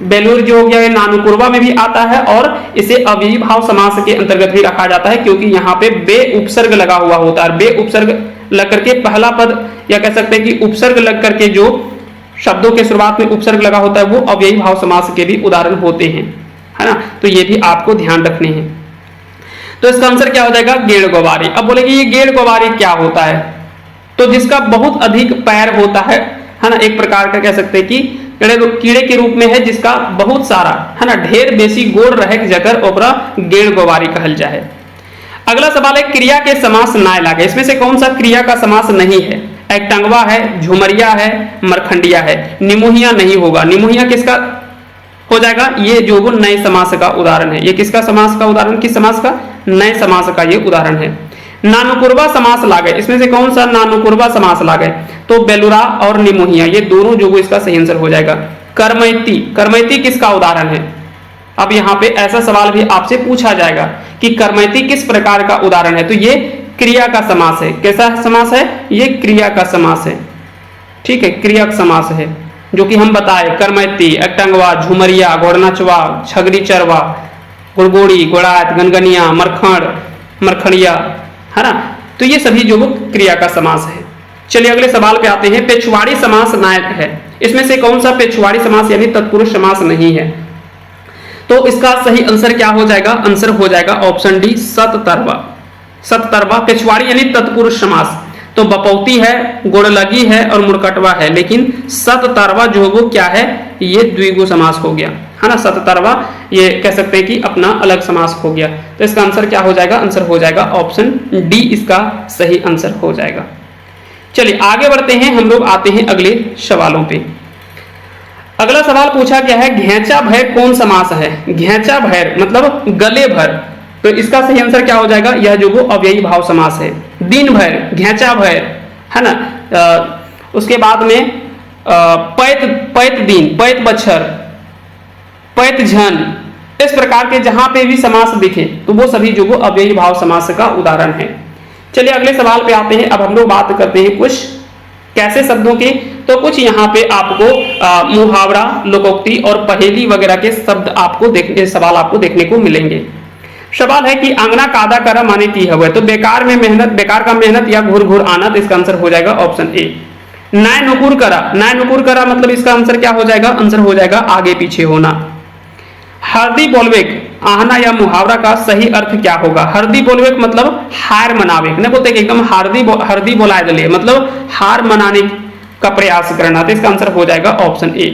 बेलूर जो हो गया नानुकुरवा में भी आता है और इसे अव्ययी भाव समास के अंतर्गत भी रखा जाता है, क्योंकि यहाँ पे बे उपसर्ग लगा हुआ होता है। बे उपसर्ग लग करके पहला पद या कह सकते हैं कि उपसर्ग लग करके जो शब्दों के शुरुआत में उपसर्ग लगा होता है वो अव्ययी भाव समास के भी उदाहरण होते हैं, है ना। तो ये भी आपको ध्यान रखने हैं। तो इसका आंसर क्या हो जाएगा, गेड़ गवारी। अब बोलेगी ये गेड़ गवारी क्या होता है, तो जिसका बहुत अधिक पैर होता है ना, एक प्रकार का कह सकते हैं कि कीड़े के रूप में है, जिसका बहुत सारा है ना ढेर बेसी गोड़ रहे जगह ओकरा गेड़ गवारी कहल जाए। अगला सवाल है क्रिया के समास नाय लागे, इसमें से कौन सा क्रिया का समास नहीं है। एकटंगवा है, झुमरिया है, मरखंडिया है। निमोहिया नहीं होगा। निमोहिया किसका हो जाएगा, ये जो वो नए समास का उदाहरण है। ये किसका समास का उदाहरण, किस समास का, नए समास का ये उदाहरण है। नानुकुरवा समास लागे, इसमें से कौन सा नानुकुरवा समास लागे, तो बेलुरा और निमोहिया, ये दोनों जो वो इसका सही आंसर हो जाएगा। कर्मैती, कर्मैती किसका उदाहरण है। अब यहाँ पे ऐसा सवाल भी आपसे पूछा जाएगा कि कर्मैती किस प्रकार का उदाहरण है, तो ये क्रिया का समास है। कैसा समास है, ये क्रिया का समास है। ठीक है, क्रिया का समास है, जो कि हम बताए कर्मैती, एकटंगवा, झुमरिया, घोड़नाचवा, छगरी चरवा, गुड़गोड़ी, गोड़ात, गनगनिया, मरखंड, मरखड़िया, है ना। तो ये सभी जो वो क्रिया का समास है। चलिए अगले सवाल पे आते हैं। पेछवाड़ी समास नायक है, इसमें से कौन सा पेछवाड़ी समास यानी तत्पुरुष समास नहीं है, तो इसका सही आंसर क्या हो जाएगा, आंसर हो जाएगा ऑप्शन डी सततरवा। सततरवा पेछवाड़ी यानी तत्पुरुष समास। तो बपौती है, गोड़लगी है और मुड़कटवा है, लेकिन सततरवा जो वो क्या है, ये द्विगु समास हो गया, है ना। सततरवा ये कह सकते हैं कि अपना अलग समास हो गया। तो इसका आंसर क्या हो जाएगा, आंसर हो जाएगा ऑप्शन डी, इसका सही आंसर हो जाएगा। चलिए आगे बढ़ते हैं, हम लोग आते हैं अगले सवालों पे। अगला सवाल पूछा गया है घेंचा भैर कौन समास है। घेंचा भैर मतलब गले भर, तो इसका सही आंसर क्या हो जाएगा, यह जो वो अव्ययी भाव समास है। दिन भर, घेंचा भैर, है ना। उसके बाद में पैत, पैत दिन, पैत बच्छर, पैत झन, इस प्रकार के जहां पे भी समास दिखे तो वो सभी जो वो अव्ययी भाव समास का उदाहरण है। चलिए अगले सवाल पे आते हैं। अब हम लोग बात करते हैं कुछ कैसे शब्दों की, तो कुछ यहाँ पे आपको मुहावरा, लोकोक्ति और पहेली वगैरह के शब्द आपको देखने, सवाल आपको देखने को मिलेंगे। सवाल है कि आंगना कादा करा माने की हवे, तो बेकार में मेहनत, बेकार का मेहनत या घुर घुर आना, तो इसका आंसर हो जाएगा ऑप्शन ए। नाय नुकुर करा, नाय नुकुर करा मतलब इसका आंसर क्या हो जाएगा, आंसर हो जाएगा आगे पीछे होना। हरदी बोलवेक, आहना या मुहावरा का सही अर्थ क्या होगा। हरदी बोलवेक मतलब हार मनावे, नहीं बोलते कि एकदम हरदी बोलाए दले, मतलब हार मनाने का प्रयास करना, तो इसका आंसर हो जाएगा ऑप्शन ए।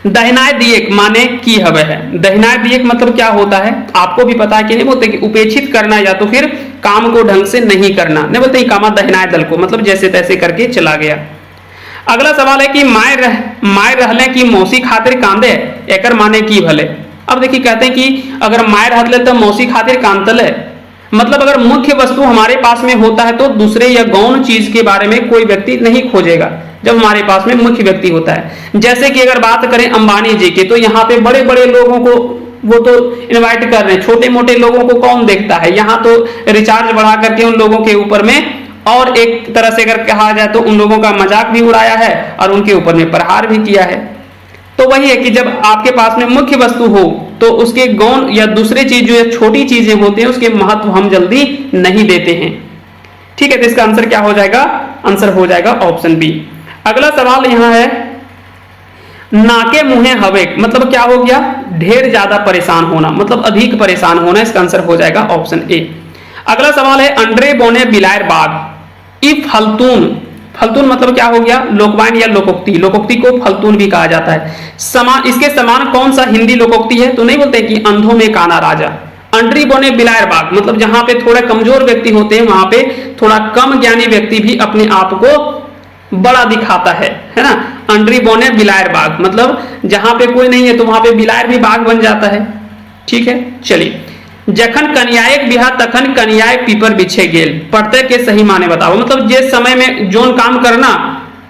दहिनाय दिएक माने की हवे है। दहिनाय दिएक मतलब क्या होता है, आपको भी पता है कि नहीं बोलते कि उपेक्षित करना या तो फिर काम को ढंग से नहीं करना, नहीं बोलते कामा दहिनाय दल को, मतलब जैसे तैसे करके चला गया। अगला सवाल है कि माय रहले की मौसी खातिर कांदे, एकर माने की भले। अब देखिए कहते हैं कि अगर माय रहले तो मौसी खातिर कांतले, मतलब अगर मुख्य वस्तु हमारे पास में होता है तो दूसरे या गौण चीज के बारे में कोई व्यक्ति नहीं खोजेगा जब हमारे पास में मुख्य व्यक्ति होता है। जैसे कि अगर बात करें अंबानी जी की, तो यहाँ पे बड़े बड़े लोगों को वो तो इनवाइट कर रहे हैं, छोटे मोटे लोगों को कौन देखता है। यहाँ तो रिचार्ज बढ़ा करके उन लोगों के ऊपर में, और एक तरह से अगर कहा जाए तो उन लोगों का मजाक भी उड़ाया है और उनके ऊपर में प्रहार भी किया है। तो वही है कि जब आपके पास में मुख्य वस्तु हो तो उसके गौण या दूसरे चीज जो छोटी चीजें होते हैं उसके महत्व हम जल्दी नहीं देते हैं। ठीक है, तो इसका आंसर क्या हो जाएगा? आंसर हो जाएगा ऑप्शन बी। अगला सवाल यहाँ है, नाके मुहे हवे, मतलब क्या हो गया? ढेर ज्यादा परेशान होना, मतलब अधिक परेशान होना। इसका आंसर हो जाएगा ऑप्शन ए। अगला सवाल है, अंडरे बोने बिलायर बाग ई फलतून। फलतून मतलब क्या हो गया? लोकवायन या लोकोक्ति। लोकोक्ति को फलतून भी कहा जाता है। समान, इसके समान कौन सा हिंदी लोकोक्ति है? तो नहीं बोलते कि अंधों में काना राजा। अंडरी बोने बिलायर बाग मतलब जहां पे थोड़ा कमजोर व्यक्ति होते हैं वहां पे थोड़ा कम ज्ञानी व्यक्ति भी अपने आप को बड़ा दिखाता है ना। अंडरी बोने बिलायर बाग मतलब जहां पे कोई नहीं है तो वहां पे बिलायर भी बाग बन जाता है। ठीक है, चलिए। जखन कन्यायक बिहा तखन कन्याय पीपर बिछे गेल, पढ़ते के सही माने बताओ। मतलब जिस समय में जोन काम करना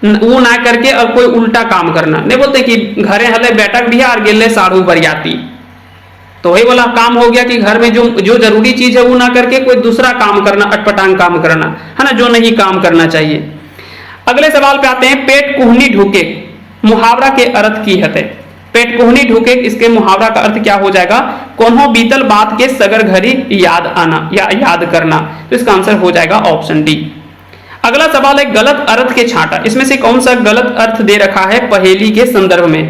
वो ना करके और कोई उल्टा काम करना। नहीं बोलते कि घरे हले बैठक बिहा और गेले साढ़ू बरियाती, तो वही वाला काम हो गया कि घर में जो जरूरी चीज है वो ना करके कोई दूसरा काम करना, अटपटांग काम करना, है ना, जो नहीं काम करना चाहिए। अगले सवाल पे आते हैं, पेट कुहनी ढूके मुहावरा के अर्थ की हते। पेट कुहनी ढूके, इसके मुहावरा का अर्थ क्या हो जाएगा? कोनो बीतल बात के सगर घड़ी याद आना या याद करना। तो इसका आंसर हो जाएगा ऑप्शन डी। अगला सवाल है, गलत अर्थ के छांटा। इसमें से कौन सा गलत अर्थ दे रखा है पहेली के संदर्भ में?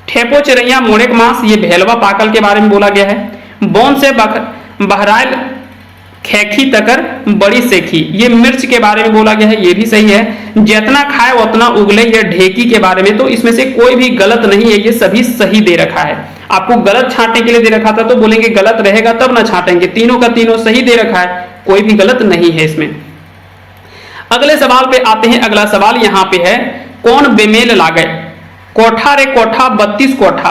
ठेपो चिरैया मोड़ेक मांस, ये भेलवा पाकल के बारे में बोला गया है। बोन से बहराइल खेखी तकर बड़ी सेखी, ये मिर्च के बारे में बोला गया है, ये भी सही है। जितना खाए उतना उगले, ये ढेकी के बारे में। तो इसमें से कोई भी गलत नहीं है, ये सभी सही दे रखा है। आपको गलत छांटने के लिए दे रखा था तो बोलेंगे गलत रहेगा तब ना छांटेंगे। तीनों का तीनों सही दे रखा है, कोई भी गलत नहीं है इसमें। अगले सवाल पे आते हैं। अगला सवाल यहाँ पे है, कौन बेमेल लागे? कोठा रे कोठा 32 कोठा,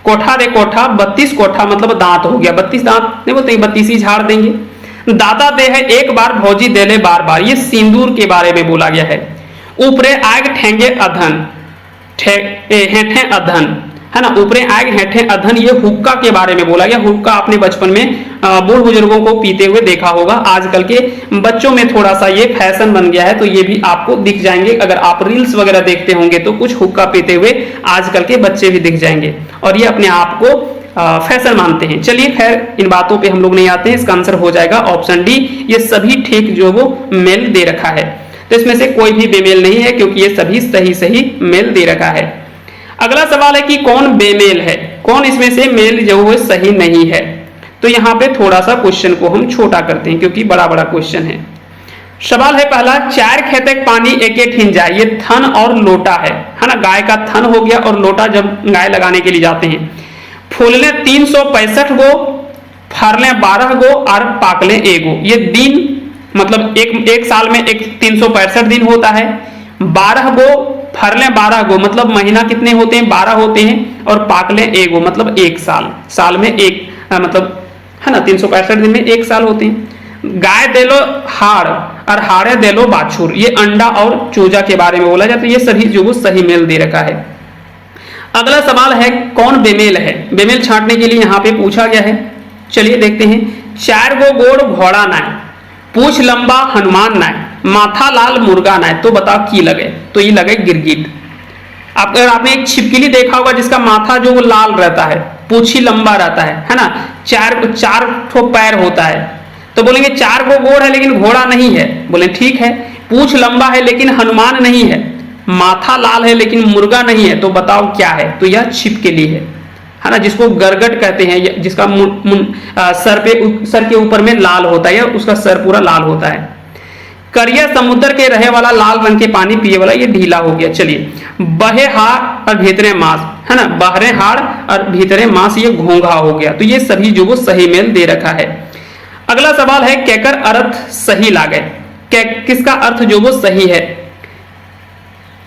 कोठा रे कोठा 32 कोठा मतलब दांत हो गया। 32 दांत नहीं बोलते, 32 ही झाड़ देंगे। दादा दे है एक बार भौजी देले बार बार, ये सिंदूर के बारे में बोला गया है। ऊपरे आग ठेंगे अधन, हेठे अधन, है ना, ऊपरे आग हेठे अधन, ये हुक्का के बारे में बोला गया। हुक्का आपने बचपन में बूढ़ बुजुर्गों को पीते हुए देखा होगा। आजकल के बच्चों में थोड़ा सा ये फैशन बन गया है, तो ये भी आपको दिख जाएंगे। अगर आप रील्स वगैरह देखते होंगे तो कुछ हुक्का पीते हुए आजकल के बच्चे भी दिख जाएंगे, और ये अपने आप को फैशन मानते हैं। चलिए खैर, इन बातों पे हम लोग नहीं आते हैं। इसका आंसर हो जाएगा ऑप्शन डी। ये सभी ठीक जो वो मेल दे रखा है, तो इसमें से कोई भी बेमेल नहीं है क्योंकि ये सभी सही सही मेल दे रखा है। अगला सवाल है कि कौन बेमेल है? कौन इसमें से मेल जो वो सही नहीं है? तो यहाँ पे थोड़ा सा क्वेश्चन को हम छोटा करते हैं क्योंकि बड़ा बड़ा क्वेश्चन है। सवाल है पहला, चार खेते पानी एक एक ठिन जाए, ये थन और लोटा है ना। गाय का थन हो गया और लोटा जब गाय लगाने के लिए जाते हैं। फूलने 365 गो, फरले 12 गो और पाकले एगो। ये दिन मतलब एक साल में एक 365 दिन होता है। 12 गो, फरले 12 गो मतलब महीना कितने होते हैं? 12 होते हैं। और पाकले एगो मतलब एक साल, साल में एक मतलब है ना, 365 दिन में एक साल होते हैं। गाय देलो हाड़ और हाड़े देलो बाछुर, ये अंडा और चूजा के बारे में बोला जाता है। ये सभी जो वो सही मेल दे रखा है। अगला सवाल है, कौन बेमेल है? बेमेल छांटने के लिए यहाँ पे पूछा गया है। चलिए देखते हैं। 4 गो गोड़ घोड़ा नाय, पूछ लंबा हनुमान नाय, माथा लाल मुर्गा नाय, तो बताओ की लगे? तो ये लगे गिरगिट। अगर आपने एक छिपकली देखा होगा जिसका माथा जो वो लाल रहता है, पूछी लंबा रहता है ना, चार ठो पैर होता है, तो बोलेंगे 4 गो गोड़ है लेकिन घोड़ा नहीं है। बोले ठीक है। पूछ लंबा है लेकिन हनुमान नहीं है, माथा लाल है लेकिन मुर्गा नहीं है, तो बताओ क्या है? तो यह छिपकली है ना, जिसको गरगट कहते हैं, जिसका सर के ऊपर में लाल होता है, उसका सर पूरा लाल होता है। करिया समुद्र के रहे वाला, लाल रंग के पानी पिए वाला, ये ढीला हो गया। चलिए, बहे हाड़ और भीतरे मांस, है ना, बहरे हाड़ और भीतरे मांस, ये घोंघा हो गया। तो ये सभी जो वो सही मेल दे रखा है। अगला सवाल है, केकर अर्थ सही लागे? किसका अर्थ जो वो सही है?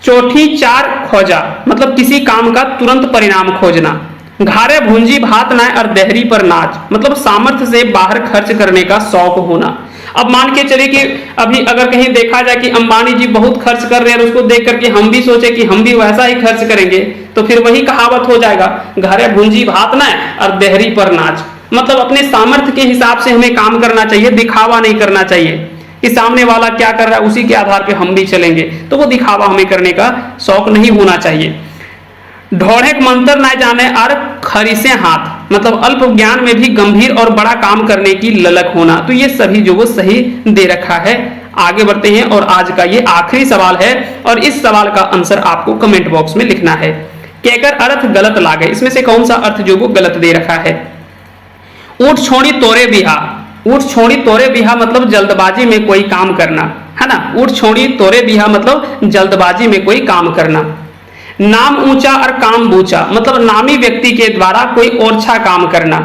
चौथी 4 खोजा मतलब किसी काम का तुरंत परिणाम खोजना। घारे भूंजी भात नाय और देहरी पर नाच मतलब सामर्थ्य से बाहर खर्च करने का शौक होना। अब मान के चले कि अभी अगर कहीं देखा जाए कि अंबानी जी बहुत खर्च कर रहे हैं और उसको देख करके हम भी सोचे कि हम भी वैसा ही खर्च करेंगे, तो फिर वही कहावत हो जाएगा, घरे भूंजी भात ना और देहरी पर नाच। मतलब अपने सामर्थ्य के हिसाब से हमें काम करना चाहिए, दिखावा नहीं करना चाहिए कि सामने वाला क्या कर रहा है उसी के आधार पे हम भी चलेंगे, तो वो दिखावा हमें करने का शौक नहीं होना चाहिए। ढोढ़े मंत्र ना जाने और खरीसे हाथ, मतलब अल्प ज्ञान में भी गंभीर और बड़ा काम करने की ललक होना। तो ये सभी जो वो सही दे रखा है। आगे बढ़ते हैं और आज का ये आखिरी सवाल है और इस सवाल का आंसर आपको कमेंट बॉक्स में लिखना है। कहकर अर्थ गलत लागे, इसमें से कौन सा अर्थ जो वो गलत दे रखा है। ऊंट छोड़ी तोरे बिहा, ऊंट छोड़ी तोरे बिहा मतलब जल्दबाजी में कोई काम करना, है ना। ऊंट छोड़ी तोरे बिहा मतलब जल्दबाजी में कोई काम करना। नाम ऊंचा और काम बूचा मतलब नामी व्यक्ति के द्वारा कोई ओरछा काम करना।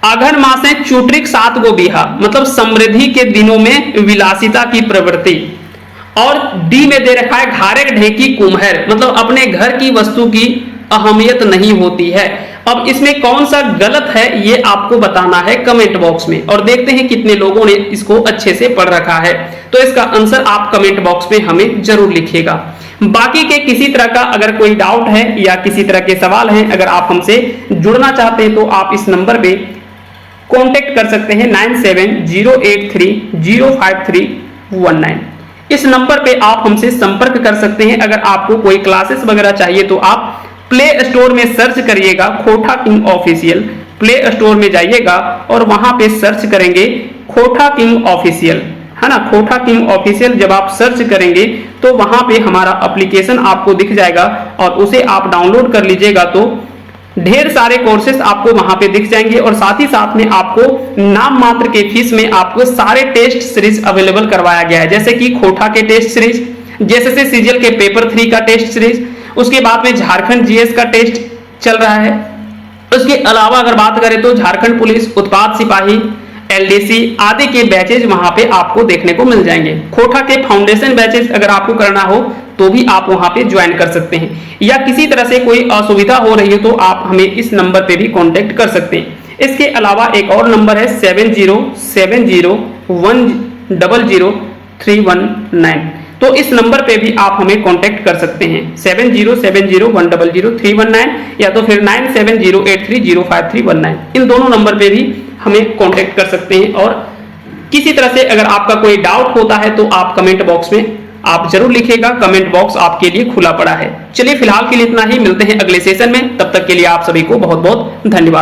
अघन मासे चूट्रिक 7 गो बिहा मतलब समृद्धि के दिनों में विलासिता की प्रवृत्ति। और डी में दे रखा है घारे ढेकी कुम्हर मतलब अपने घर की वस्तु की अहमियत नहीं होती है। अब इसमें कौन सा गलत है ये आपको बताना है कमेंट बॉक्स में, और देखते हैं कितने लोगों ने इसको अच्छे से पढ़ रखा है। तो इसका आंसर आप कमेंट बॉक्स में हमें जरूर लिखिएगा। बाकी के किसी तरह का अगर कोई डाउट है या किसी तरह के सवाल हैं, अगर आप हमसे जुड़ना चाहते हैं तो आप इस नंबर पे कांटेक्ट कर सकते हैं 9708305319। इस नंबर पे आप हमसे संपर्क कर सकते हैं। अगर आपको कोई क्लासेस वगैरह चाहिए तो आप प्ले स्टोर में सर्च करिएगा खोटा किंग ऑफिशियल, प्ले स्टोर में जाइएगा और वहां पे सर्च करेंगे खोटा किंग ऑफिशियल, है ना। खोटा किंग ऑफिशियल जब आप सर्च करेंगे तो वहां पे हमारा एप्लीकेशन आपको दिख जाएगा और उसे आप डाउनलोड कर लीजिएगा तो ढेर सारे कोर्सेस आपको वहां पे दिख जाएंगे। और साथ ही साथ में आपको नाम मात्र के फीस में आपको सारे टेस्ट सीरीज अवेलेबल करवाया गया है, जैसे कि खोटा के टेस्ट सीरीज, जैसे सीजीएल के पेपर 3 का टेस्ट सीरीज, उसके बाद में झारखंड जीएस का टेस्ट चल रहा है। उसके अलावा अगर बात करें तो झारखंड पुलिस, उत्पाद सिपाही, एलडीसी आदि के बैचेज वहां पे आपको देखने को मिल जाएंगे। खोटा के फाउंडेशन बैचेज अगर आपको करना हो तो भी आप वहां पे ज्वाइन कर सकते हैं, या किसी तरह से कोई असुविधा हो रही है तो आप हमें इस नंबर पे भी कांटेक्ट कर सकते हैं। इसके अलावा एक और नंबर है 7070100319, तो इस नंबर पे भी आप हमें कांटेक्ट कर सकते हैं 7070100319 या तो फिर 9708305319। इन दोनों नंबर पे भी हमें कांटेक्ट कर सकते हैं। और किसी तरह से अगर आपका कोई डाउट होता है तो आप कमेंट बॉक्स में आप जरूर लिखिएगा, कमेंट बॉक्स आपके लिए खुला पड़ा है। चलिए फिलहाल के लिए इतना ही, मिलते हैं अगले सेशन में, तब तक के लिए आप सभी को बहुत बहुत धन्यवाद।